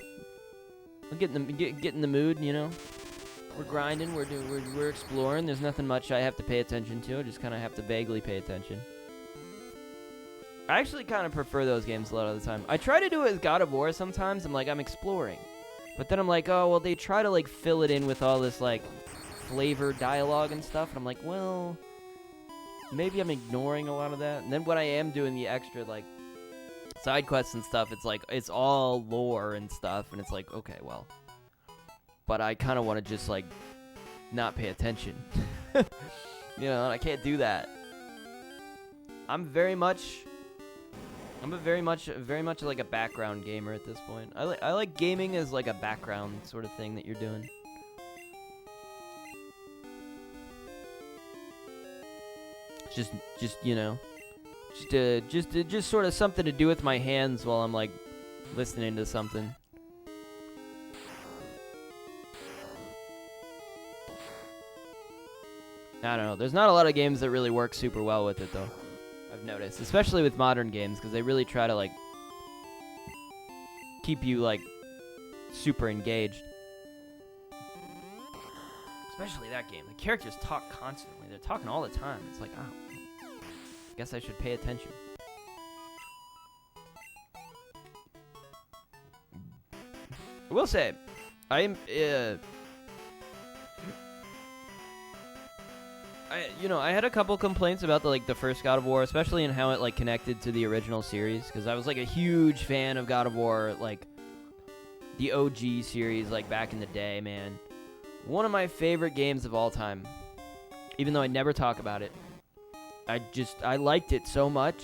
get in the mood, We're grinding, we're exploring. There's nothing much I have to pay attention to. I just kind of have to vaguely pay attention. I actually kind of prefer those games a lot of the time. I try to do it with God of War sometimes. I'm exploring. But then I'm like, oh, well, they try to, like, fill it in with all this, like, flavor dialogue and stuff. And I'm like, well, maybe I'm ignoring a lot of that. And then when I am doing the extra, like, side quests and stuff, it's like, it's all lore and stuff. And it's like, okay, well. But I kind of want to just, like, not pay attention. I can't do that. I'm very much like a background gamer at this point. I like gaming as like a background sort of thing that you're doing. Just sort of something to do with my hands while I'm like listening to something. I don't know. There's not a lot of games that really work super well with it though. I've noticed, especially with modern games, because they really try to like keep you like super engaged. Especially that game. The characters talk constantly. They're talking all the time. It's like, oh, I guess I should pay attention. I will say, I had a couple complaints about the first God of War, especially in how it like connected to the original series, because I was like a huge fan of God of War, like the OG series, like back in the day, man. One of my favorite games of all time, even though I never talk about it. I liked it so much.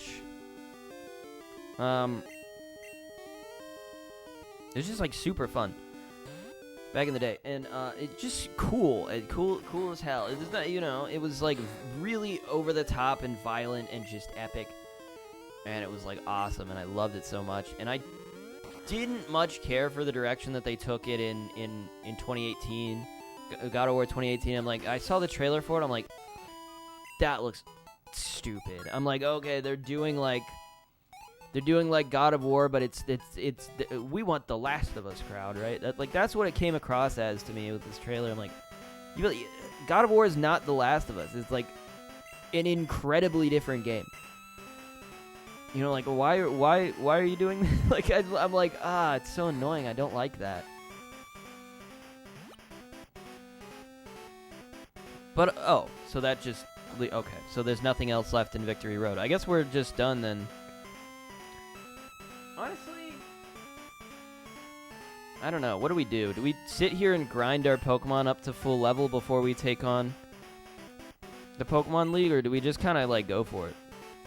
It was just like super fun back in the day, and it's just cool as hell. It was not, it was like really over the top and violent and just epic, and it was like awesome, and I loved it so much. And I didn't much care for the direction that they took it in 2018, God of War 2018. I'm like, I saw the trailer for it, I'm like, that looks stupid. I'm like, okay, they're doing like God of War, but it's we want the Last of Us crowd, right? That's what it came across as to me with this trailer. I'm like, God of War is not the Last of Us. It's like an incredibly different game. Like why are you doing this? Like I'm like, it's so annoying. I don't like that. But so that just okay. So there's nothing else left in Victory Road. I guess we're just done then. Honestly, I don't know. What do we do? Do we sit here and grind our Pokemon up to full level before we take on the Pokemon League, or do we just kind of like go for it?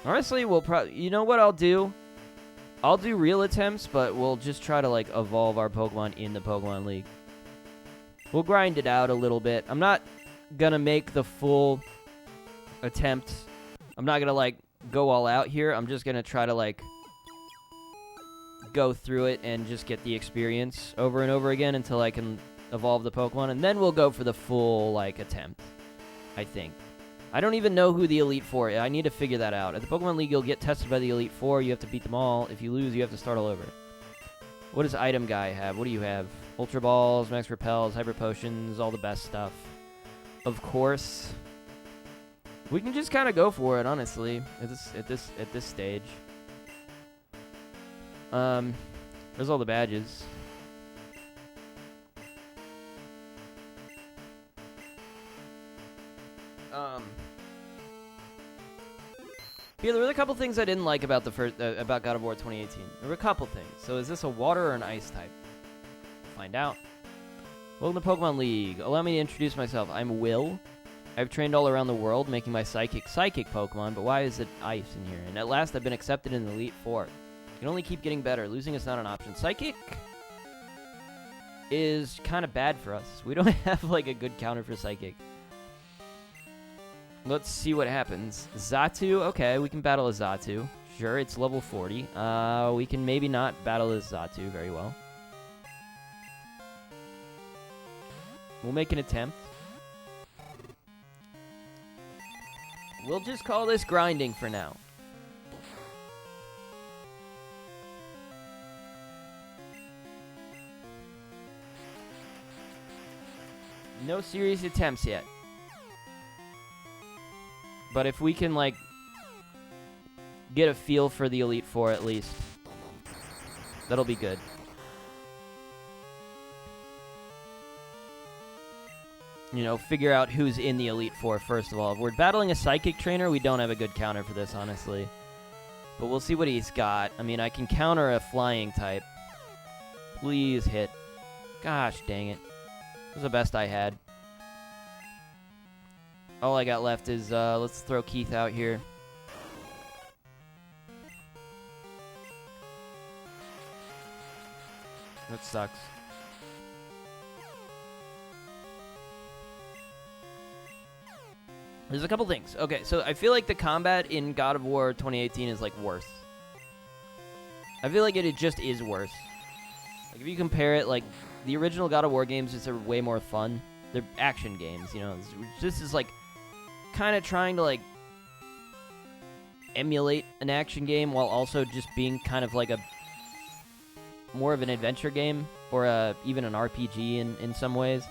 Honestly, we'll probably, you know what I'll do? I'll do real attempts, but we'll just try to like evolve our Pokemon in the Pokemon League. We'll grind it out a little bit. I'm not gonna make the full attempt. I'm not gonna like go all out here. I'm just gonna try to like go through it and just get the experience over and over again until I can evolve the Pokemon, and then we'll go for the full like attempt, I think. I don't even know who the Elite Four is. I need to figure that out. At the Pokemon League, you'll get tested by the Elite Four. You have to beat them all. If you lose, you have to start all over. What does Item Guy have? What do you have? Ultra Balls, Max Repels, Hyper Potions, all the best stuff. Of course. We can just kind of go for it, honestly, at this stage. There's all the badges. Yeah, there were a couple things I didn't like about about God of War 2018. There were a couple things. So is this a water or an ice type? Find out. Welcome to Pokemon League. Allow me to introduce myself. I'm Will. I've trained all around the world, making my psychic Pokemon, but why is it ice in here? And at last I've been accepted in the Elite Four. You can only keep getting better. Losing is not an option. Psychic is kind of bad for us. We don't have like a good counter for Psychic. Let's see what happens. Xatu, okay, we can battle a Xatu. Sure, it's level 40. We can maybe not battle a Xatu very well. We'll make an attempt. We'll just call this grinding for now. No serious attempts yet. But if we can, like, get a feel for the Elite Four at least, that'll be good. You know, figure out who's in the Elite Four, first of all. If we're battling a Psychic Trainer, we don't have a good counter for this, honestly. But we'll see what he's got. I mean, I can counter a Flying type. Please hit. Gosh dang it. This was the best I had. All I got left is, let's throw Keith out here. That sucks. There's a couple things. Okay, so I feel like the combat in God of War 2018 is, like, worse. I feel like it just is worse. Like, if you compare it, like, the original God of War games just are way more fun. They're action games, you know. This is, like, kind of trying to, like, emulate an action game while also just being kind of like a more of an adventure game or even an RPG in some ways.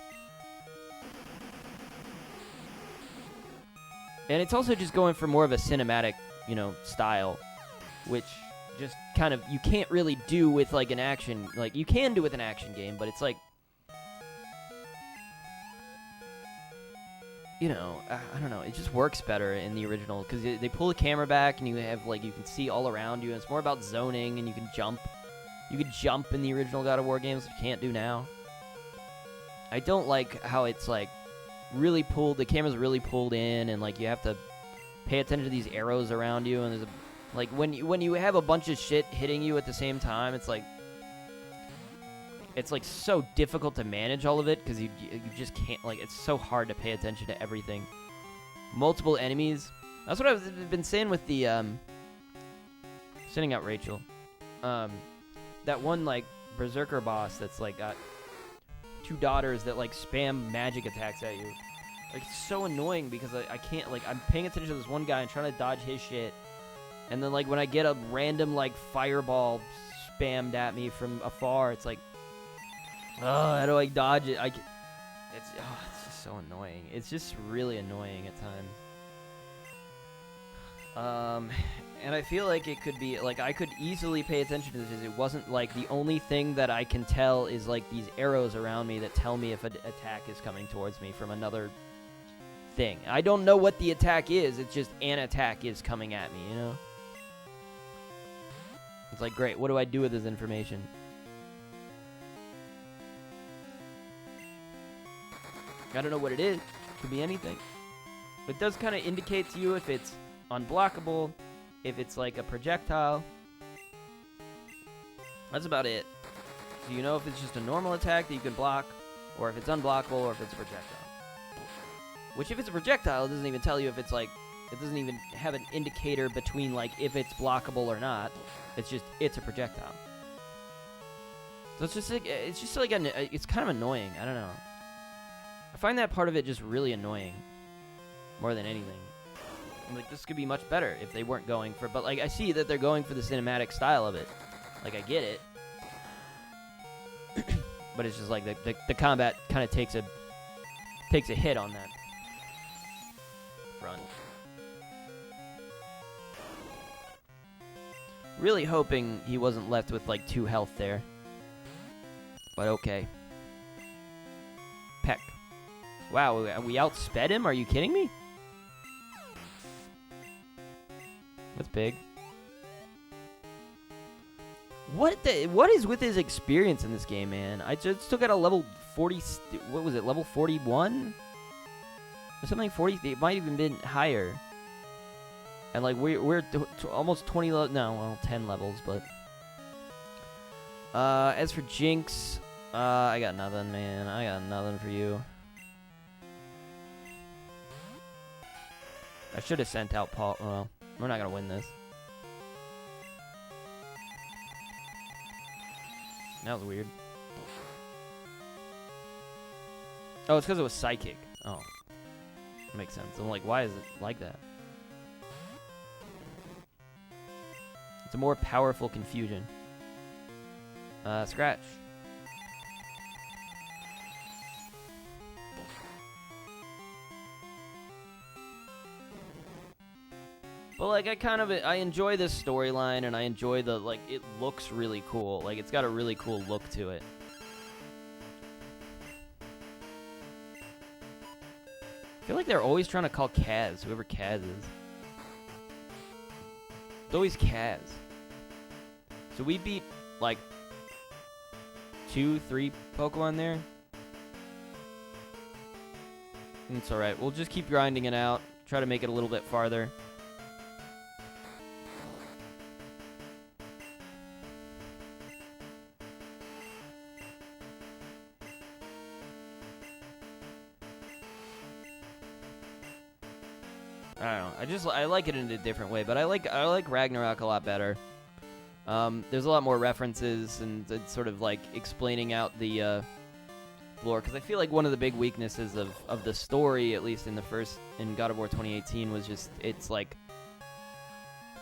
And it's also just going for more of a cinematic, you know, style, which just kind of you can't really do with, like, an action. Like, you can do with an action game, but it's like, you know, I don't know. It just works better in the original because they pull the camera back and you have, like, you can see all around you. And it's more about zoning and you can jump. You could jump in the original God of War games, which you can't do now. I don't like how it's, like, really pulled. The camera's really pulled in, and, like, you have to pay attention to these arrows around you. And there's like when you have a bunch of shit hitting you at the same time, it's like so difficult to manage all of it because you just can't. Like, it's so hard to pay attention to everything. Multiple enemies. That's what I've been saying with the sending out Rachel. That one, like, Berserker boss that's, like, got two daughters that, like, spam magic attacks at you. Like, it's so annoying because I can't, like, I'm paying attention to this one guy and trying to dodge his shit. And then, like, when I get a random, like, fireball spammed at me from afar, it's like, oh, how do I dodge it? It's just so annoying. It's just really annoying at times. And I feel like it could be, like, I could easily pay attention to this. It wasn't, like, the only thing that I can tell is, like, these arrows around me that tell me if an attack is coming towards me from another thing. I don't know what the attack is. It's just an attack is coming at me, you know? It's like, great, what do I do with this information? I don't know what it is. It could be anything. It does kind of indicate to you if it's unblockable, if it's like a projectile. That's about it. So you know if it's just a normal attack that you can block, or if it's unblockable, or if it's a projectile. Which, if it's a projectile, it doesn't even tell you if it's, like, it doesn't even have an indicator between, like, if it's blockable or not. It's just, it's a projectile. So it's just like, it's kind of annoying. I don't know. I find that part of it just really annoying. More than anything. I'm like, this could be much better if they weren't going for, but, like, I see that they're going for the cinematic style of it. Like, I get it. But it's just like, the combat kind of takes a hit on that front. Really hoping he wasn't left with, like, 2 health there. But okay. Peck. Wow, we outsped him? Are you kidding me? That's big. What is with his experience in this game, man? I just still got a level 40. What was it? Level 41? Or something 40. It might even been higher. And, like, we're almost 20 no, well, 10 levels, but as for Jinx, I got nothing, man. I got nothing for you. I should have sent out Paul. Well, we're not gonna win this. That was weird. Oh, it's because it was psychic. Oh. Makes sense. I'm like, why is it like that? It's a more powerful confusion. Scratch. But, like, I enjoy this storyline, and I enjoy the, like, it looks really cool. Like, it's got a really cool look to it. I feel like they're always trying to call Kaz, whoever Kaz is. It's always Kaz. So we beat, like, 2, 3 Pokemon there. It's alright. We'll just keep grinding it out. Try to make it a little bit farther. I don't know. I like it in a different way, but I like Ragnarok a lot better. There's a lot more references and it's sort of like explaining out the lore, because I feel like one of the big weaknesses of the story, at least in God of War 2018, was just it's like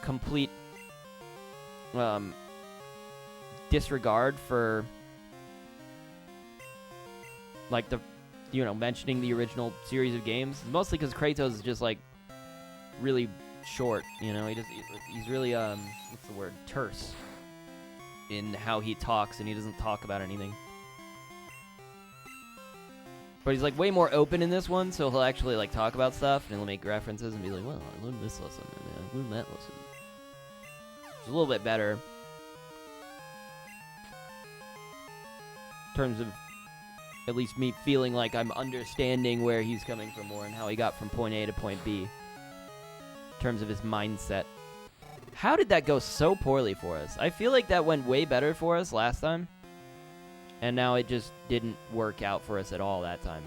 complete disregard for like mentioning the original series of games, mostly because Kratos is just like really short, he's really what's the word, terse in how he talks, and he doesn't talk about anything. But he's like way more open in this one, so he'll actually like talk about stuff and he'll make references and be like, well, I learned this lesson and I learned that lesson. It's a little bit better in terms of at least me feeling like I'm understanding where he's coming from more and how he got from point A to point B. In terms of his mindset. How did that go so poorly for us? I feel like that went way better for us last time. And now it just didn't work out for us at all that time.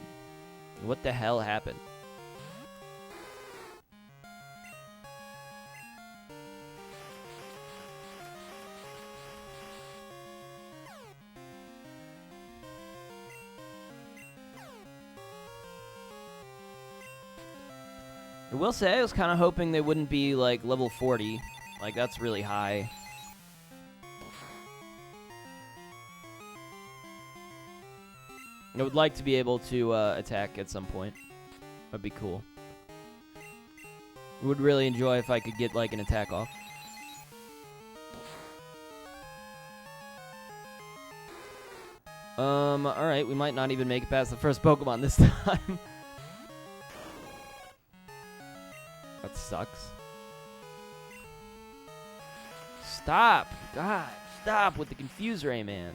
What the hell happened? I will say, I was kind of hoping they wouldn't be, like, level 40. Like, that's really high. I would like to be able to attack at some point. That'd be cool. Would really enjoy if I could get, like, an attack off. Alright, we might not even make it past the first Pokemon this time. That sucks. Stop! God, stop with the Confuse Ray, man.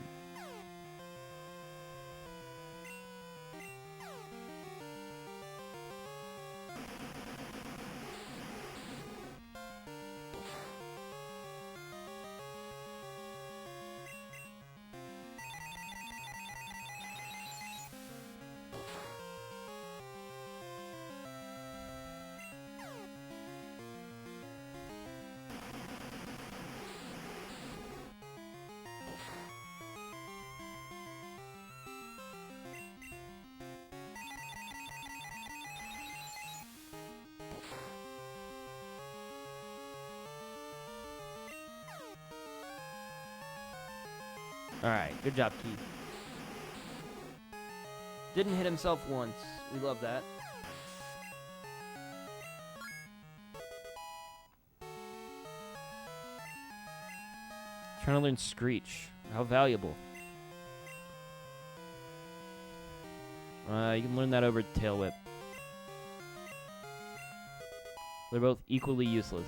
Alright, good job, Keith. Didn't hit himself once. We love that. Trying to learn Screech. How valuable. You can learn that over Tail Whip. They're both equally useless.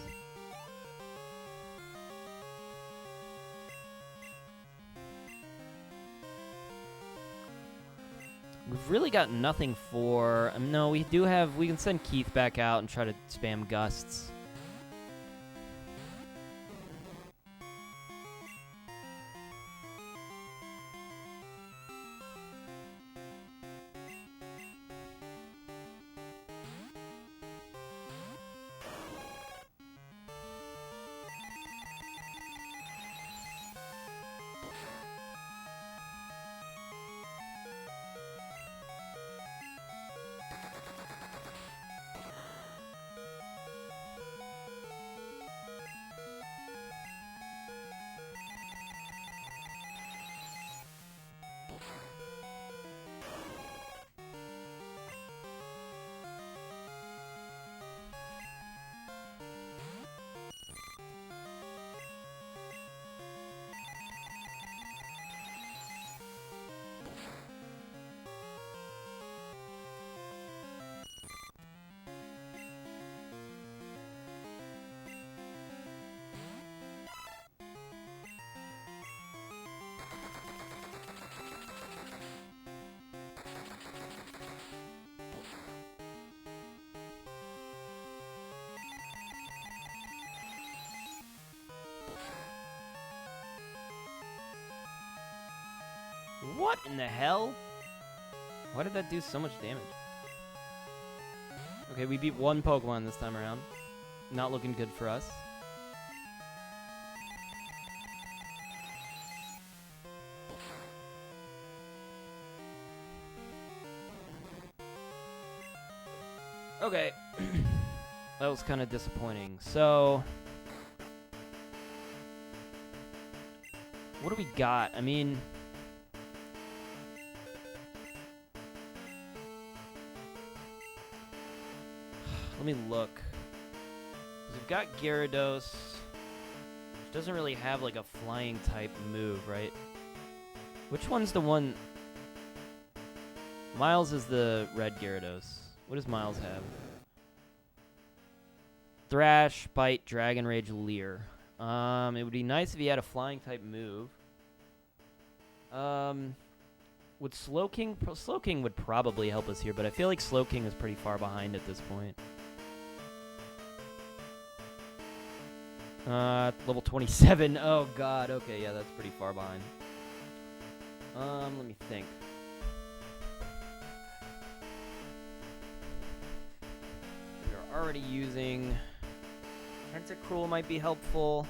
We've really got nothing for... no, we do have... We can send Keith back out and try to spam Gusts. What in the hell? Why did that do so much damage? Okay, we beat one Pokemon this time around. Not looking good for us. Okay. That was kind of disappointing. So, what do we got? I mean, let me look. 'Cause we've got Gyarados, which doesn't really have like a flying type move, right? Which one's the one? Miles is the red Gyarados. What does Miles have? Thrash, Bite, Dragon Rage, Leer. It would be nice if he had a flying type move. Would Slowking? Slowking would probably help us here, but I feel like Slowking is pretty far behind at this point. Level 27. Oh god. Okay, yeah, that's pretty far behind. Let me think. We're already using Tentacruel might be helpful.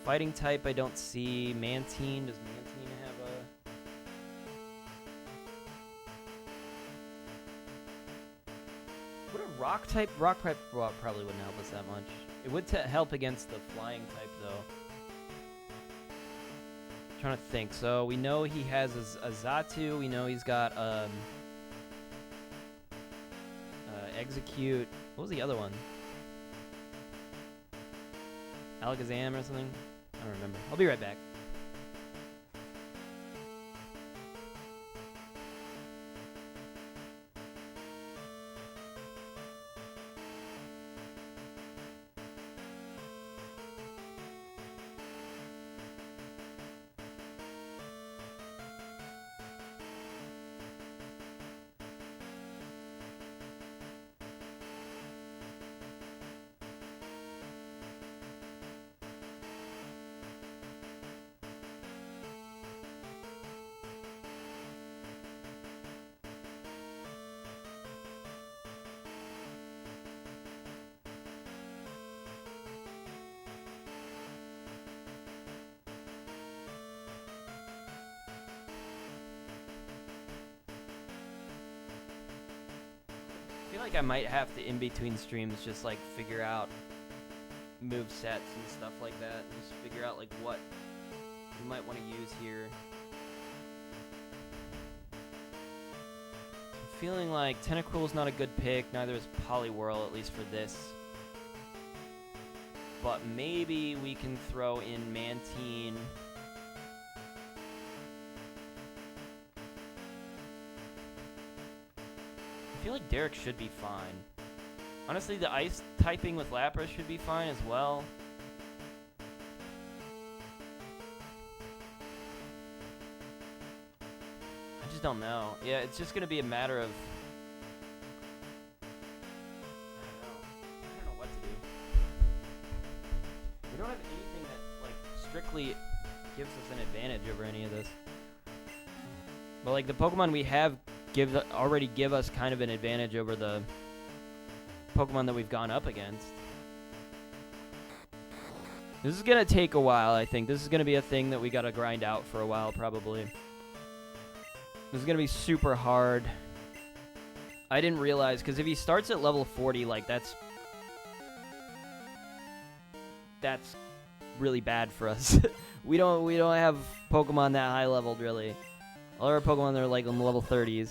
Fighting type I don't see. Mantine. Does Mantine have a... Would a rock type? Rock type probably wouldn't help us that much. It would help against the flying type though. I'm trying to think. So we know he has a Xatu. We know he's got Execute. What was the other one? Alakazam or something? I don't remember. I'll be right back. I feel like I might have to, in between streams, just like figure out move sets and stuff like that. Just figure out like what we might want to use here. I'm feeling like Tentacruel's not a good pick. Neither is Poliwhirl, at least for this. But maybe we can throw in Mantine. I feel like Derek should be fine. Honestly, the ice typing with Lapras should be fine as well. I just don't know. Yeah, it's just going to be a matter of... I don't know what to do. We don't have anything that, like, strictly gives us an advantage over any of this. But, like, the Pokemon we have already give us kind of an advantage over the Pokemon that we've gone up against. This is going to take a while, I think. This is going to be a thing that we got to grind out for a while, probably. This is going to be super hard. I didn't realize, because if he starts at level 40, like, that's really bad for us. we don't have Pokemon that high leveled, really. All our Pokemon are like on the level 30s.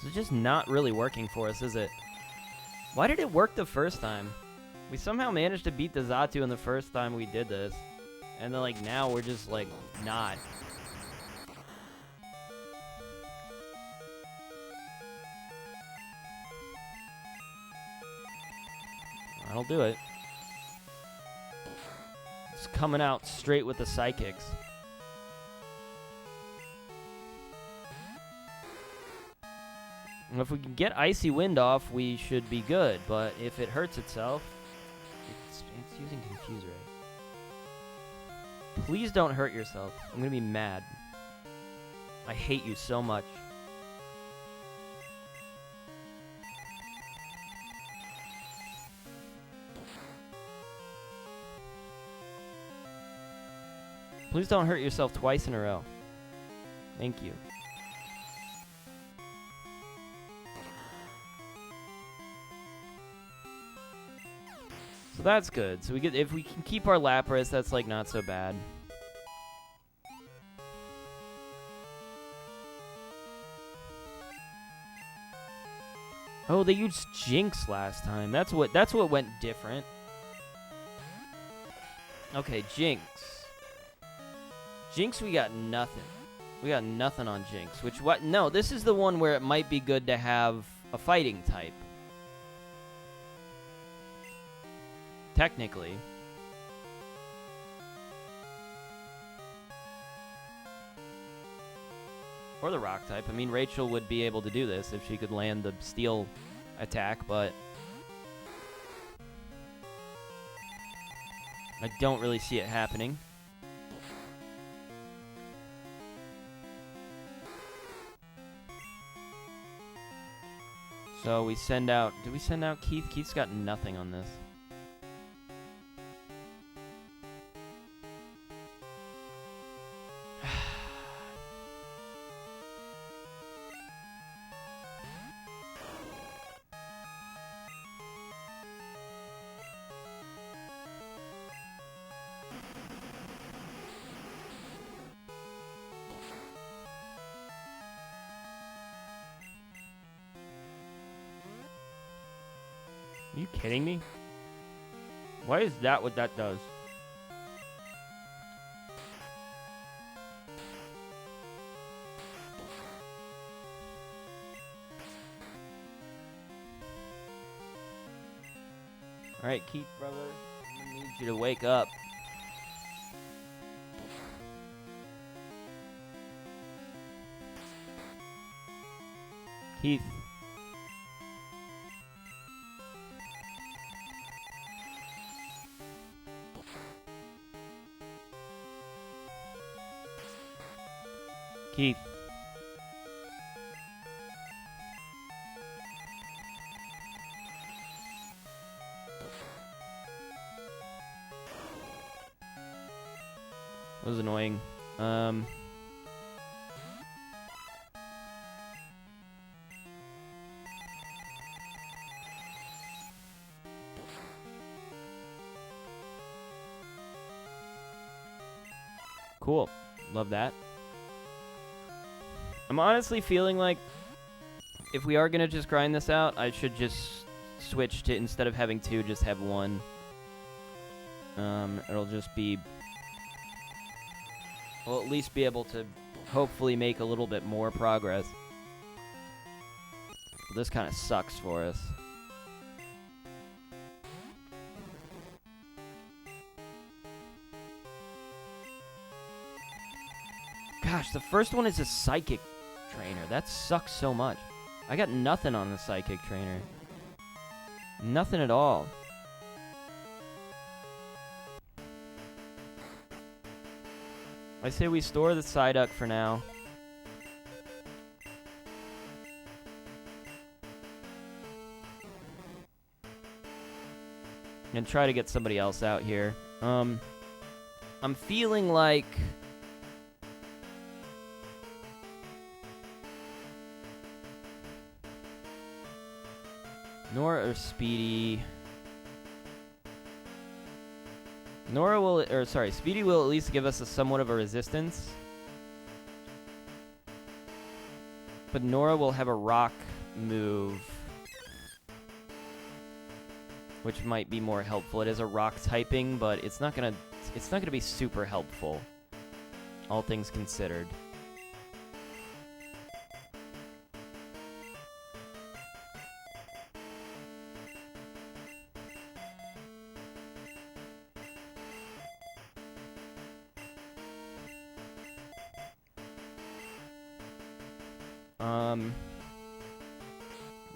This is just not really working for us, is it? Why did it work the first time? We somehow managed to beat the Xatu in the first time we did this. And then, like, now we're just, like, not. That'll do it. It's coming out straight with the psychics. And if we can get Icy Wind off, we should be good. But if it hurts itself, it's using Confuse Ray. Please don't hurt yourself. I'm gonna be mad. I hate you so much. Please don't hurt yourself twice in a row. Thank you. So that's good. So we get, if we can keep our Lapras, that's like not so bad. Oh, they used Jinx last time. That's what went different. Okay, Jinx. Jinx, we got nothing. We got nothing on Jinx. Which what? No, this is the one where it might be good to have a fighting type. Technically. Or the rock type. I mean, Rachel would be able to do this if she could land the steel attack, but I don't really see it happening. So we send out... Did we send out Keith? Keith's got nothing on this. Are you kidding me? Why is that what that does? Alright, Keith, brother. I'm gonna need you to wake up. Keith. Keith. That was annoying. Cool. Love that. I'm honestly feeling like if we are going to just grind this out, I should just switch to, instead of having two, just have one. It'll just be... We'll at least be able to hopefully make a little bit more progress. This kind of sucks for us. Gosh, the first one is a Psychic Trainer. That sucks so much. I got nothing on the Psychic Trainer. Nothing at all. I say we store the Psyduck for now. And try to get somebody else out here. I'm feeling like... Nora or Speedy... Nora will, or sorry, Speedy will at least give us a somewhat of a resistance. But Nora will have a rock move, which might be more helpful. It is a rock typing, but it's not gonna be super helpful, all things considered.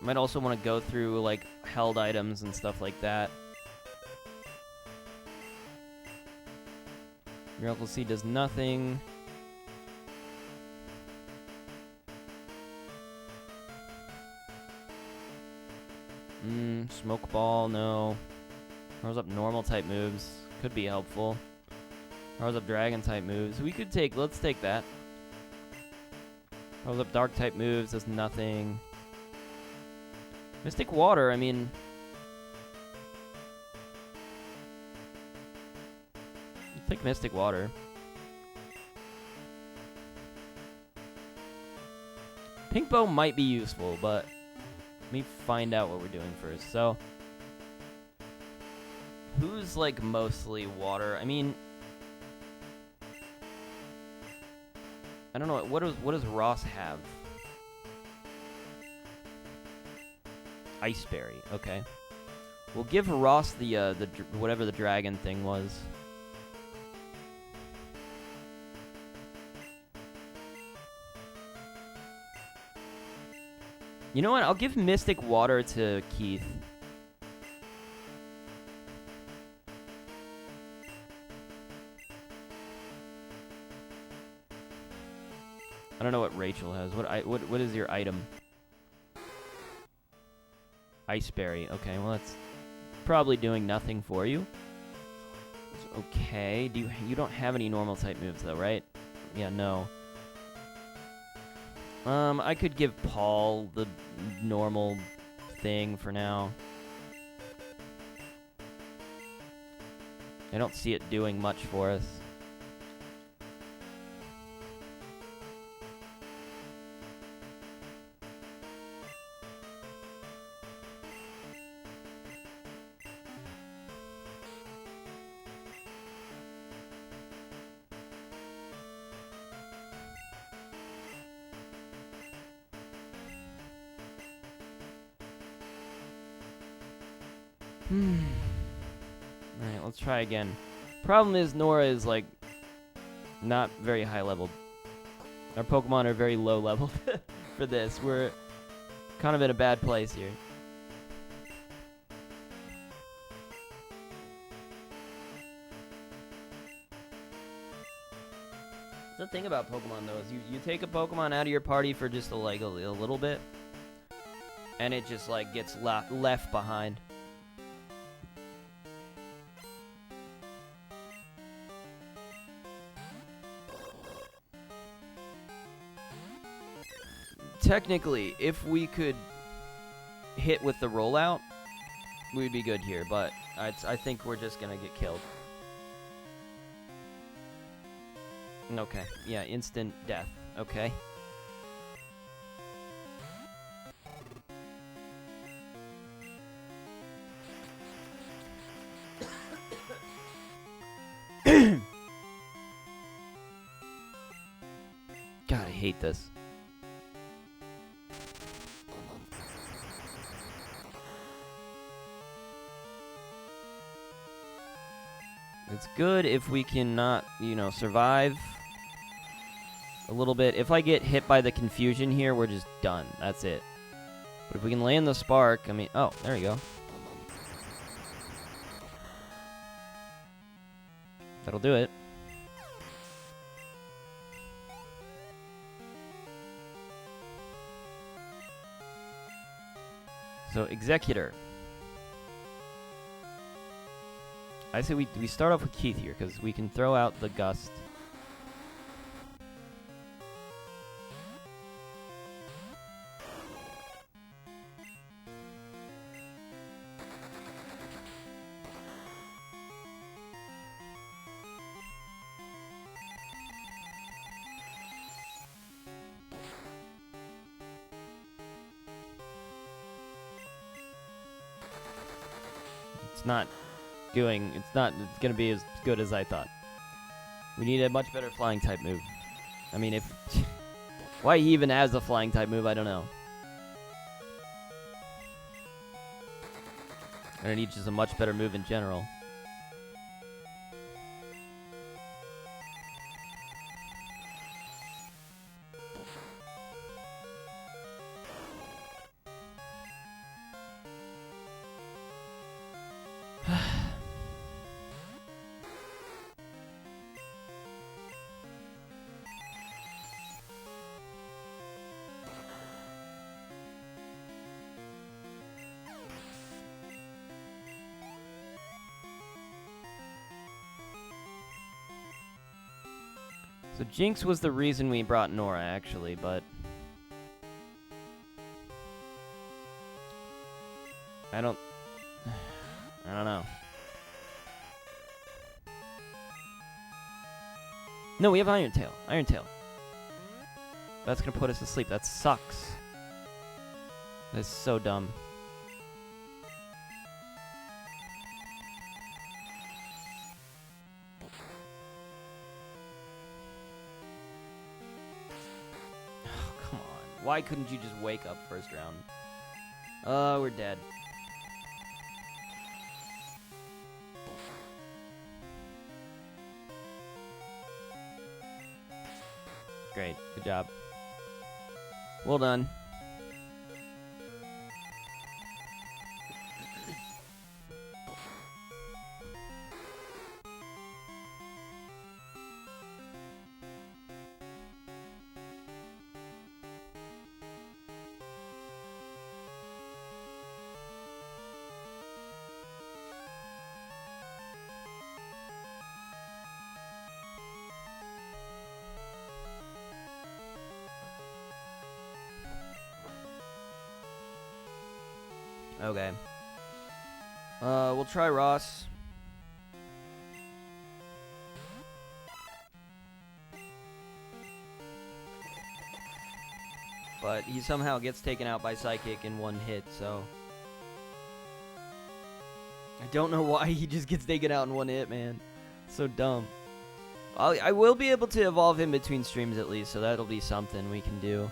Might also want to go through, like, held items and stuff like that. Miracle Seed does nothing. Smoke Ball, no. Powers up normal type moves. Could be helpful. Powers up dragon type moves. Let's take that. Powers up dark type moves, does nothing. Mystic Water, I mean... I'll take Mystic Water. Pink Bow might be useful, but... Let me find out what we're doing first. So... Who's, like, mostly water? I mean... I don't know. What does Ross have? Ice Berry. Okay. We'll give Ross the whatever the dragon thing was. You know what? I'll give Mystic Water to Keith. I don't know what Rachel has. What is your item? Ice Berry. Okay, well that's probably doing nothing for you. It's okay. You don't have any normal type moves though, right? Yeah, no. I could give Paul the normal thing for now. I don't see it doing much for us. Alright, let's try again. Problem is, Nora is, like, not very high leveled. Our Pokemon are very low leveled for this. We're kind of in a bad place here. The thing about Pokemon, though, is you take a Pokemon out of your party for just a little bit, and it just, like, gets left behind. Technically, if we could hit with the rollout, we'd be good here, but I think we're just gonna get killed. Okay, yeah, instant death. Okay. God, I hate this. It's good if we can not, survive a little bit. If I get hit by the confusion here, we're just done. That's it. But if we can land the spark, I mean... Oh, there you go. That'll do it. So, Executor. I say we start off with Keith here, because we can throw out the Gust. It's not gonna be as good as I thought. We need a much better flying type move. I mean, if why he even has a flying type move, I don't know. And it needs just a much better move in general. So Jinx was the reason we brought Nora, actually, but I don't know. No, we have Iron Tail. Iron Tail. That's gonna put us to sleep. That sucks. That's so dumb. Oh, come on. Why couldn't you just wake up first round? We're dead. Great. Good job. Well done. Okay. We'll try Ross. But he somehow gets taken out by Psychic in one hit, so I don't know why he just gets taken out in one hit, man. So dumb. I will be able to evolve him between streams at least, so that'll be something we can do.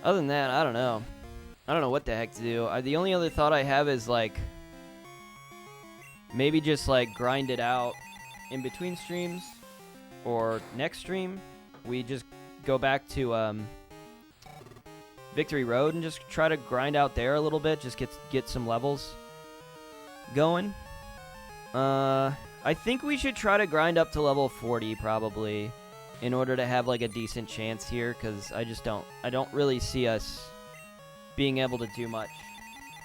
Other than that, I don't know. I don't know what the heck to do. The only other thought I have is, like, maybe just, like, grind it out in between streams. Or next stream, we just go back to Victory Road and just try to grind out there a little bit. Just get some levels going. I think we should try to grind up to level 40, probably, in order to have, like, a decent chance here. Because I don't really see us being able to do much,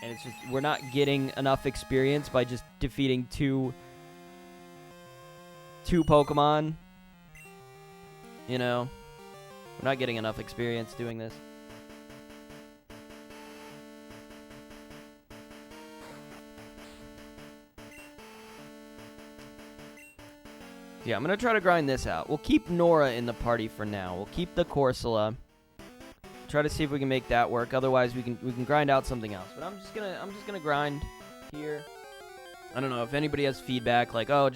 and it's just we're not getting enough experience by just defeating two Pokemon. You know, we're not getting enough experience doing this. Yeah, I'm gonna try to grind this out. We'll keep Nora in the party for now. We'll keep the Corsola. Try to see if we can make that work. Otherwise, we can grind out something else. But I'm just gonna grind here. I don't know if anybody has feedback, like, oh,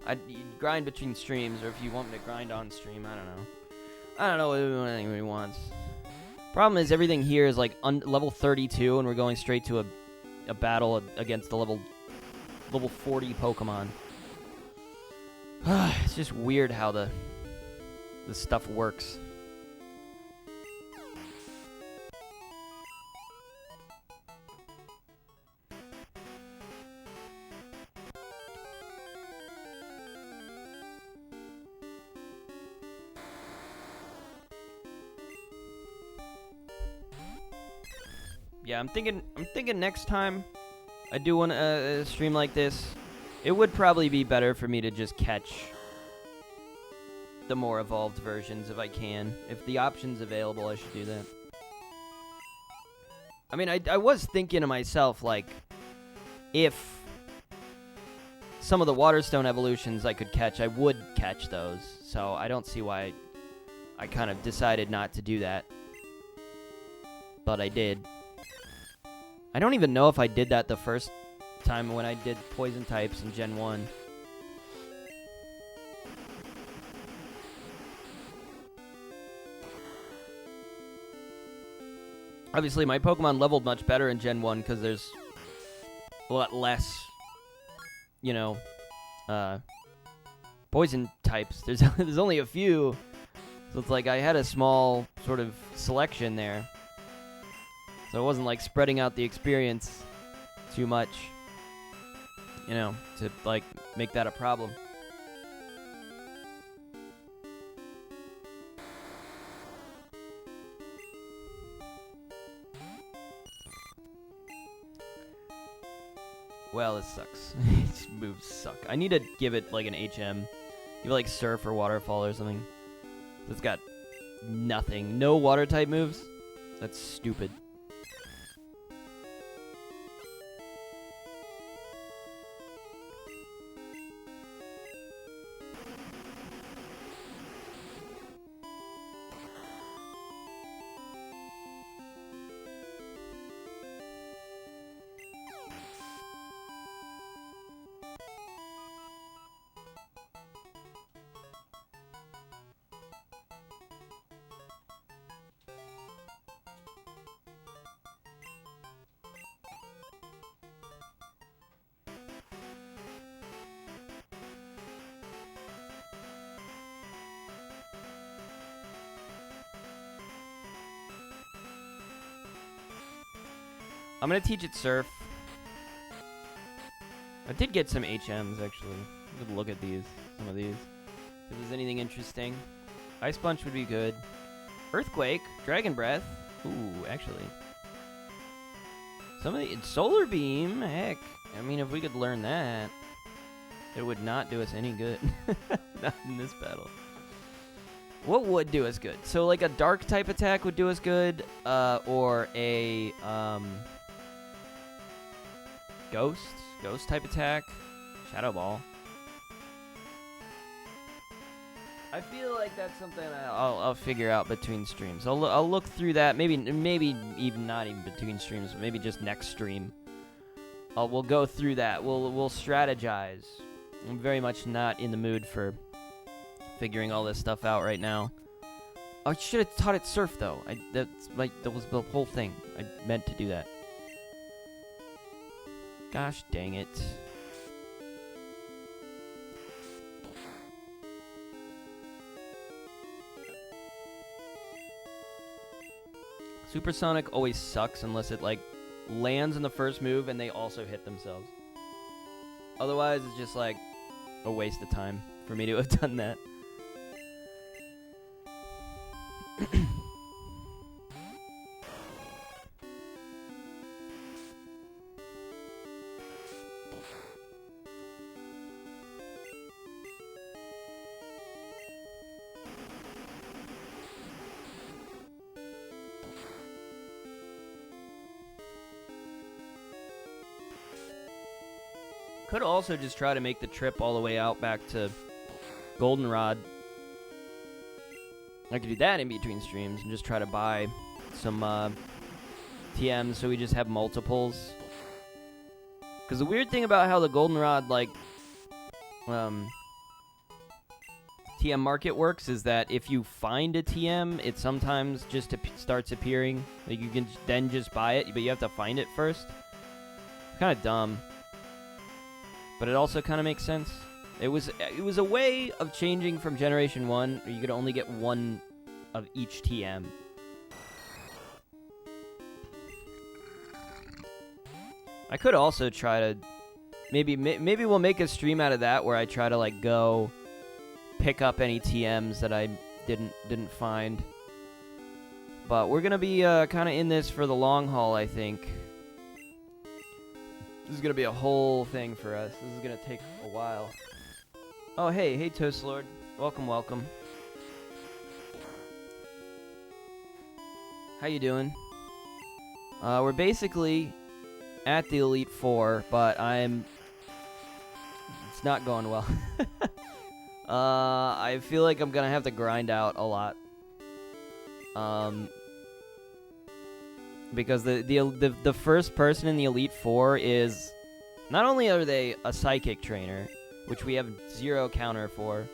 I grind between streams, or if you want me to grind on stream. I don't know what anybody wants. Problem is, everything here is like level 32, and we're going straight to a battle against the level 40 Pokemon. It's just weird how the stuff works. Yeah, I'm thinking next time I do a stream like this, it would probably be better for me to just catch the more evolved versions if I can. If the option's available, I should do that. I mean, I was thinking to myself, like, if some of the Waterstone evolutions I could catch, I would catch those. So I don't see why I kind of decided not to do that. But I did. I don't even know if I did that the first time when I did poison types in Gen 1. Obviously, my Pokemon leveled much better in Gen 1 because there's a lot less, you know, poison types. There's only a few, so it's like I had a small sort of selection there. So it wasn't like spreading out the experience too much, you know, to like make that a problem. Well, this sucks. These moves suck. I need to give it like an HM. Give it like Surf or Waterfall or something. It's got nothing. No water type moves? That's stupid. I'm gonna teach it Surf. I did get some HMs, actually. We could look at these. Some of these. If there's anything interesting. Ice Punch would be good. Earthquake. Dragon Breath. Ooh, actually. Some of the... Solar Beam. Heck. I mean, if we could learn that, it would not do us any good. Not in this battle. What would do us good? So, like, a dark type attack would do us good. Or a... Ghost type attack. Shadow Ball. I feel like that's something I'll figure out between streams. I'll look through that. Maybe even not even between streams. Maybe just next stream. We'll go through that. We'll strategize. I'm very much not in the mood for figuring all this stuff out right now. I should have taught it Surf though. That was the whole thing. I meant to do that. Gosh dang it. Supersonic always sucks unless it, like, lands in the first move and they also hit themselves. Otherwise, it's just, like, a waste of time for me to have done that. Could also just try to make the trip all the way out back to Goldenrod. I could do that in between streams and just try to buy some TMs so we just have multiples. Because the weird thing about how the Goldenrod, like, TM market works is that if you find a TM, it sometimes just starts appearing. Like, you can then just buy it, but you have to find it first. Kind of dumb. But it also kind of makes sense. It was a way of changing from Generation 1 where you could only get one of each TM. I could also try to... Maybe we'll make a stream out of that where I try to, like, go pick up any TMs that I didn't find. But we're going to be kind of in this for the long haul, I think. This is going to be a whole thing for us. This is going to take a while. Oh, hey, Toast Lord. Welcome, welcome. How you doing? We're basically at the Elite Four, but it's not going well. I feel like I'm going to have to grind out a lot. Because the first person in the Elite Four is... Not only are they a Psychic trainer, which we have 0 counter for,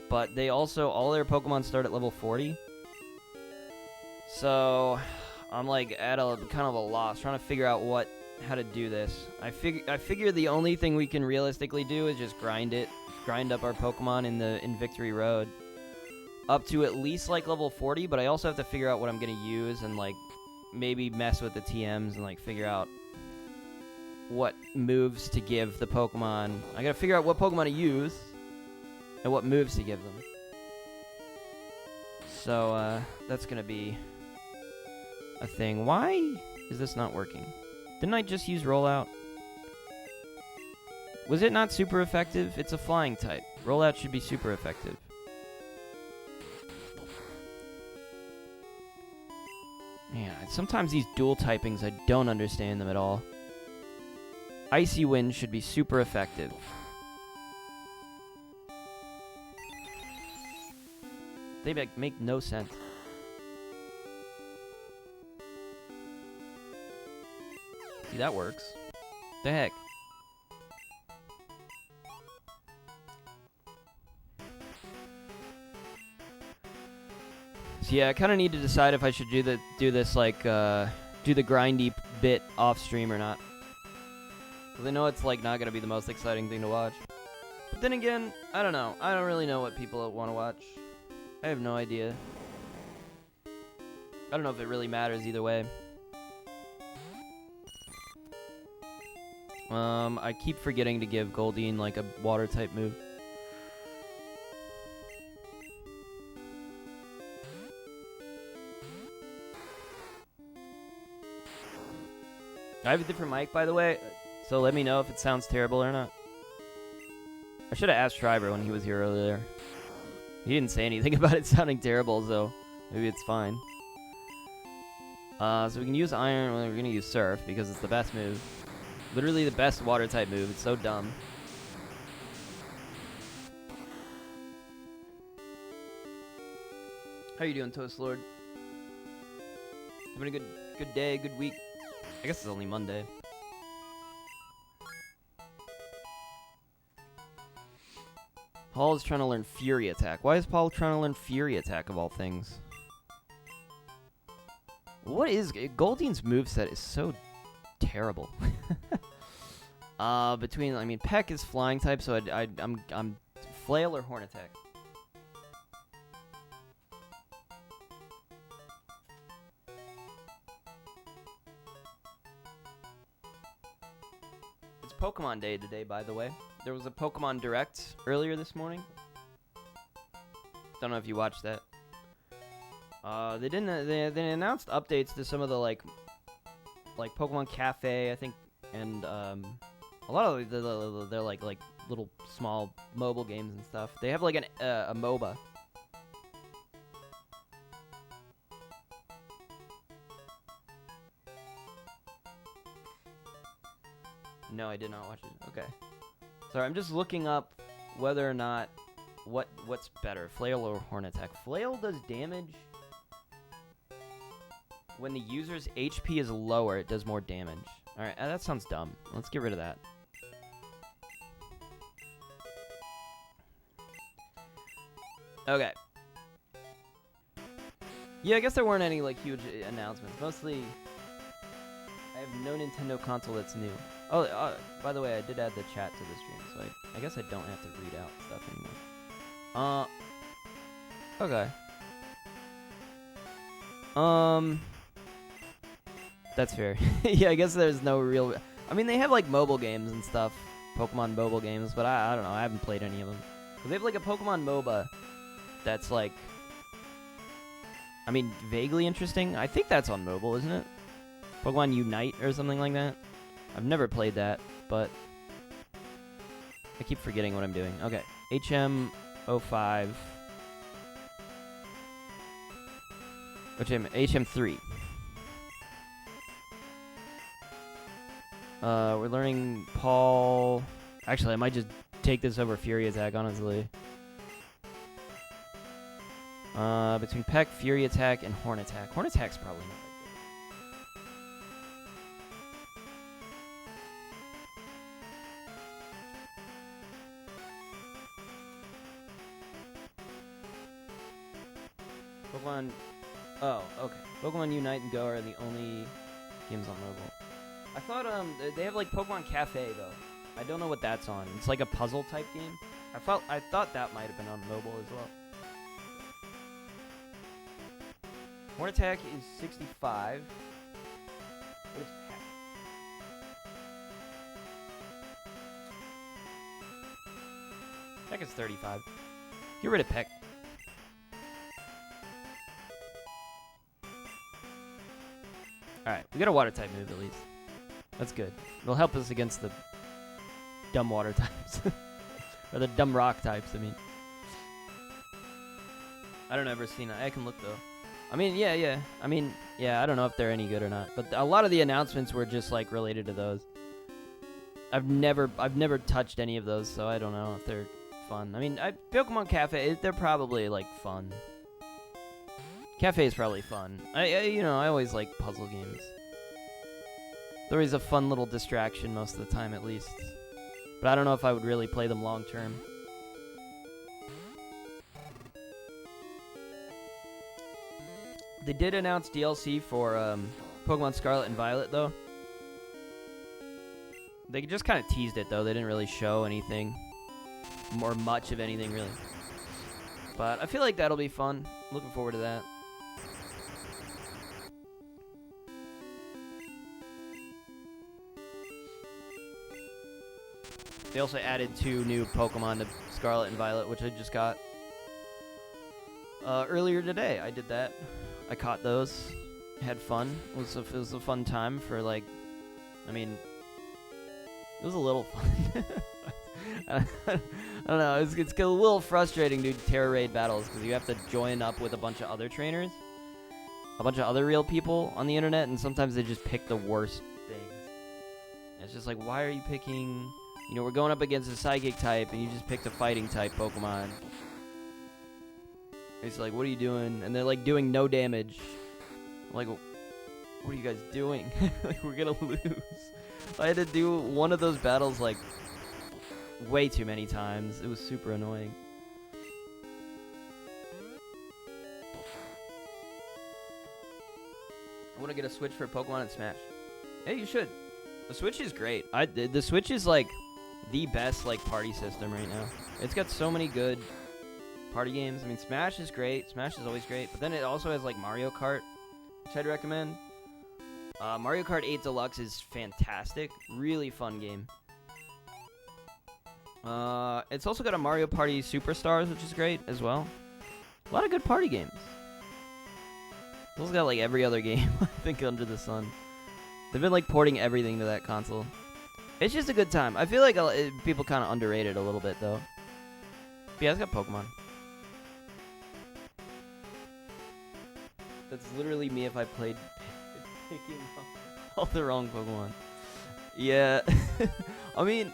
but they also... All their Pokemon start at level 40. So... I'm like at a kind of a loss, trying to figure out how to do this. I figure the only thing we can realistically do is just grind up our Pokemon in Victory Road. Up to at least like level 40, but I also have to figure out what I'm going to use and like... maybe mess with the TMs and like figure out what moves to give the Pokemon. I gotta figure out what Pokemon to use and what moves to give them. So that's gonna be a thing. Why is this not working? Didn't I just use Rollout? Was it not super effective? It's a flying type. Rollout should be super effective. sometimes these dual typings, I don't understand them at all. Icy Wind should be super effective. They make no sense. See, that works. The heck? So yeah, I kind of need to decide if I should do this like do the grindy bit off stream or not. Cause I know it's like not gonna be the most exciting thing to watch. But then again, I don't know. I don't really know what people want to watch. I have no idea. I don't know if it really matters either way. I keep forgetting to give Goldeen like a water type move. I have a different mic, by the way, so let me know if it sounds terrible or not. I should have asked Schreiber when he was here earlier. He didn't say anything about it sounding terrible, so maybe it's fine. So we can use Iron, we're going to use Surf because it's the best move. Literally the best water type move. It's so dumb. How you doing, Toast Lord? Having a good day, good week. I guess it's only Monday. Paul is trying to learn Fury Attack. Why is Paul trying to learn Fury Attack of all things? What is Goldeen's moveset is so terrible. I mean, Peck is flying type, so I'm Flail or Horn Attack. It's Pokemon Day today, by the way. There was a Pokemon Direct earlier this morning. Don't know if you watched that. They announced updates to some of the like Pokemon Cafe, I think, and a lot of they're like little small mobile games and stuff. They have like a MOBA. No, I did not watch it. Okay. Sorry, I'm just looking up whether or not what's better, Flail or Horn Attack. Flail does damage when the user's HP is lower. It does more damage. All right, that sounds dumb. Let's get rid of that. Okay. Yeah, I guess there weren't any like huge announcements. Mostly, I have no Nintendo console that's new. Oh, by the way, I did add the chat to the stream, so I guess I don't have to read out stuff anymore. Okay. That's fair. Yeah, I guess there's no real... I mean, they have, like, mobile games and stuff. Pokemon mobile games, but I don't know. I haven't played any of them. But they have, like, a Pokemon MOBA that's, like... I mean, vaguely interesting. I think that's on mobile, isn't it? Pokemon Unite or something like that? I've never played that, but... I keep forgetting what I'm doing. Okay. HM05. HM3. We're learning Paul... Actually, I might just take this over Fury Attack, honestly. Between Peck, Fury Attack, and Horn Attack. Horn Attack's probably not that good. Pokemon... Oh, okay. Pokemon Unite and Go are the only games on mobile. I thought they have like Pokemon Cafe though. I don't know what that's on. It's like a puzzle type game. I thought that might have been on mobile as well. Horn Attack is 65. What is Peck? Peck is 35. Get rid of Peck. Alright, we got a water type move at least. That's good. It'll help us against the dumb water types. Or the dumb rock types, I mean. I don't know, ever seen it. I can look though. I mean, yeah. I mean, yeah, I don't know if they're any good or not, but a lot of the announcements were just like related to those. I've never touched any of those, so I don't know if they're fun. I mean, Pokemon Cafe, they're probably like fun. Cafe is probably fun. I always like puzzle games. They're always a fun little distraction most of the time, at least. But I don't know if I would really play them long term. They did announce DLC for Pokemon Scarlet and Violet, though. They just kind of teased it, though. They didn't really show anything. Or much of anything, really. But I feel like that'll be fun. Looking forward to that. They also added 2 new Pokemon to Scarlet and Violet, which I just got earlier today. I did that. I caught those. Had fun. It was a fun time for, like, I mean, it was a little fun. I don't know. It's a little frustrating to do Terra Raid battles because you have to join up with a bunch of other trainers, a bunch of other real people on the internet, and sometimes they just pick the worst things. And it's just like, why are you picking... You know, we're going up against a Psychic type, and you just picked a Fighting type Pokemon. It's like, what are you doing? And they're, like, doing no damage. I'm like, what are you guys doing? Like, we're gonna lose. I had to do one of those battles, like, way too many times. It was super annoying. I want to get a Switch for Pokemon and Smash. Hey, you should. The Switch is great. The Switch is, like, the best, like, party system right now. It's got so many good party games. I mean, Smash is great. Smash is always great. But then it also has, like, Mario Kart, which I'd recommend. Mario Kart 8 Deluxe is fantastic. Really fun game. It's also got a Mario Party Superstars, which is great as well. A lot of good party games. It's also got, like, every other game, I think, under the sun. They've been, like, porting everything to that console. It's just a good time. I feel like people kind of underrate it a little bit, though. But yeah, it's got Pokemon. That's literally me if I played picking all the wrong Pokemon. Yeah. I mean,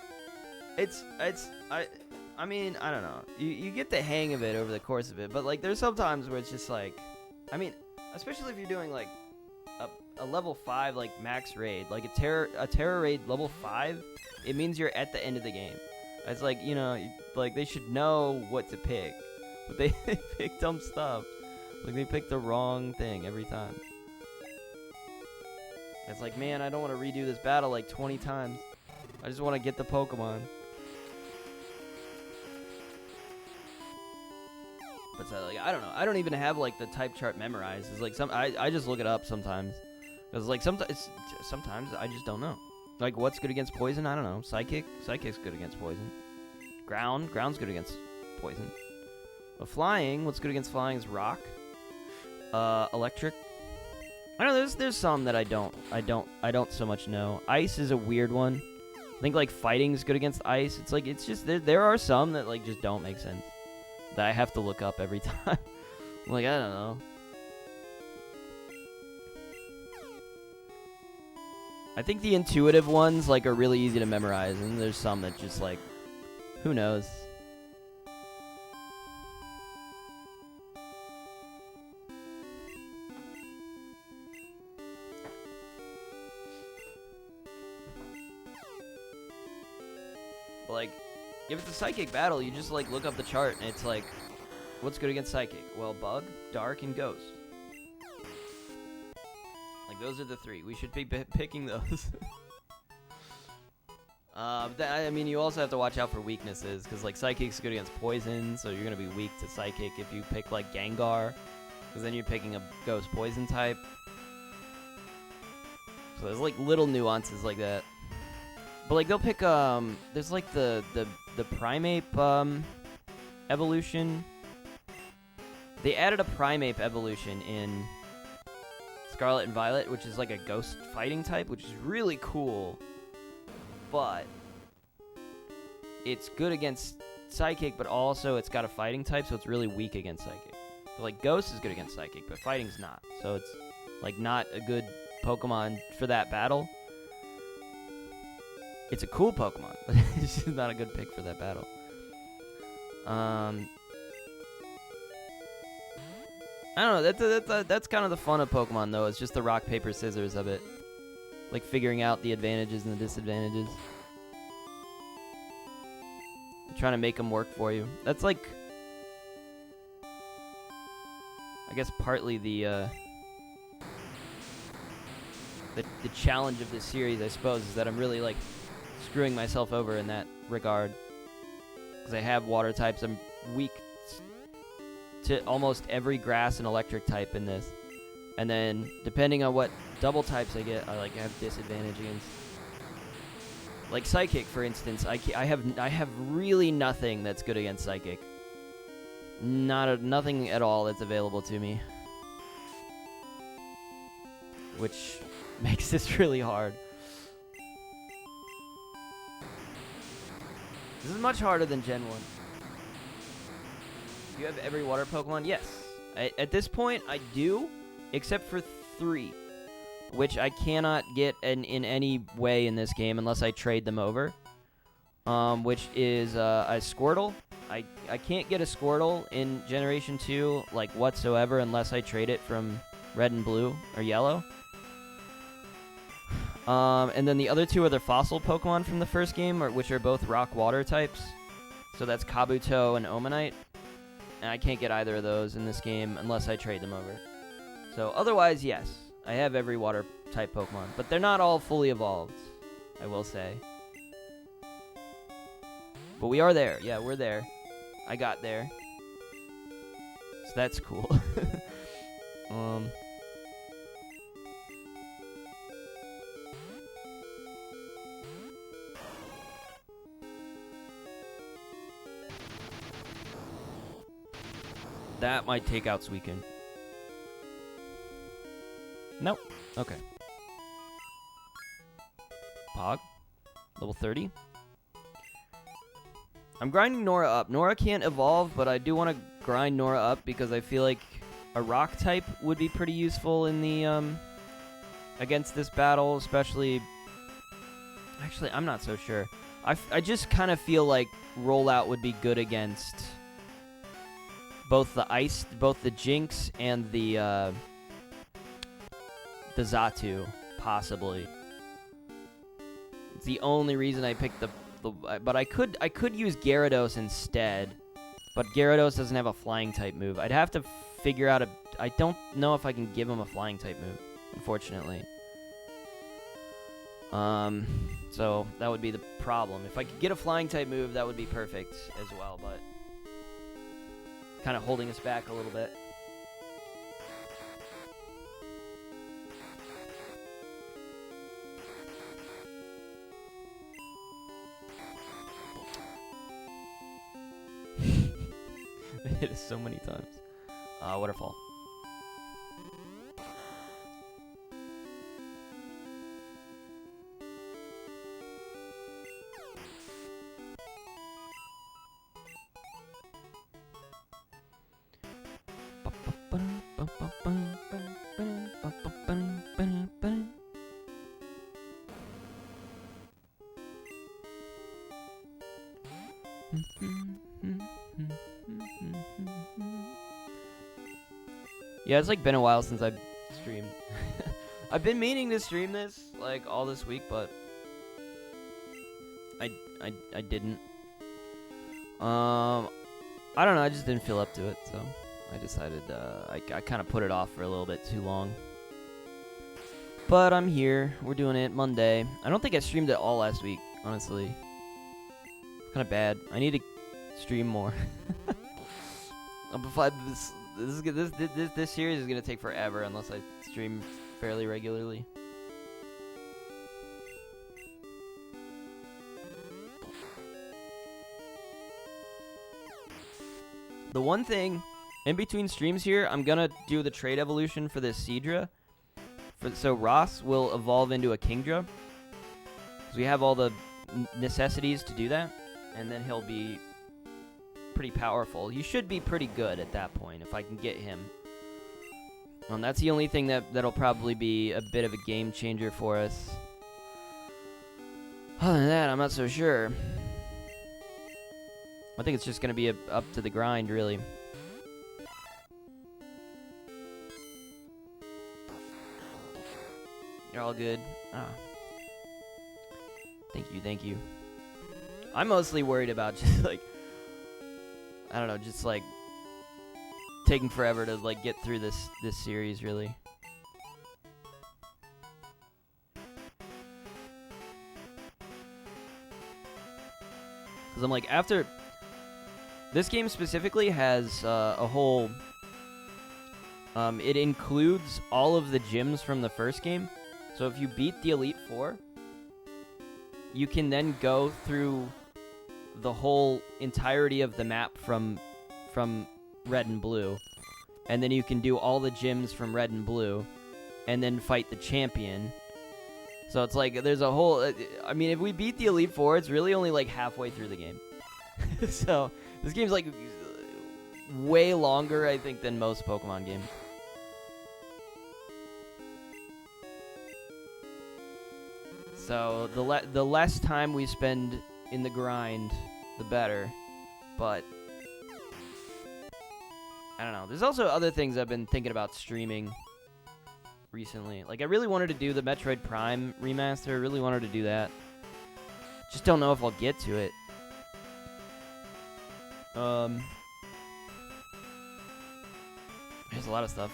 I mean, I don't know. You get the hang of it over the course of it, but, like, there's some times where it's just, like, I mean, especially if you're doing, like, a level 5, like, max raid, like a Terra raid level 5, it means you're at the end of the game. It's like, you know, like, they should know what to pick, but they pick dumb stuff. Like, they pick the wrong thing every time. It's like, man, I don't want to redo this battle like 20 times. I just want to get the Pokemon. But so, like, I don't know. I don't even have, like, the type chart memorized. It's like I just look it up sometimes. Because, like, sometimes I just don't know. Like, what's good against poison? I don't know. Psychic's good against poison. Ground's good against poison. But flying, what's good against flying is rock. Electric. I know there's some that I don't so much know. Ice is a weird one. I think, like, fighting's good against ice. It's like, it's just there are some that, like, just don't make sense. That I have to look up every time. I'm like, I don't know. I think the intuitive ones, like, are really easy to memorize, and there's some that just, like, who knows? But, like, if it's a Psychic battle, you just, like, look up the chart, and it's like, what's good against Psychic? Well, Bug, Dark, and Ghost. Like, those are the 3. We should be picking those. I mean, you also have to watch out for weaknesses, because, like, Psychic's good against Poison, so you're going to be weak to Psychic if you pick, like, Gengar, because then you're picking a Ghost Poison type. So there's, like, little nuances like that. But, like, they'll pick, there's, like, the Primeape, evolution. They added a Primeape evolution in Scarlet and Violet, which is, like, a ghost fighting type, which is really cool. But it's good against Psychic, but also it's got a fighting type, so it's really weak against Psychic. So, like, Ghost is good against Psychic, but Fighting's not. So it's, like, not a good Pokemon for that battle. It's a cool Pokemon, but it's just not a good pick for that battle. I don't know. That's kind of the fun of Pokemon, though. It's just the rock, paper, scissors of it. Like, figuring out the advantages and the disadvantages. Trying to make them work for you. That's, like, I guess partly the challenge of this series, I suppose, is that I'm really, like, screwing myself over in that regard. Because I have water types. I'm weak to almost every grass and electric type in this. And then, depending on what double types I get, I, like, have disadvantage against. Like Psychic, for instance, I have really nothing that's good against Psychic. Nothing at all that's available to me. Which makes this really hard. This is much harder than Gen 1. Do you have every water Pokemon? Yes. At this point, I do, except for 3, which I cannot get in any way in this game unless I trade them over. Which is a Squirtle. I can't get a Squirtle in Generation 2, like, whatsoever, unless I trade it from Red and Blue, or Yellow. And then the other 2 are the fossil Pokemon from the first game, which are both rock-water types. So that's Kabuto and Omanite. And I can't get either of those in this game unless I trade them over. So otherwise, yes, I have every water-type Pokemon. But they're not all fully evolved, I will say. But we are there. Yeah, we're there. I got there. So that's cool. That might take out Suicune. Nope. Okay. Pog. Level 30. I'm grinding Nora up. Nora can't evolve, but I do want to grind Nora up because I feel like a rock type would be pretty useful in the, against this battle, especially... Actually, I'm not so sure. I just kind of feel like Rollout would be good against both the Jinx and the Xatu, possibly. It's the only reason I picked but I could use Gyarados instead, but Gyarados doesn't have a flying type move. I'd have to figure out I don't know if I can give him a flying type move, unfortunately. So that would be the problem. If I could get a flying type move, that would be perfect as well, but kind of holding us back a little bit. I hit it so many times. Waterfall. Yeah, it's like been a while since I've streamed. I've been meaning to stream this like all this week, but I didn't. I don't know. I just didn't feel up to it, so I decided I kind of put it off for a little bit too long. But I'm here. We're doing it Monday. I don't think I streamed at all last week, honestly. It's kind of bad. I need to stream more. This series is gonna take forever unless I stream fairly regularly. The one thing in between streams here, I'm gonna do the trade evolution for this Seadra. So Ross will evolve into a Kingdra. Because we have all the necessities to do that. And then he'll be pretty powerful. You should be pretty good at that point if I can get him. That's the only thing that'll probably be a bit of a game changer for us. Other than that, I'm not so sure. I think it's just going to be up to the grind, really. You're all good. Ah. Thank you. I'm mostly worried about just, like, I don't know, just, like, taking forever to, like, get through this series, really. Because I'm like, after... This game specifically has a whole... it includes all of the gyms from the first game. So if you beat the Elite Four, you can then go through the whole entirety of the map from Red and Blue. And then you can do all the gyms from Red and Blue. And then fight the champion. So it's like, there's a whole... I mean, if we beat the Elite Four, it's really only like halfway through the game. So, this game's like way longer, I think, than most Pokemon games. So, the less time we spend in the grind, the better. But, I don't know. There's also other things I've been thinking about streaming recently. Like, I really wanted to do the Metroid Prime remaster. I really wanted to do that. Just don't know if I'll get to it. There's a lot of stuff.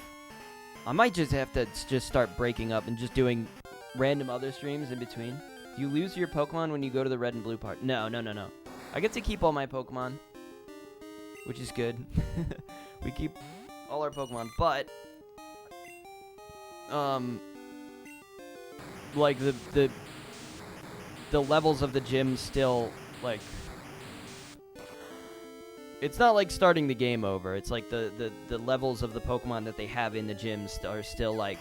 I might just have to just start breaking up and just doing random other streams in between. Do you lose your Pokemon when you go to the Red and Blue part? No. I get to keep all my Pokemon, which is good. We keep all our Pokemon, but like the levels of the gym still, like, it's not like starting the game over. It's like the levels of the Pokemon that they have in the gyms are still, like,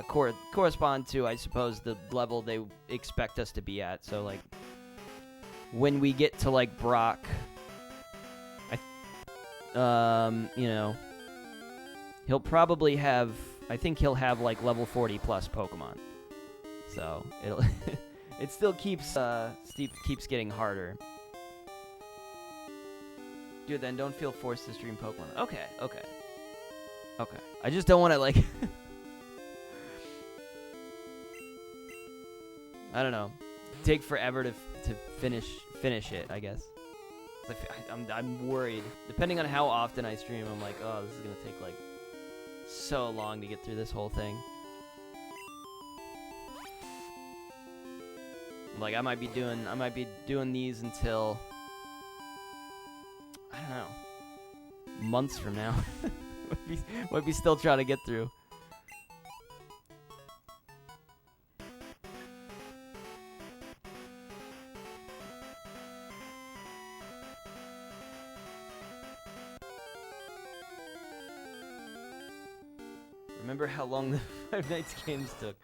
correspond to, I suppose, the level they expect us to be at. So, like, when we get to, like, Brock, you know, he'll probably have, I think he'll have, like, level 40 plus Pokemon. So, it'll, it still keeps getting harder. Dude, then don't feel forced to stream Pokemon. Okay. I just don't want to, like... I don't know. Take forever to finish it, I guess. I'm worried. Depending on how often I stream, I'm like, oh, this is going to take, like, so long to get through this whole thing. Like, I might be doing these until... I don't know. Months from now. might be still trying to get through. Remember how long the Five Nights games took?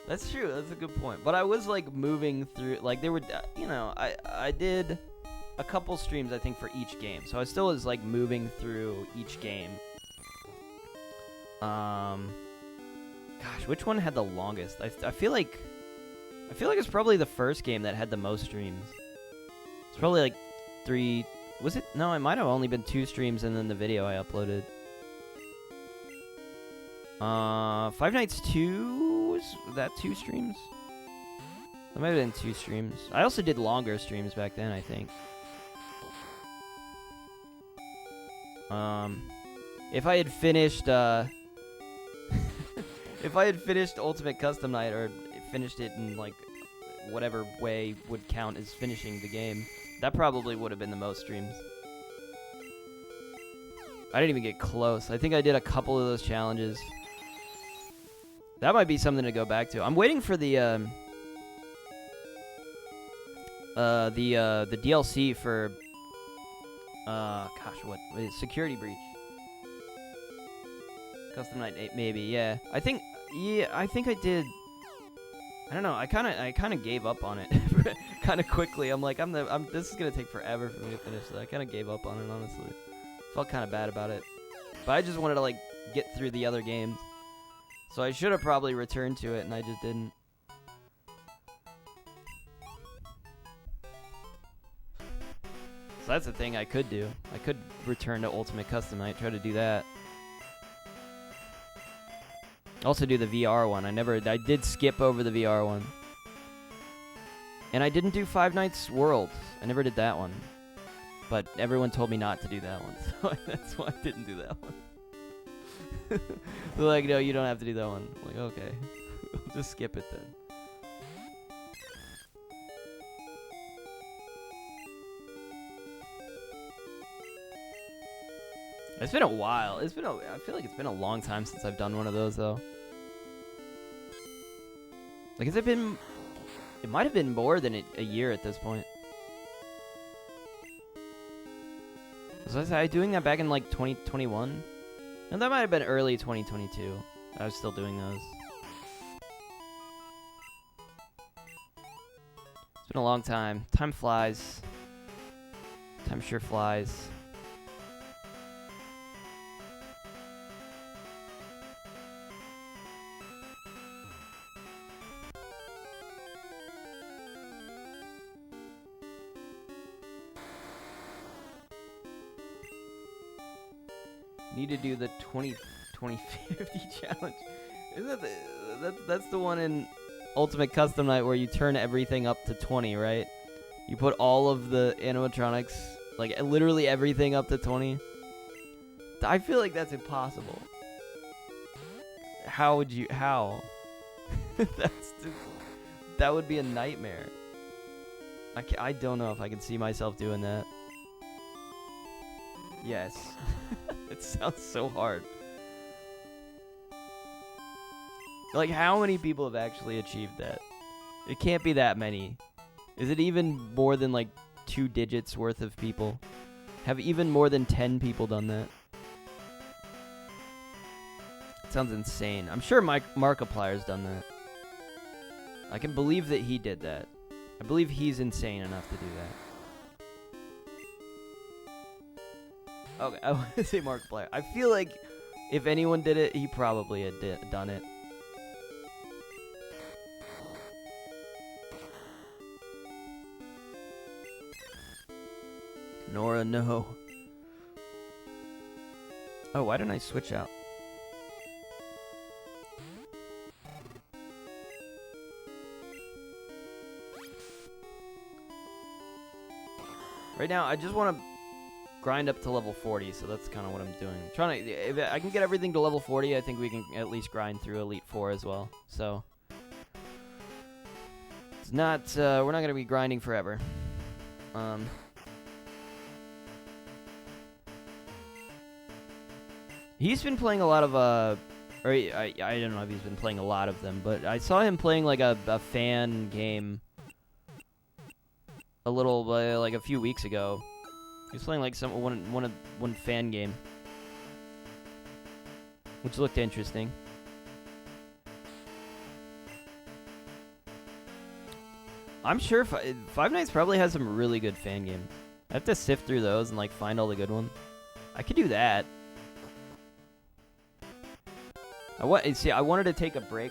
That's true. That's a good point. But I was, like, moving through, like, there were, you know, I did a couple streams, I think, for each game. So I still was, like, moving through each game. Gosh, which one had the longest? I feel like it's probably the first game that had the most streams. It's probably, like, 3... Was it? No, it might have only been 2 streams and then the video I uploaded. Five Nights 2? Was that 2 streams? That might have been 2 streams. I also did longer streams back then, I think. If I had finished, if I had finished Ultimate Custom Night, or finished it in, like, whatever way would count as finishing the game, that probably would have been the most streams. I didn't even get close. I think I did a couple of those challenges. That might be something to go back to. I'm waiting for the DLC for gosh, what is it? Security Breach. Custom Night 8, maybe, yeah. I think I did. I don't know. I kind of gave up on it kind of quickly. I'm like, this is gonna take forever for me to finish. So I kind of gave up on it, honestly. Felt kind of bad about it, but I just wanted to like get through the other games. So I should have probably returned to it, and I just didn't. So that's the thing I could do. I could return to Ultimate Custom Night, try to do that. Also do the VR one. I did skip over the VR one. And I didn't do Five Nights World. I never did that one. But everyone told me not to do that one, so that's why I didn't do that one. They're like, no, you don't have to do that one. I'm like, okay. I'll just skip it then. It's been a while. I feel like it's been a long time since I've done one of those, though. Like, has it been... It might have been more than a year at this point. Was I doing that back in, like, 2021? No, that might have been early 2022. I was still doing those. It's been a long time. Time flies. Time sure flies. Need to do the 2050 challenge. Isn't that's the one in Ultimate Custom Night where you turn everything up to 20, right? You put all of the animatronics, like literally everything up to 20. I feel like that's impossible. How would you? How? That would be a nightmare. I don't know if I can see myself doing that. Yes. It sounds so hard. Like, how many people have actually achieved that? It can't be that many. Is it even more than, like, 2 digits worth of people? Have even more than 10 people done that? It sounds insane. I'm sure Markiplier's done that. I can believe that he did that. I believe he's insane enough to do that. Okay, I want to say Markiplier. I feel like if anyone did it, he probably had done it. Nora, no. Oh, why didn't I switch out? Right now, I just want to grind up to level 40, so that's kind of what I'm doing. If I can get everything to level 40, I think we can at least grind through Elite 4 as well. So it's not we're not gonna be grinding forever. He's been playing a lot of or I don't know if he's been playing a lot of them, but I saw him playing like a fan game a little like a few weeks ago. He was playing like one fan game, which looked interesting. I'm sure Five Nights probably has some really good fan games. I have to sift through those and like find all the good ones. I could do that. I wanted to take a break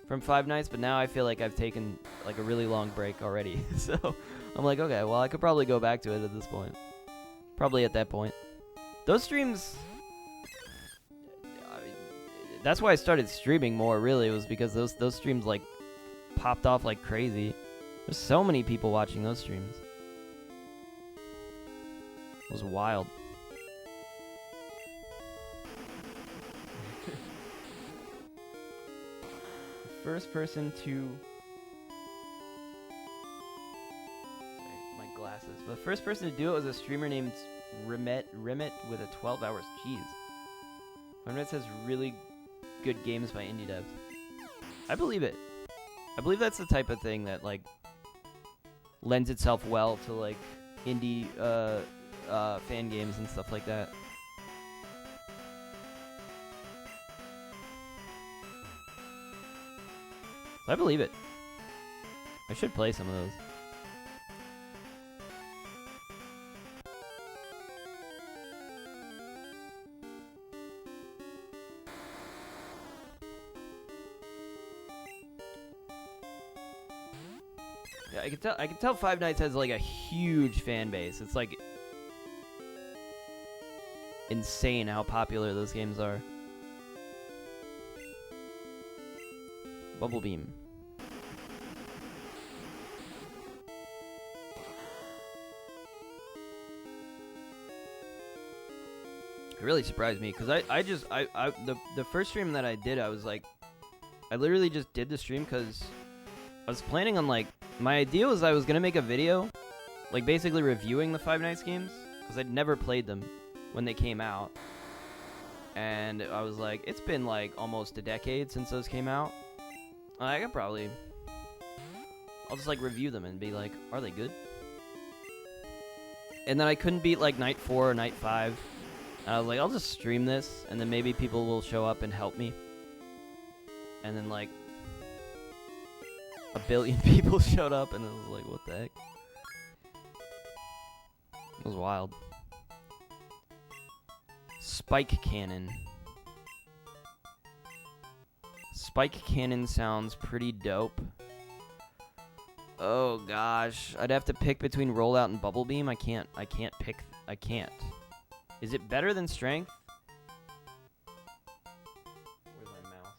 from Five Nights, but now I feel like I've taken like a really long break already. So I'm like, okay, well, I could probably go back to it at this point. Probably at that point. Those streams... that's why I started streaming more, really, was because those streams, like, popped off like crazy. There's so many people watching those streams. It was wild. First person to... glasses. But the first person to do it was a streamer named Rimit with a 12 hours. Jeez. Rimit says really good games by indie devs. I believe it. I believe that's the type of thing that like lends itself well to like indie fan games and stuff like that. I believe it. I should play some of those. Yeah, I can tell Five Nights has like a huge fan base. It's like insane how popular those games are. Bubble Beam. It really surprised me because the first stream that I did, I was like, I literally just did the stream because I was planning on like, my idea was I was gonna make a video, like basically reviewing the Five Nights games because I'd never played them when they came out, and I was like, it's been like almost a decade since those came out. I could probably, I'll just like review them and be like, are they good? And then I couldn't beat like night 4 or night 5. And I was like, I'll just stream this, and then maybe people will show up and help me. And then like a billion people showed up, and I was like, what the heck? It was wild. Spike Cannon. Spike Cannon sounds pretty dope. Oh gosh, I'd have to pick between Rollout and Bubble Beam. I can't pick. I can't. Is it better than Strength? Where's my mouse?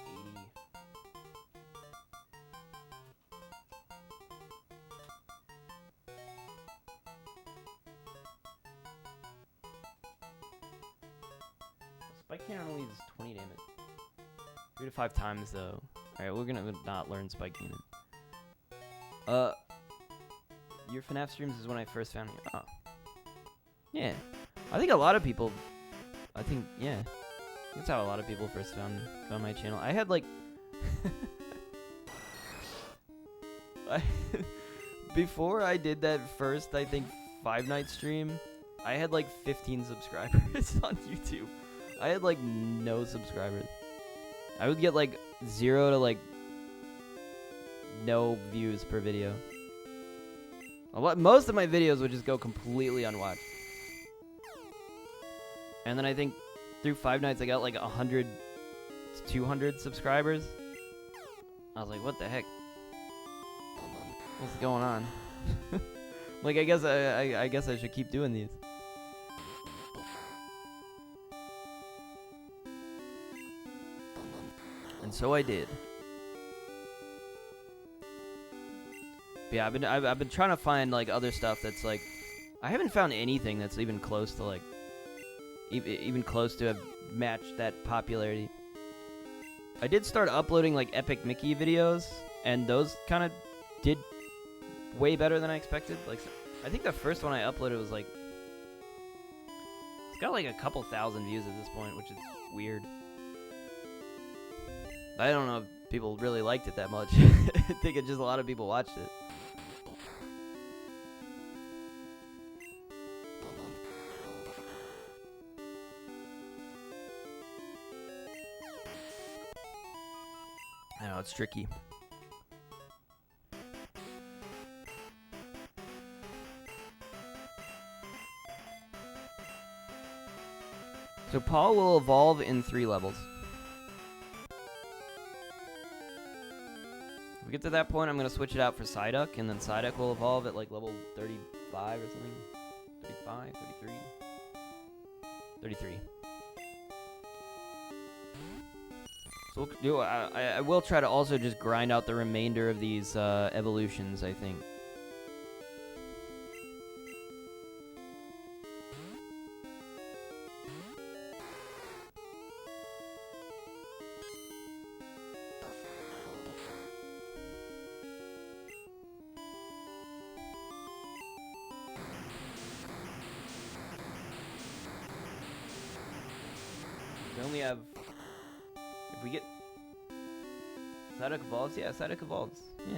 80. Spike Cannon only does 20 damage. 3 to 5 times though. Alright, we're gonna not learn Spike Cannon. Your FNAF streams is when I first found you. Oh. Yeah. I think a lot of people, yeah. That's how a lot of people first found my channel. I had like, before I did that first, I think, Five Nights stream, I had like 15 subscribers on YouTube. I had like no subscribers. I would get like 0 to like no views per video. Most of my videos would just go completely unwatched. And then I think through Five Nights I got like 100 to 200 subscribers. I was like, what the heck? What's going on? Like, I guess I should keep doing these. And so I did. But yeah, I've been trying to find like other stuff that's like, I haven't found anything that's even close to like even close to have matched that popularity. I did start uploading like Epic Mickey videos, and those kind of did way better than I expected. Like, I think the first one I uploaded was like, it's got like a couple thousand views at this point, which is weird. I don't know if people really liked it that much. I think just a lot of people watched it. I know, it's tricky. So Paul will evolve in 3 levels. If we get to that point, I'm going to switch it out for Psyduck, and then Psyduck will evolve at like level 35 or something. 35, 33? 33. So I will try to also just grind out the remainder of these evolutions, I think. We only have... If we get... Psyduck evolves? Yeah, Psyduck evolves. Yeah.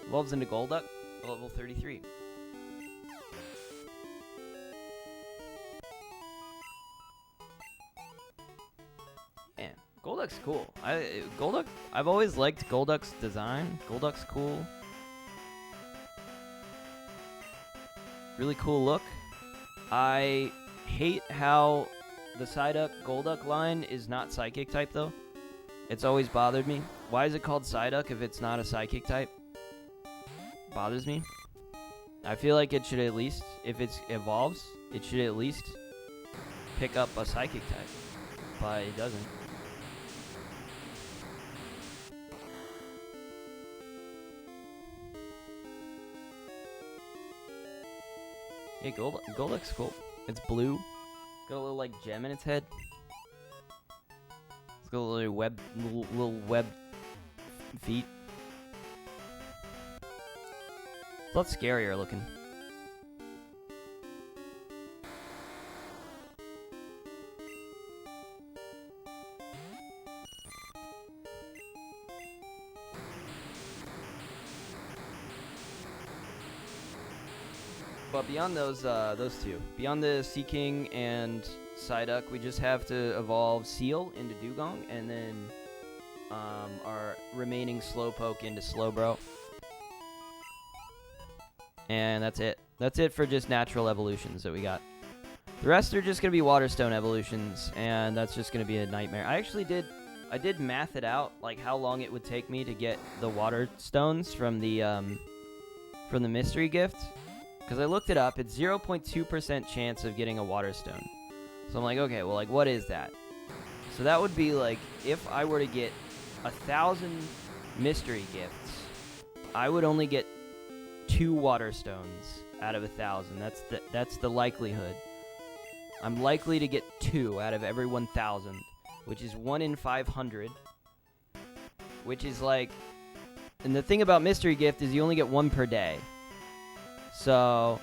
Evolves into Golduck, level 33. Golduck's cool. Golduck. I've always liked Golduck's design. Golduck's cool. Really cool look. I hate how the Psyduck Golduck line is not Psychic type though. It's always bothered me. Why is it called Psyduck if it's not a Psychic type? Bothers me. I feel like it should at least, if it evolves, it should at least pick up a Psychic type. But it doesn't. Yeah, Golduck's cool. It's blue. Got a little like gem in its head. It's got a little web feet. It's a lot scarier looking. But beyond those two, beyond the Sea King and Psyduck, we just have to evolve Seal into Dugong, and then our remaining Slowpoke into Slowbro. And that's it. That's it for just natural evolutions that we got. The rest are just going to be Waterstone evolutions, and that's just going to be a nightmare. I did math it out, like how long it would take me to get the Water Stones from the mystery gift. Because I looked it up, it's 0.2% chance of getting a Water Stone. So I'm like, okay, well, like, what is that? So that would be like, if I were to get 1,000 mystery gifts, I would only get 2 Water Stones out of 1,000. That's the likelihood. I'm likely to get 2 out of every 1,000, which is 1 in 500. Which is like, and the thing about mystery gift is you only get 1 per day. So,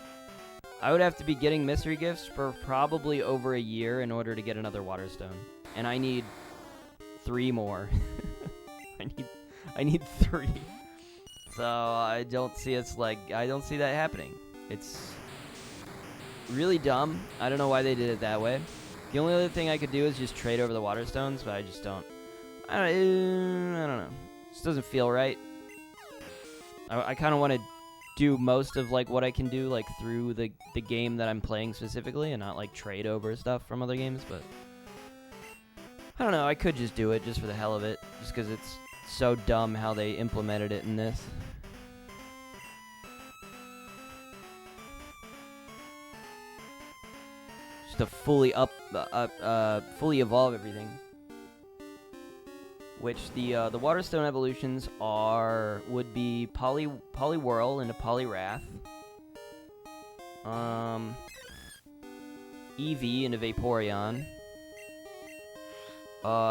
I would have to be getting mystery gifts for probably over a year in order to get another Water Stone. And I need 3 more. I need 3. So, I don't see that happening. It's really dumb. I don't know why they did it that way. The only other thing I could do is just trade over the Water Stones, but I just don't. I don't know. It just doesn't feel right. I kind of want to do most of like what I can do like through the game that I'm playing specifically, and not like trade over stuff from other games. But I don't know, I could just do it just for the hell of it, just because it's so dumb how they implemented it in this. Just to fully fully evolve everything. Which the Waterstone evolutions would be Poliwhirl into Poliwrath, Eevee into Vaporeon,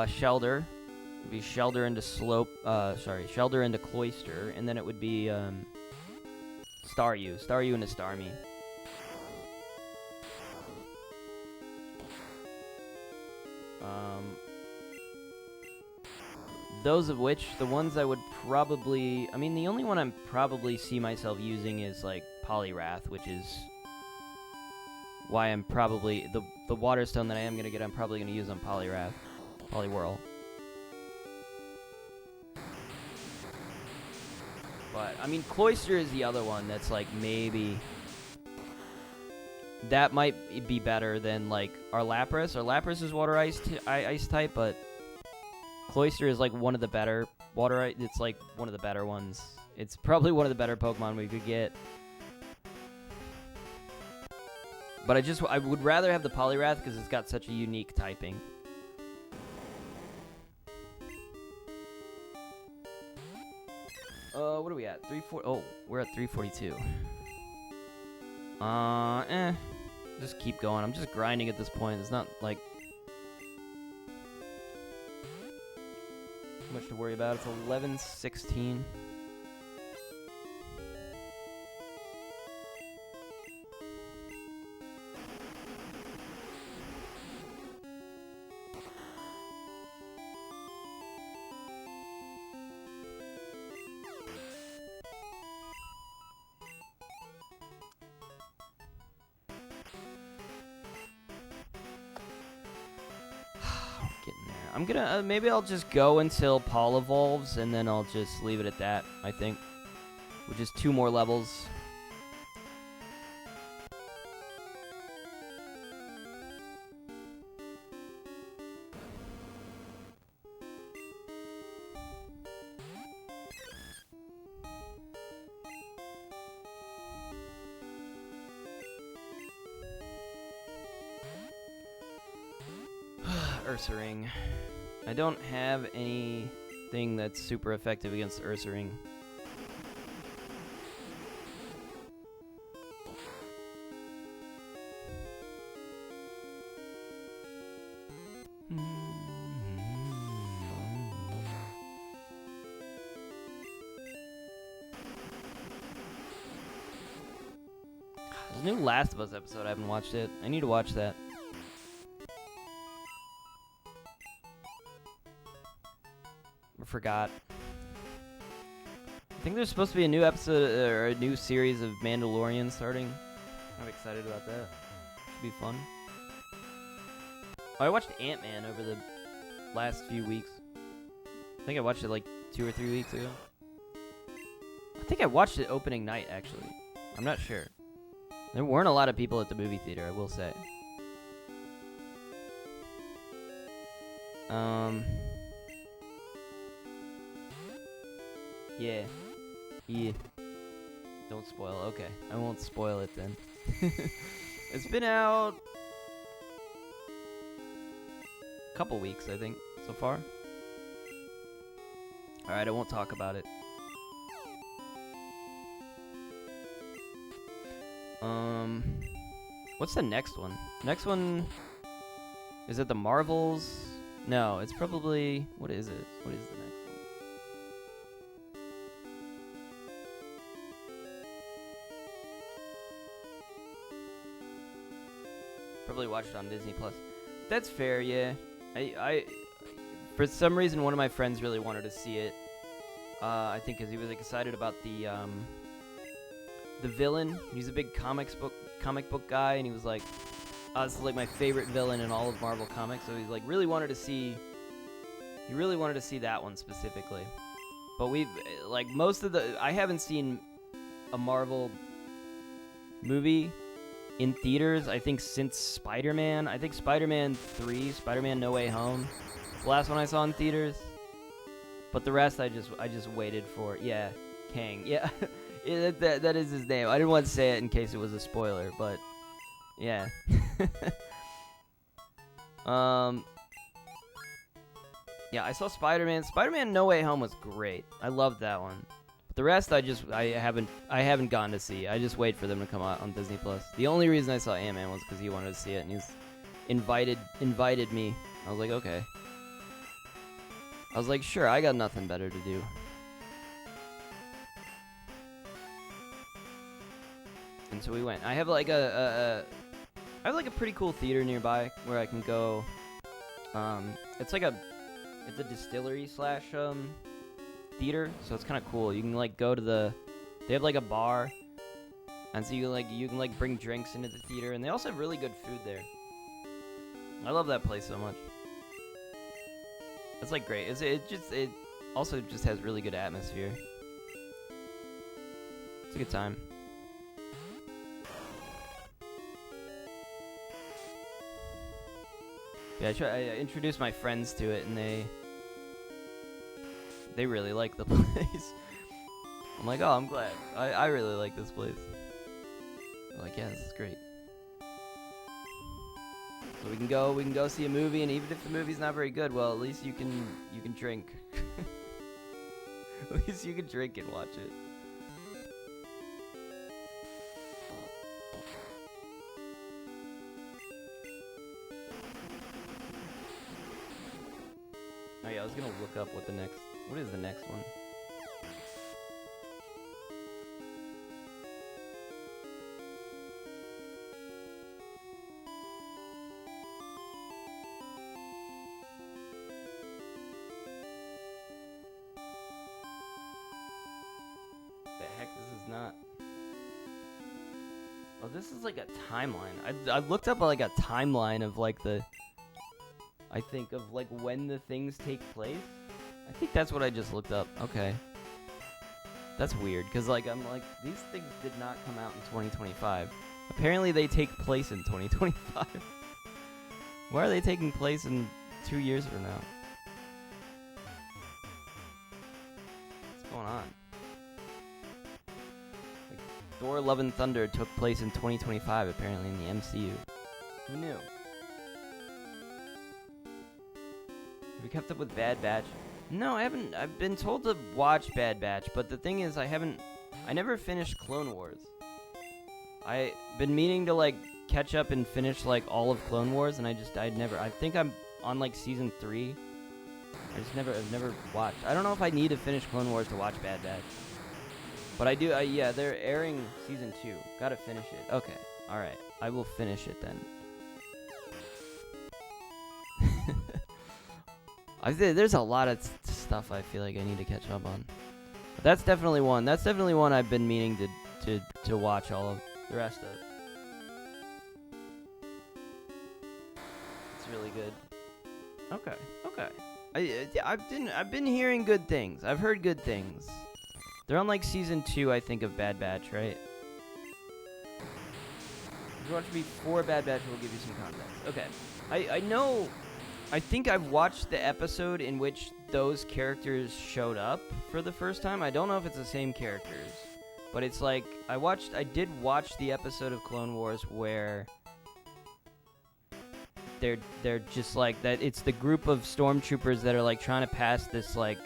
Shelder would be Shelder into Shelder into Cloyster, and then it would be Staryu into Starmie. Those of which, the ones I would probably, I mean, the only one I probably see myself using is, like, Poliwrath, which is why I'm probably, the Water Stone that I am going to get, I'm probably going to use on Poliwrath, Poliwhirl. But, I mean, Cloyster is the other one that's, like, maybe, that might be better than, like, our Lapras. Our Lapras is Water Ice type, but Cloyster is like one of the better it's like one of the better ones. It's probably one of the better Pokemon we could get. But I would rather have the Poliwrath because it's got such a unique typing. What are we at? Oh, we're at 342. Just keep going. I'm just grinding at this point. It's not like much to worry about. It's 11:16. Getting there. I'm gonna maybe I'll just go until Paul evolves, and then I'll just leave it at that. I think, with just 2 more levels. Ursaring. I don't have anything that's super effective against Ursaring. There's a new Last of Us episode. I haven't watched it. I need to watch that. Forgot. I think there's supposed to be a new episode or a new series of Mandalorian starting. I'm excited about that. Should be fun. Oh, I watched Ant-Man over the last few weeks. I think I watched it like 2 or 3 weeks ago. I think I watched it opening night, actually. I'm not sure. There weren't a lot of people at the movie theater, I will say. Yeah. Yeah. Don't spoil. Okay. I won't spoil it then. It's been out a couple weeks, I think, so far. Alright, I won't talk about it. What's the next one? Next one, is it the Marvels? No, it's probably, what is it? What is the next one? Probably watched it on Disney Plus. That's fair, yeah. I for some reason, one of my friends really wanted to see it. I think because he was excited about the villain. He's a big comic book guy, and he was like, "Oh, this is like my favorite villain in all of Marvel Comics." So he's like really wanted to see. He really wanted to see that one specifically. But we've like most of the. I haven't seen a Marvel movie in theaters, I think, since Spider-Man. I think Spider-Man 3, Spider-Man No Way Home, the last one I saw in theaters. But the rest, I just waited for. Yeah, Kang. Yeah, that is his name. I didn't want to say it in case it was a spoiler, but yeah. Yeah, I saw Spider-Man. Spider-Man No Way Home was great. I loved that one. But the rest, I haven't gotten to see. I just wait for them to come out on Disney Plus. The only reason I saw Ant-Man was because he wanted to see it, and he's invited me. I was like, okay. I was like, sure, I got nothing better to do. And so we went. I have like a pretty cool theater nearby where I can go. It's a distillery slash theater, so it's kind of cool. You can like go to they have like a bar, and so you can bring drinks into the theater, and they also have really good food there. I love that place so much. It's like great. It also just has really good atmosphere. It's a good time. Yeah, I introduced my friends to it, and they really like the place. I'm like, oh, I'm glad. I really like this place. They're like, yeah, this is great. So we can go see a movie, and even if the movie's not very good, well, at least you can drink. At least you can drink and watch it. Oh yeah, I was gonna look up what is the next one? The heck, this is not. Oh, this is like a timeline. I looked up like a timeline of like the. I think, of like when the things take place. I think that's what I just looked up. Okay. That's weird, because like I'm like, these things did not come out in 2025. Apparently they take place in 2025. Why are they taking place in 2 years from now? What's going on? Like, Thor: Love and Thunder took place in 2025, apparently, in the MCU. Who knew? Have you kept up with Bad Batch? No, I haven't. I've been told to watch Bad Batch, but the thing is, I never finished Clone Wars. I've been meaning to, like, catch up and finish, like, all of Clone Wars, and I think I'm on, like, season 3. I've never watched. I don't know if I need to finish Clone Wars to watch Bad Batch. But I do, yeah, they're airing season 2. Gotta finish it. Okay, alright. I will finish it then. There's a lot of stuff I feel like I need to catch up on. But that's definitely one. That's definitely one I've been meaning to watch all of the rest of. It's really good. Okay. I've been hearing good things. I've heard good things. They're on like season 2, I think, of Bad Batch, right? If you watch before Bad Batch, we'll give you some context. Okay. I know. I think I've watched the episode in which those characters showed up for the first time. I don't know if it's the same characters, but it's like I did watch the episode of Clone Wars where they're just like that. It's the group of stormtroopers that are like trying to pass this like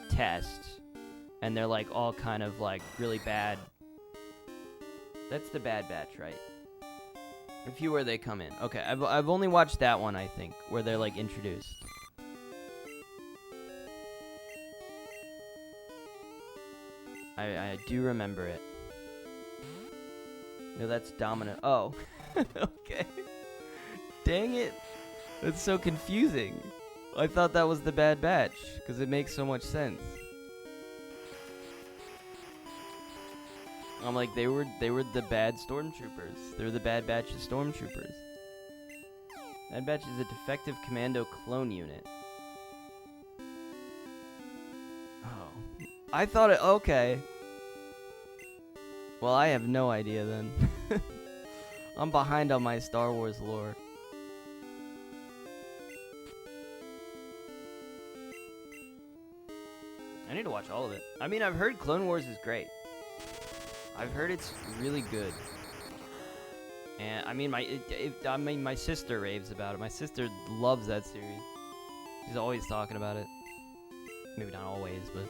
test, and they're like all kind of like really bad. That's the Bad Batch, right? A few where they come in. Okay, I've only watched that one, I think, where they're like introduced. I do remember it. No, that's Domino. Oh, okay. Dang it. That's so confusing. I thought that was the Bad Batch, because it makes so much sense. I'm like, they were the bad stormtroopers. They were the Bad Batch of stormtroopers. Bad Batch is a defective commando clone unit. Oh. I thought it... Okay. Well, I have no idea then. I'm behind on my Star Wars lore. I need to watch all of it. I mean, I've heard Clone Wars is great. I've heard it's really good. And I mean, my sister raves about it. My sister loves that series. She's always talking about it. Maybe not always, but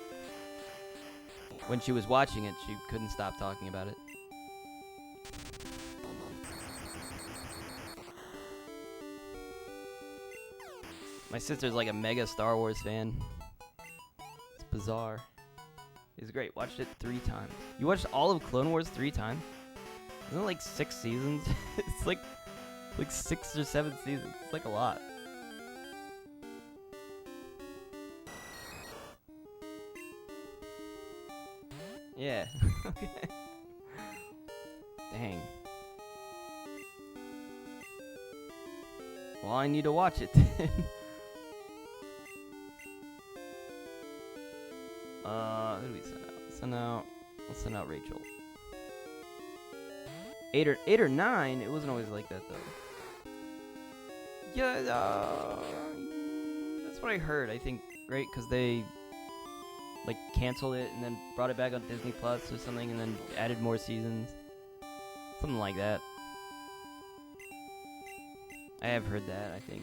when she was watching it, she couldn't stop talking about it. My sister's like a mega Star Wars fan. It's bizarre. It's great. Watched it 3 times. You watched all of Clone Wars 3 times? Isn't it like 6 seasons? It's like 6 or 7 seasons. It's like a lot. Yeah. Okay. Dang. Well, I need to watch it then. Who do we send out? Let's send out Rachel. 8 or 9? It wasn't always like that though. Yeah, that's what I heard. I think, right? Because they like canceled it and then brought it back on Disney Plus or something, and then added more seasons. Something like that. I have heard that, I think.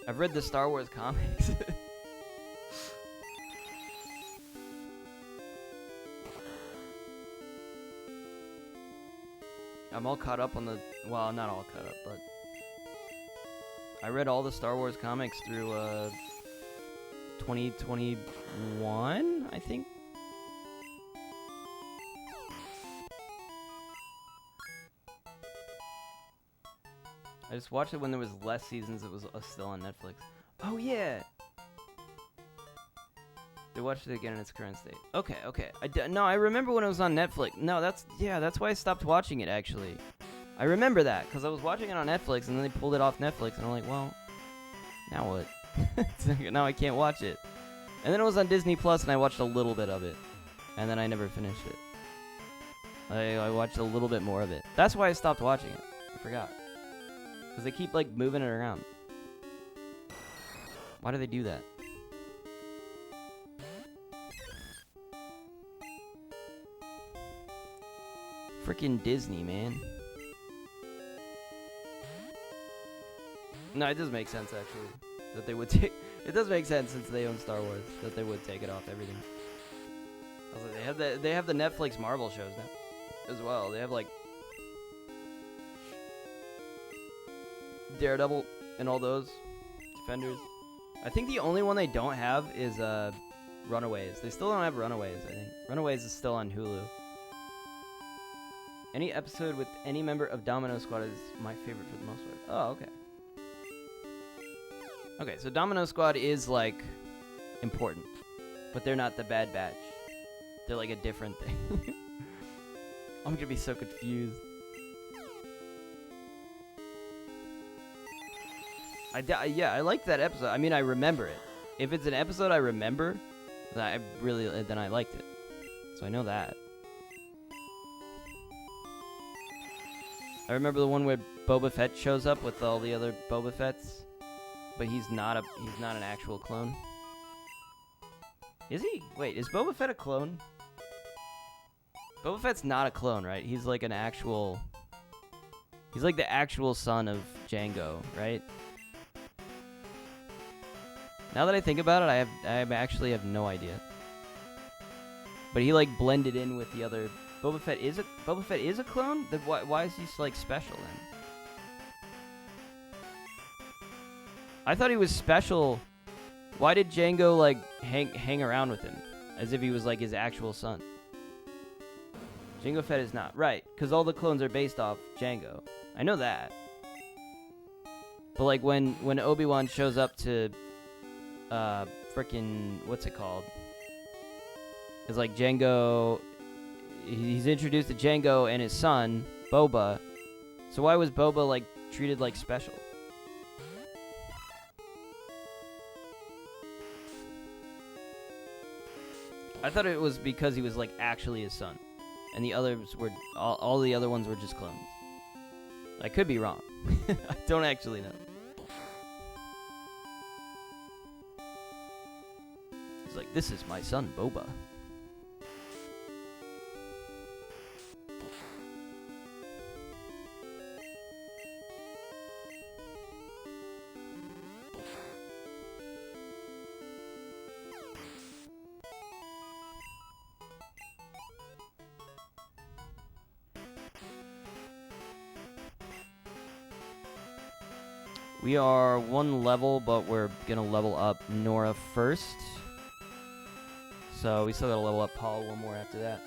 I've read the Star Wars comics. I'm all caught up on the... Well, not all caught up, but... I read all the Star Wars comics through, 2021, I think? I just watched it when there was less seasons. It was still on Netflix. Oh, yeah! They watched it again in its current state. Okay. No, I remember when it was on Netflix. No, that's why I stopped watching it, actually. I remember that because I was watching it on Netflix and then they pulled it off Netflix and I'm like, well, now what? Now I can't watch it. And then it was on Disney Plus and I watched a little bit of it. And then I never finished it. I watched a little bit more of it. That's why I stopped watching it. I forgot. Because they keep, like, moving it around. Why do they do that? Freaking Disney, man. No, it does make sense, actually. That they would take... It does make sense since they own Star Wars. That they would take it off everything. I was like, they have the Netflix Marvel shows now. As well. They have, like... Daredevil and all those. Defenders. I think the only one they don't have is, Runaways. They still don't have Runaways, I think. Runaways is still on Hulu. Any episode with any member of Domino Squad is my favorite for the most part. Oh, okay. Okay, so Domino Squad is, like, important. But they're not the Bad Batch. They're, like, a different thing. I'm gonna be so confused. Yeah, I liked that episode. I mean, I remember it. If it's an episode I remember, then I liked it. So I know that. I remember the one where Boba Fett shows up with all the other Boba Fetts, but he's not an actual clone. Is he? Wait, is Boba Fett a clone? Boba Fett's not a clone, right? He's like an actual... He's like the actual son of Jango, right? Now that I think about it, I actually have no idea. But he like blended in with the other... Boba Fett is a clone? Then why is he like special then? I thought he was special. Why did Jango like hang around with him as if he was like his actual son? Jango Fett is not right because all the clones are based off Jango. I know that. But like when Obi-Wan shows up to frickin' what's it called? It's like Jango. He's introduced to Jango and his son, Boba. So why was Boba, like, treated like special? I thought it was because he was, like, actually his son. And the others were... All the other ones were just clones. I could be wrong. I don't actually know. He's like, this is my son, Boba. We are one level, but we're gonna level up Nora first. So we still gotta level up Paul one more after that.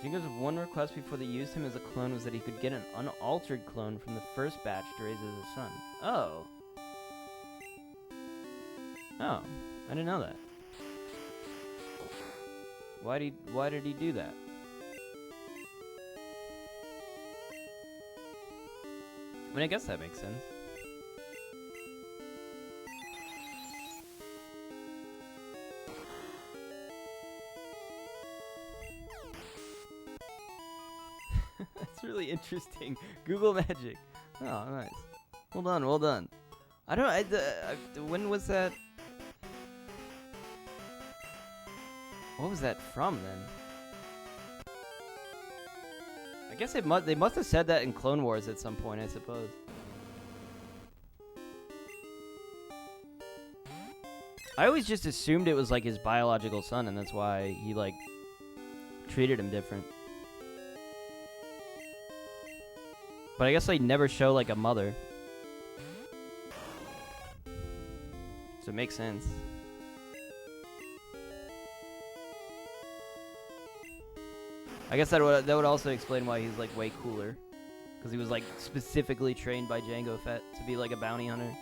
Jango's one request before they used him as a clone was that he could get an unaltered clone from the first batch to raise as a son. Oh. Oh, I didn't know that. Why did he do that? I mean, I guess that makes sense. That's really interesting. Google Magic. Oh, nice. Well done, well done. I don't. When was that? What was that from then? I guess they must have said that in Clone Wars at some point, I suppose. I always just assumed it was like his biological son, and that's why he like treated him different. But I guess they never show, like, a mother. So it makes sense. I guess that would also explain why he's, like, way cooler. Because he was, like, specifically trained by Jango Fett to be, like, a bounty hunter.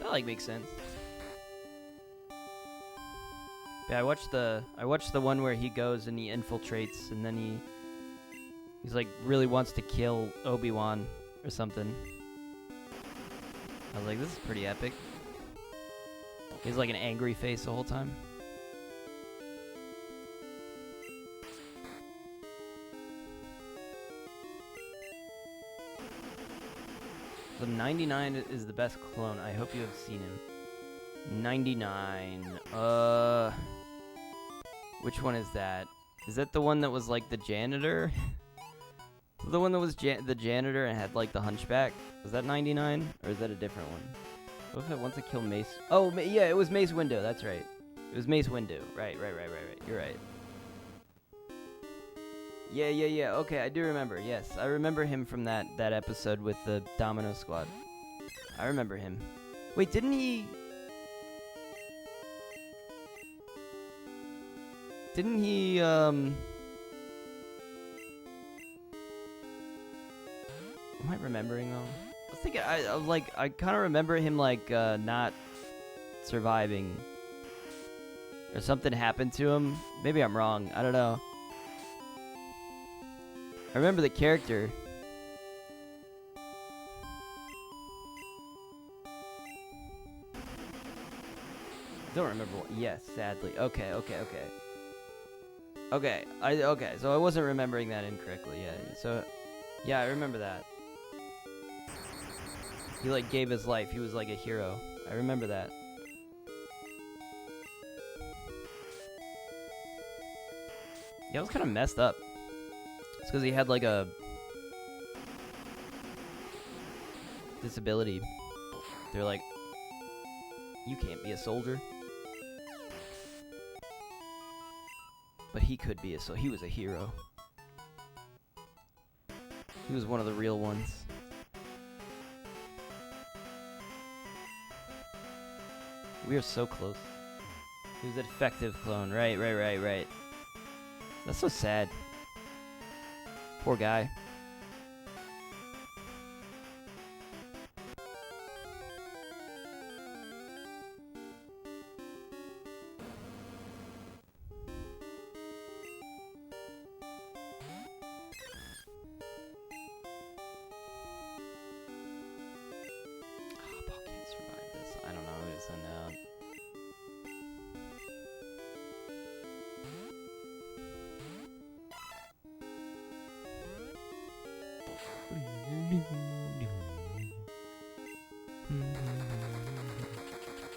That, like, makes sense. Yeah, I watched the one where he goes and he infiltrates and then he's like really wants to kill Obi-Wan or something. I was like, this is pretty epic. He's like an angry face the whole time. So 99 is the best clone. I hope you have seen him. 99. Which one is that? Is that the one that was like the janitor? The one that was the janitor and had like the hunchback? Was that 99? Or is that a different one? What if it wants to kill Mace? Oh, yeah, it was Mace Windu. That's right. It was Mace Windu. Right. You're right. Yeah. Okay, I do remember. Yes, I remember him from that episode with the Domino Squad. I remember him. Wait, didn't he... Am I remembering wrong? I was thinking, I kind of remember him, like, not surviving. Or something happened to him. Maybe I'm wrong. I don't know. I remember the character. I don't remember what. Yes, sadly. Okay. Okay, so I wasn't remembering that incorrectly. Yeah. So, yeah, I remember that. He like gave his life. He was like a hero. I remember that. Yeah, it was kind of messed up. It's because he had like a disability. They're like, you can't be a soldier. But he could be so he was a hero. He was one of the real ones. We are so close. He was an effective clone. Right. That's so sad. Poor guy.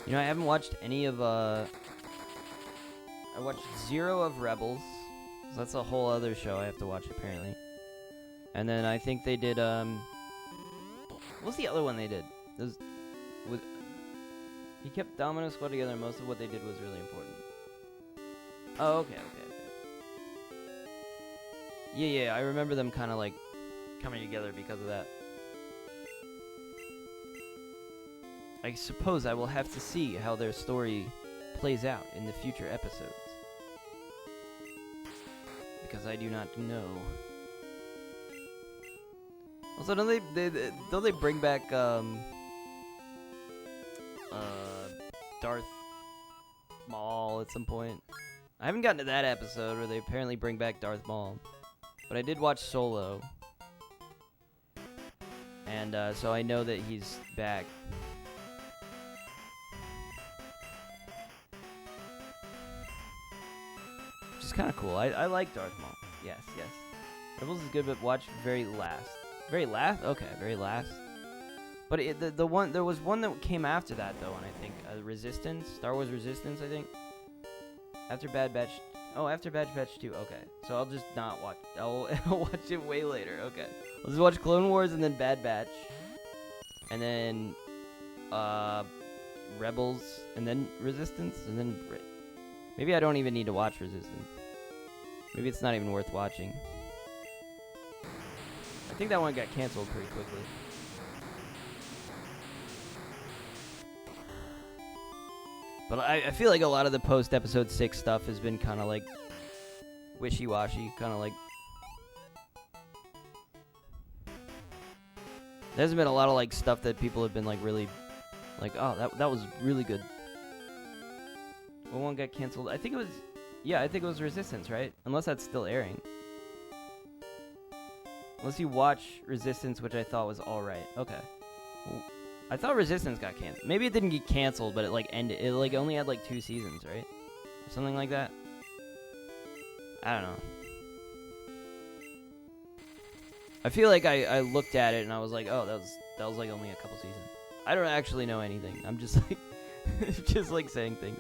You know, I haven't watched any of, I watched 0 of Rebels. So that's a whole other show I have to watch, apparently. And then I think they did, what's the other one they did? He kept Domino Squad together, and most of what they did was really important. Oh, okay. Yeah, I remember them kind of, like, coming together because of that. I suppose I will have to see how their story plays out in the future episodes. Because I do not know. Also, don't they bring back, Darth Maul at some point? I haven't gotten to that episode where they apparently bring back Darth Maul. But I did watch Solo. And, so I know that he's back. Which is kind of cool. I like Darth Maul. Yes. Rebels is good, but watch very last. Very last? Okay, very last. But there was one that came after that, though, and I think Resistance, Star Wars Resistance, I think. After Bad Batch. Oh, after Bad Batch 2. Okay, so I'll just not watch. I'll watch it way later. Okay, I'll just watch Clone Wars and then Bad Batch, and then Rebels, and then Resistance, and then Maybe I don't even need to watch Resistance. Maybe it's not even worth watching. I think that one got canceled pretty quickly. But I feel like a lot of the post-episode 6 stuff has been kind of like wishy-washy, kind of like... There hasn't been a lot of like stuff that people have been like really... Like, oh, that was really good. What one got canceled? I think it was... Yeah, I think it was Resistance, right? Unless that's still airing. Unless you watch Resistance, which I thought was alright. Okay. I thought Resistance got canceled. Maybe it didn't get canceled, but it like ended. It like only had like 2 seasons, right? Or something like that. I don't know. I feel like I looked at it and I was like, oh, that was like only a couple seasons. I don't actually know anything. I'm just like just like saying things.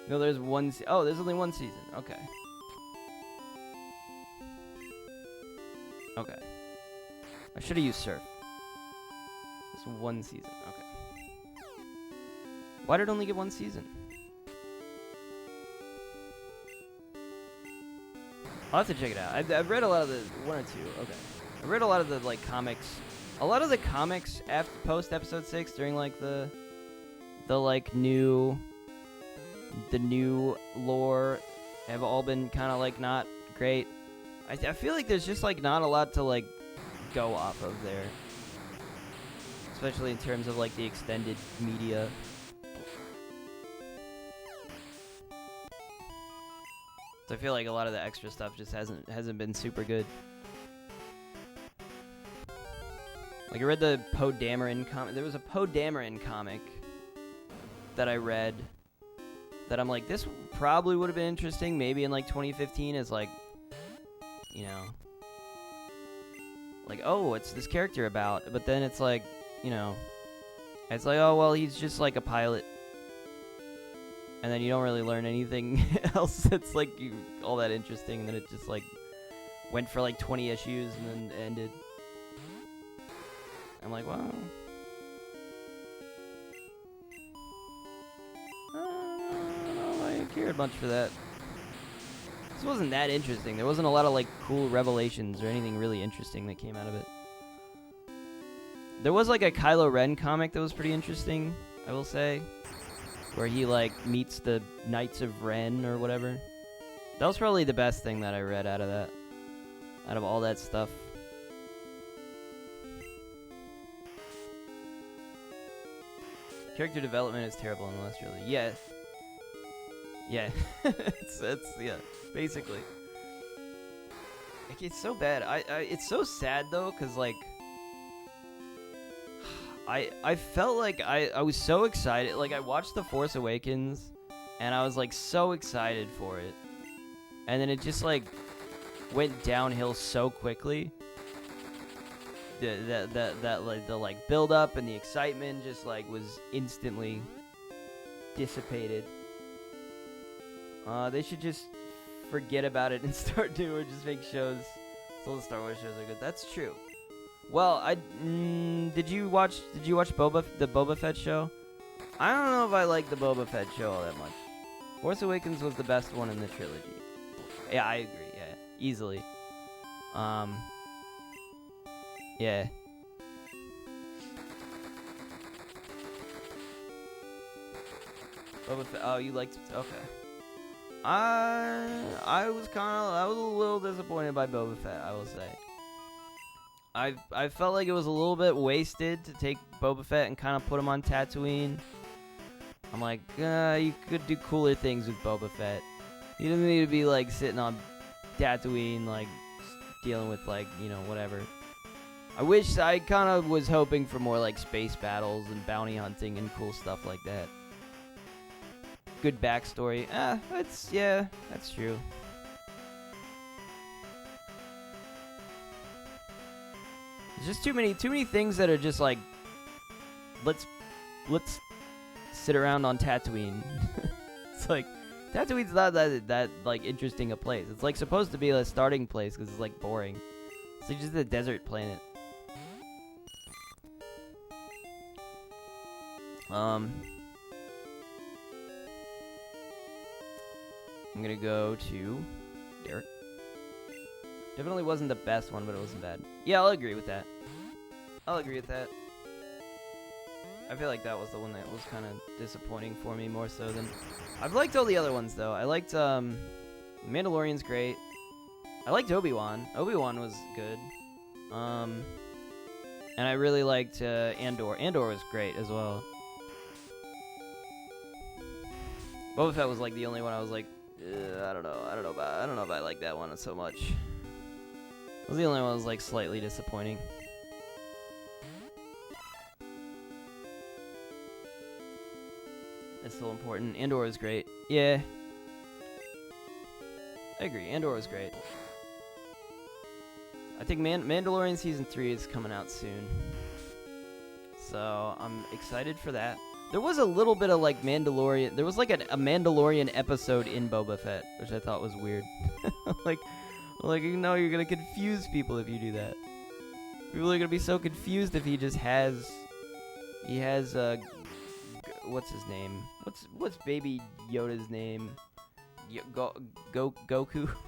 No, there's one. Oh, there's only 1 season. Okay. Okay. I should have used Surf. It's 1 season. Okay. Why did it only get 1 season? I'll have to check it out. I've read a lot of the 1 or 2. Okay. I read a lot of the like comics. A lot of the comics after post episode 6 during like the like new lore have all been kind of like not great. I feel like there's just like not a lot to like go off of there, especially in terms of like the extended media. So I feel like a lot of the extra stuff just hasn't been super good. Like I read the Poe Dameron comic. There was a Poe Dameron comic that I read that I'm like, this probably would have been interesting maybe in like 2015 as like, you know, like, oh, what's this character about? But then it's like, you know, it's like, oh, well, he's just like a pilot. And then you don't really learn anything else that's like all that interesting. And then it just like went for like 20 issues and then ended. I'm like, wow. I don't know if I cared much for that. This wasn't that interesting. There wasn't a lot of like cool revelations or anything really interesting that came out of it. There was like a Kylo Ren comic that was pretty interesting, I will say, where he like meets the Knights of Ren or whatever. That was probably the best thing that I read out of that. Out of all that stuff. Character development is terrible in the last trilogy. Yeah. Yeah. it's yeah, basically. Like, it's so bad. It's so sad though, cause like I felt like I was so excited. Like I watched The Force Awakens and I was like so excited for it. And then it just like went downhill so quickly. The like build up and the excitement just like was instantly dissipated. They should just forget about it and start doing or just make shows. So the Star Wars shows are good. That's true. Well, did you watch the Boba Fett show? I don't know if I like the Boba Fett show all that much. Force Awakens was the best one in the trilogy. Yeah, I agree. Yeah, easily. Yeah. Boba Fett. Oh, you liked? Okay. I was a little disappointed by Boba Fett, I will say. I felt like it was a little bit wasted to take Boba Fett and kind of put him on Tatooine. I'm like, you could do cooler things with Boba Fett. He doesn't need to be like sitting on Tatooine, like dealing with like, you know, whatever. I kind of was hoping for more like space battles and bounty hunting and cool stuff like that. Good backstory. That's true. There's just too many things that are just like, let's sit around on Tatooine. It's like Tatooine's not that like interesting a place. It's like supposed to be a starting place because it's like boring. It's like just a desert planet. I'm gonna go to Derek. Definitely wasn't the best one, but it wasn't bad. Yeah, I'll agree with that. I'll agree with that. I feel like that was the one that was kind of disappointing for me more so than... I've liked all the other ones, though. I liked, Mandalorian's great. I liked Obi-Wan. Obi-Wan was good. And I really liked, Andor. Andor was great as well. Boba Fett was, like, the only one I was like, I don't know if I like that one so much. It was the only one that was, like, slightly disappointing. It's still important. Andor is great. Yeah. I agree. Andor was great. I think Mandalorian Season 3 is coming out soon. So, I'm excited for that. There was a little bit of, like, Mandalorian... There was, like, a Mandalorian episode in Boba Fett, which I thought was weird. like, you know, you're gonna confuse people if you do that. People are gonna be so confused if he just has... He has, what's his name? What's Baby Yoda's name? Goku?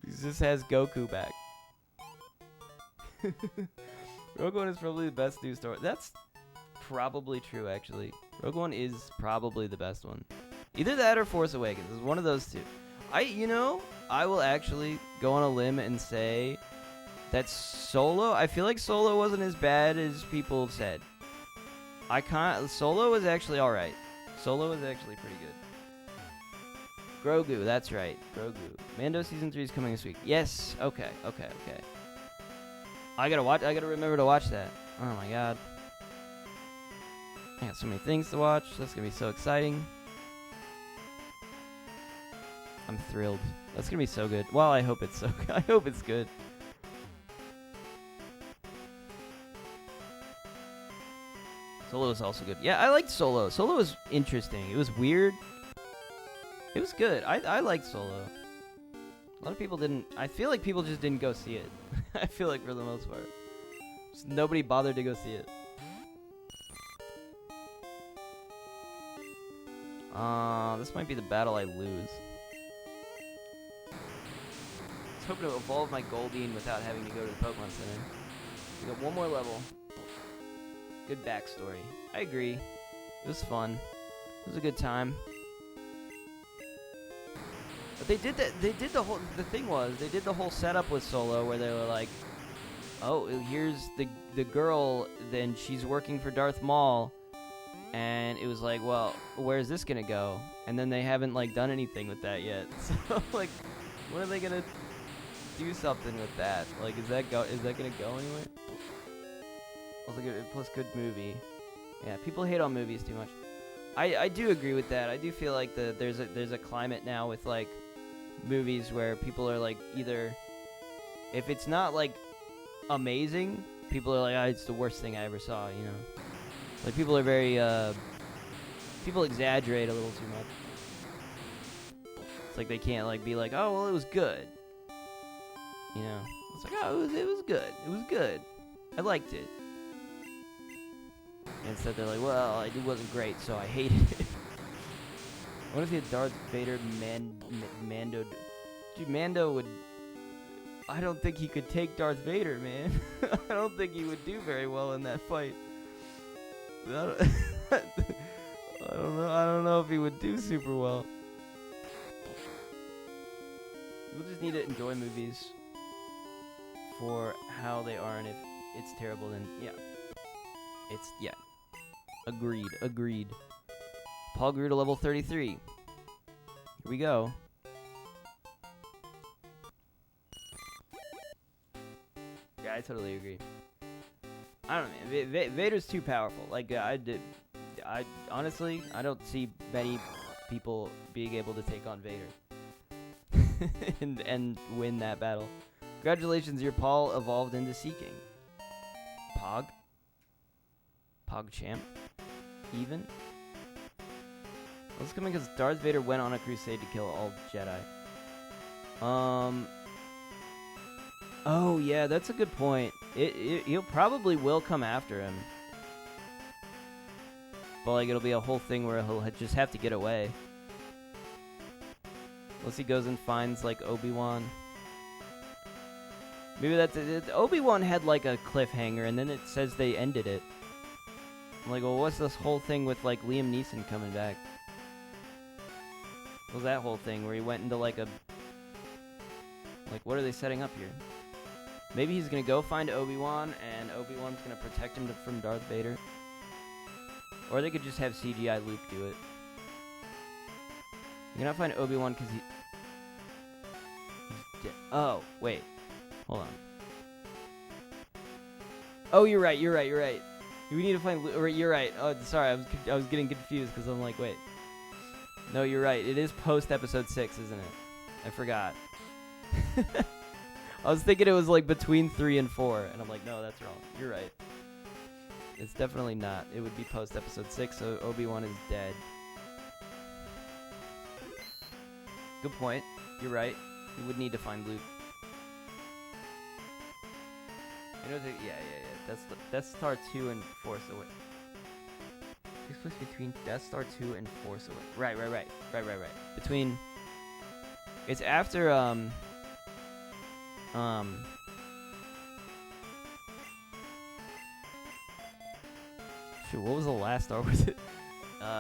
He just has Goku back. Rogue One is probably the best new story. That's probably true, actually. Rogue One is probably the best one. Either that or Force Awakens. It's one of those two. I will actually go on a limb and say that Solo, I feel like Solo wasn't as bad as people said. Solo was actually alright. Solo was actually pretty good. Grogu, that's right. Grogu. Mando Season 3 is coming this week. Yes. Okay. I gotta remember to watch that. Oh my god. I got so many things to watch. That's gonna be so exciting. I'm thrilled. That's gonna be so good. Well, I hope it's so good. I hope it's good. Solo is also good. Yeah, I liked Solo. Solo was interesting. It was weird. It was good. I liked Solo. A lot of people didn't. I feel like people just didn't go see it. I feel like for the most part. Just nobody bothered to go see it. This might be the battle I lose. I was hoping to evolve my Goldeen without having to go to the Pokemon Center. We got one more level. Good backstory. I agree. It was fun. It was a good time. But they did the thing was, they did the whole setup with Solo where they were like, oh, here's the girl, then she's working for Darth Maul. And it was like, well, where's this gonna go? And then they haven't, like, done anything with that yet. So, like, when are they gonna do something with that? Like, is that gonna go anywhere? Also good, plus good movie. Yeah, people hate on movies too much. I do agree with that. I do feel like there's a climate now with, like, movies where people are, like, either, if it's not, like, amazing, people are like, oh, it's the worst thing I ever saw, you know? Like, people are very, people exaggerate a little too much. It's like they can't, like, be like, oh, well, it was good. You know? It's like, oh, it was good. It was good. I liked it. And instead they're like, well, it wasn't great, so I hated it. What if he had Darth Vader, Mando? Dude, Mando would... I don't think he could take Darth Vader, man. I don't think he would do very well in that fight. I don't know if he would do super well. We'll just need to enjoy movies for how they are, and if it's terrible, then yeah. Agreed. Paul grew to level 33. Here we go. Yeah, I totally agree. I don't know, man. Vader's too powerful. Like, I honestly, I don't see many people being able to take on Vader and win that battle. Congratulations, your Paul evolved into Seeking. PogChamp. Even. Well, it's coming because Darth Vader went on a crusade to kill all Jedi. Oh yeah, that's a good point. He'll probably will come after him. But like it'll be a whole thing where he'll just have to get away. Unless he goes and finds like Obi-Wan. Maybe that's it. Obi-Wan had like a cliffhanger, and then it says they ended it. I'm like, well, what's this whole thing with like Liam Neeson coming back? What was that whole thing where he went into like a... Like, what are they setting up here? Maybe he's gonna go find Obi-Wan, and Obi-Wan's gonna protect him from Darth Vader. Or they could just have CGI Luke do it. You're gonna find Obi-Wan because he's dead. Oh, wait. Hold on. Oh, you're right. We need to find Luke. You're right. Oh, sorry. I was getting confused because I'm like, wait. No, you're right. It is post episode 6, isn't it? I forgot. I was thinking it was like between 3 and 4, and I'm like, no, that's wrong. You're right. It's definitely not. It would be post episode 6, so Obi-Wan is dead. Good point. You're right. We would need to find Luke. You know, yeah. That's Death Star 2 and Force Awakens. Takes place between Death Star 2 and Force Awakens. Right. Between. It's after Shoot, what was the last Star Wars?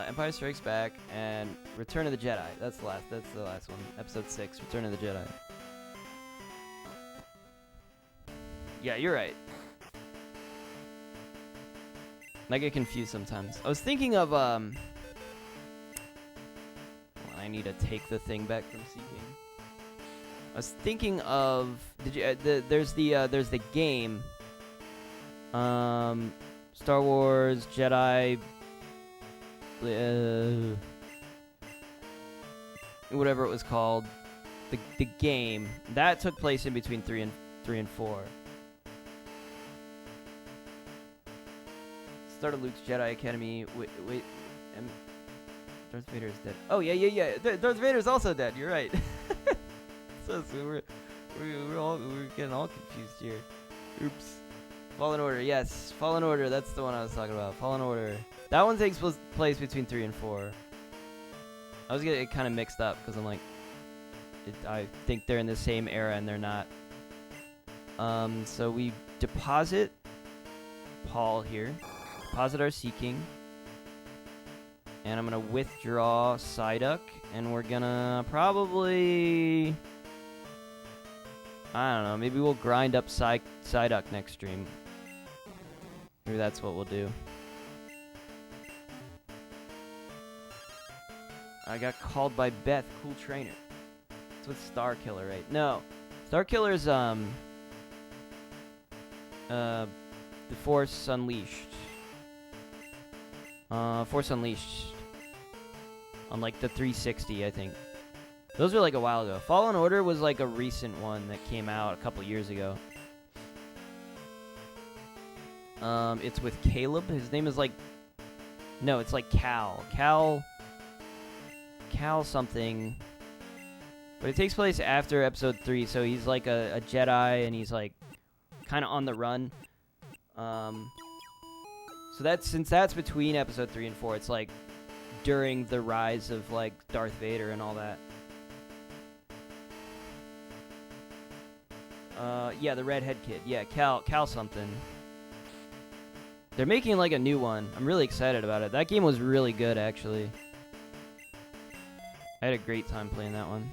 Empire Strikes Back and Return of the Jedi. That's the last one. Episode 6, Return of the Jedi. Yeah, you're right. I get confused sometimes. I was thinking of well, I need to take the thing back from Seeking. I was thinking of there's the game Star Wars Jedi whatever it was called, the game that took place in between 3 and 4. Start of Luke's Jedi Academy. Wait, Darth Vader is dead. Oh yeah. Darth Vader's also dead. You're right. So we're getting all confused here. Oops. Fallen Order, yes. Fallen Order, that's the one I was talking about. Fallen Order. That one takes place between 3 and 4. I was getting it kind of mixed up because I'm like, I think they're in the same era and they're not. So we deposit Paul here. Deposit our Seeking. And I'm going to withdraw Psyduck. And we're going to probably... I don't know. Maybe we'll grind up Psyduck next stream. Maybe that's what we'll do. I got called by Beth. Cool trainer. It's with Star Killer, right? No. Star Killer's, The Force Unleashed. Force Unleashed. On, like, the 360, I think. Those were, like, a while ago. Fallen Order was, like, a recent one that came out a couple years ago. It's with Caleb. His name is, like... No, it's, like, Cal. Cal something. But it takes place after Episode 3, so he's, like, a Jedi, and he's, like, kind of on the run. So since that's between Episode 3 and 4, it's, like, during the rise of, like, Darth Vader and all that. Yeah, the redhead kid. Yeah, Cal something. They're making, like, a new one. I'm really excited about it. That game was really good, actually. I had a great time playing that one.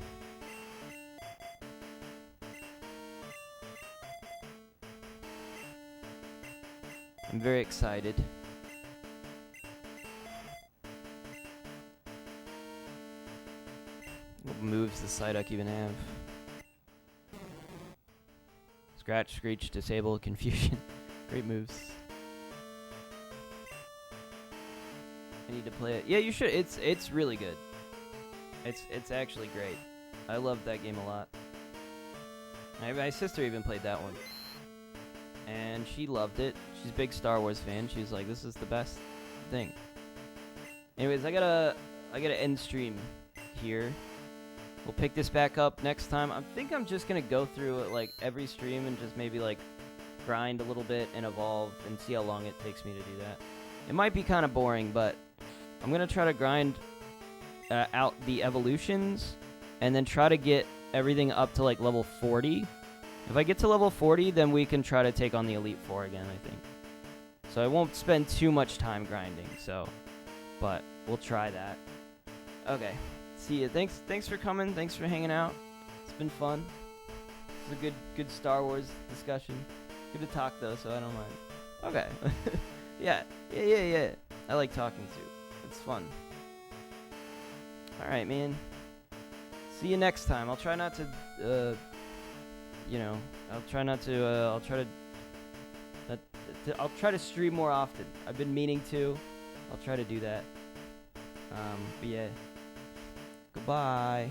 I'm very excited. What moves does Psyduck even have? Scratch, Screech, Disable, Confusion. Great moves. I need to play it. Yeah, you should. It's really good. It's actually great. I loved that game a lot. My sister even played that one. And she loved it. She's a big Star Wars fan. She was like, this is the best thing. Anyways, I gotta end stream here. We'll pick this back up next time. I think I'm just gonna go through it, like, every stream and just maybe, like, grind a little bit and evolve and see how long it takes me to do that. It might be kind of boring, but I'm gonna try to grind out the evolutions, and then try to get everything up to like level 40. If I get to level 40, then we can try to take on the Elite Four again, I think. So I won't spend too much time grinding, but we'll try that. Okay, see ya. Thanks for coming. Thanks for hanging out. It's been fun. It's a good Star Wars discussion. Good to talk though, so I don't mind. Okay. Yeah. I like talking too. It's fun. All right, man. See you next time. I'll try not to, I'll try to stream more often. I've been meaning to. I'll try to do that. But yeah. Goodbye.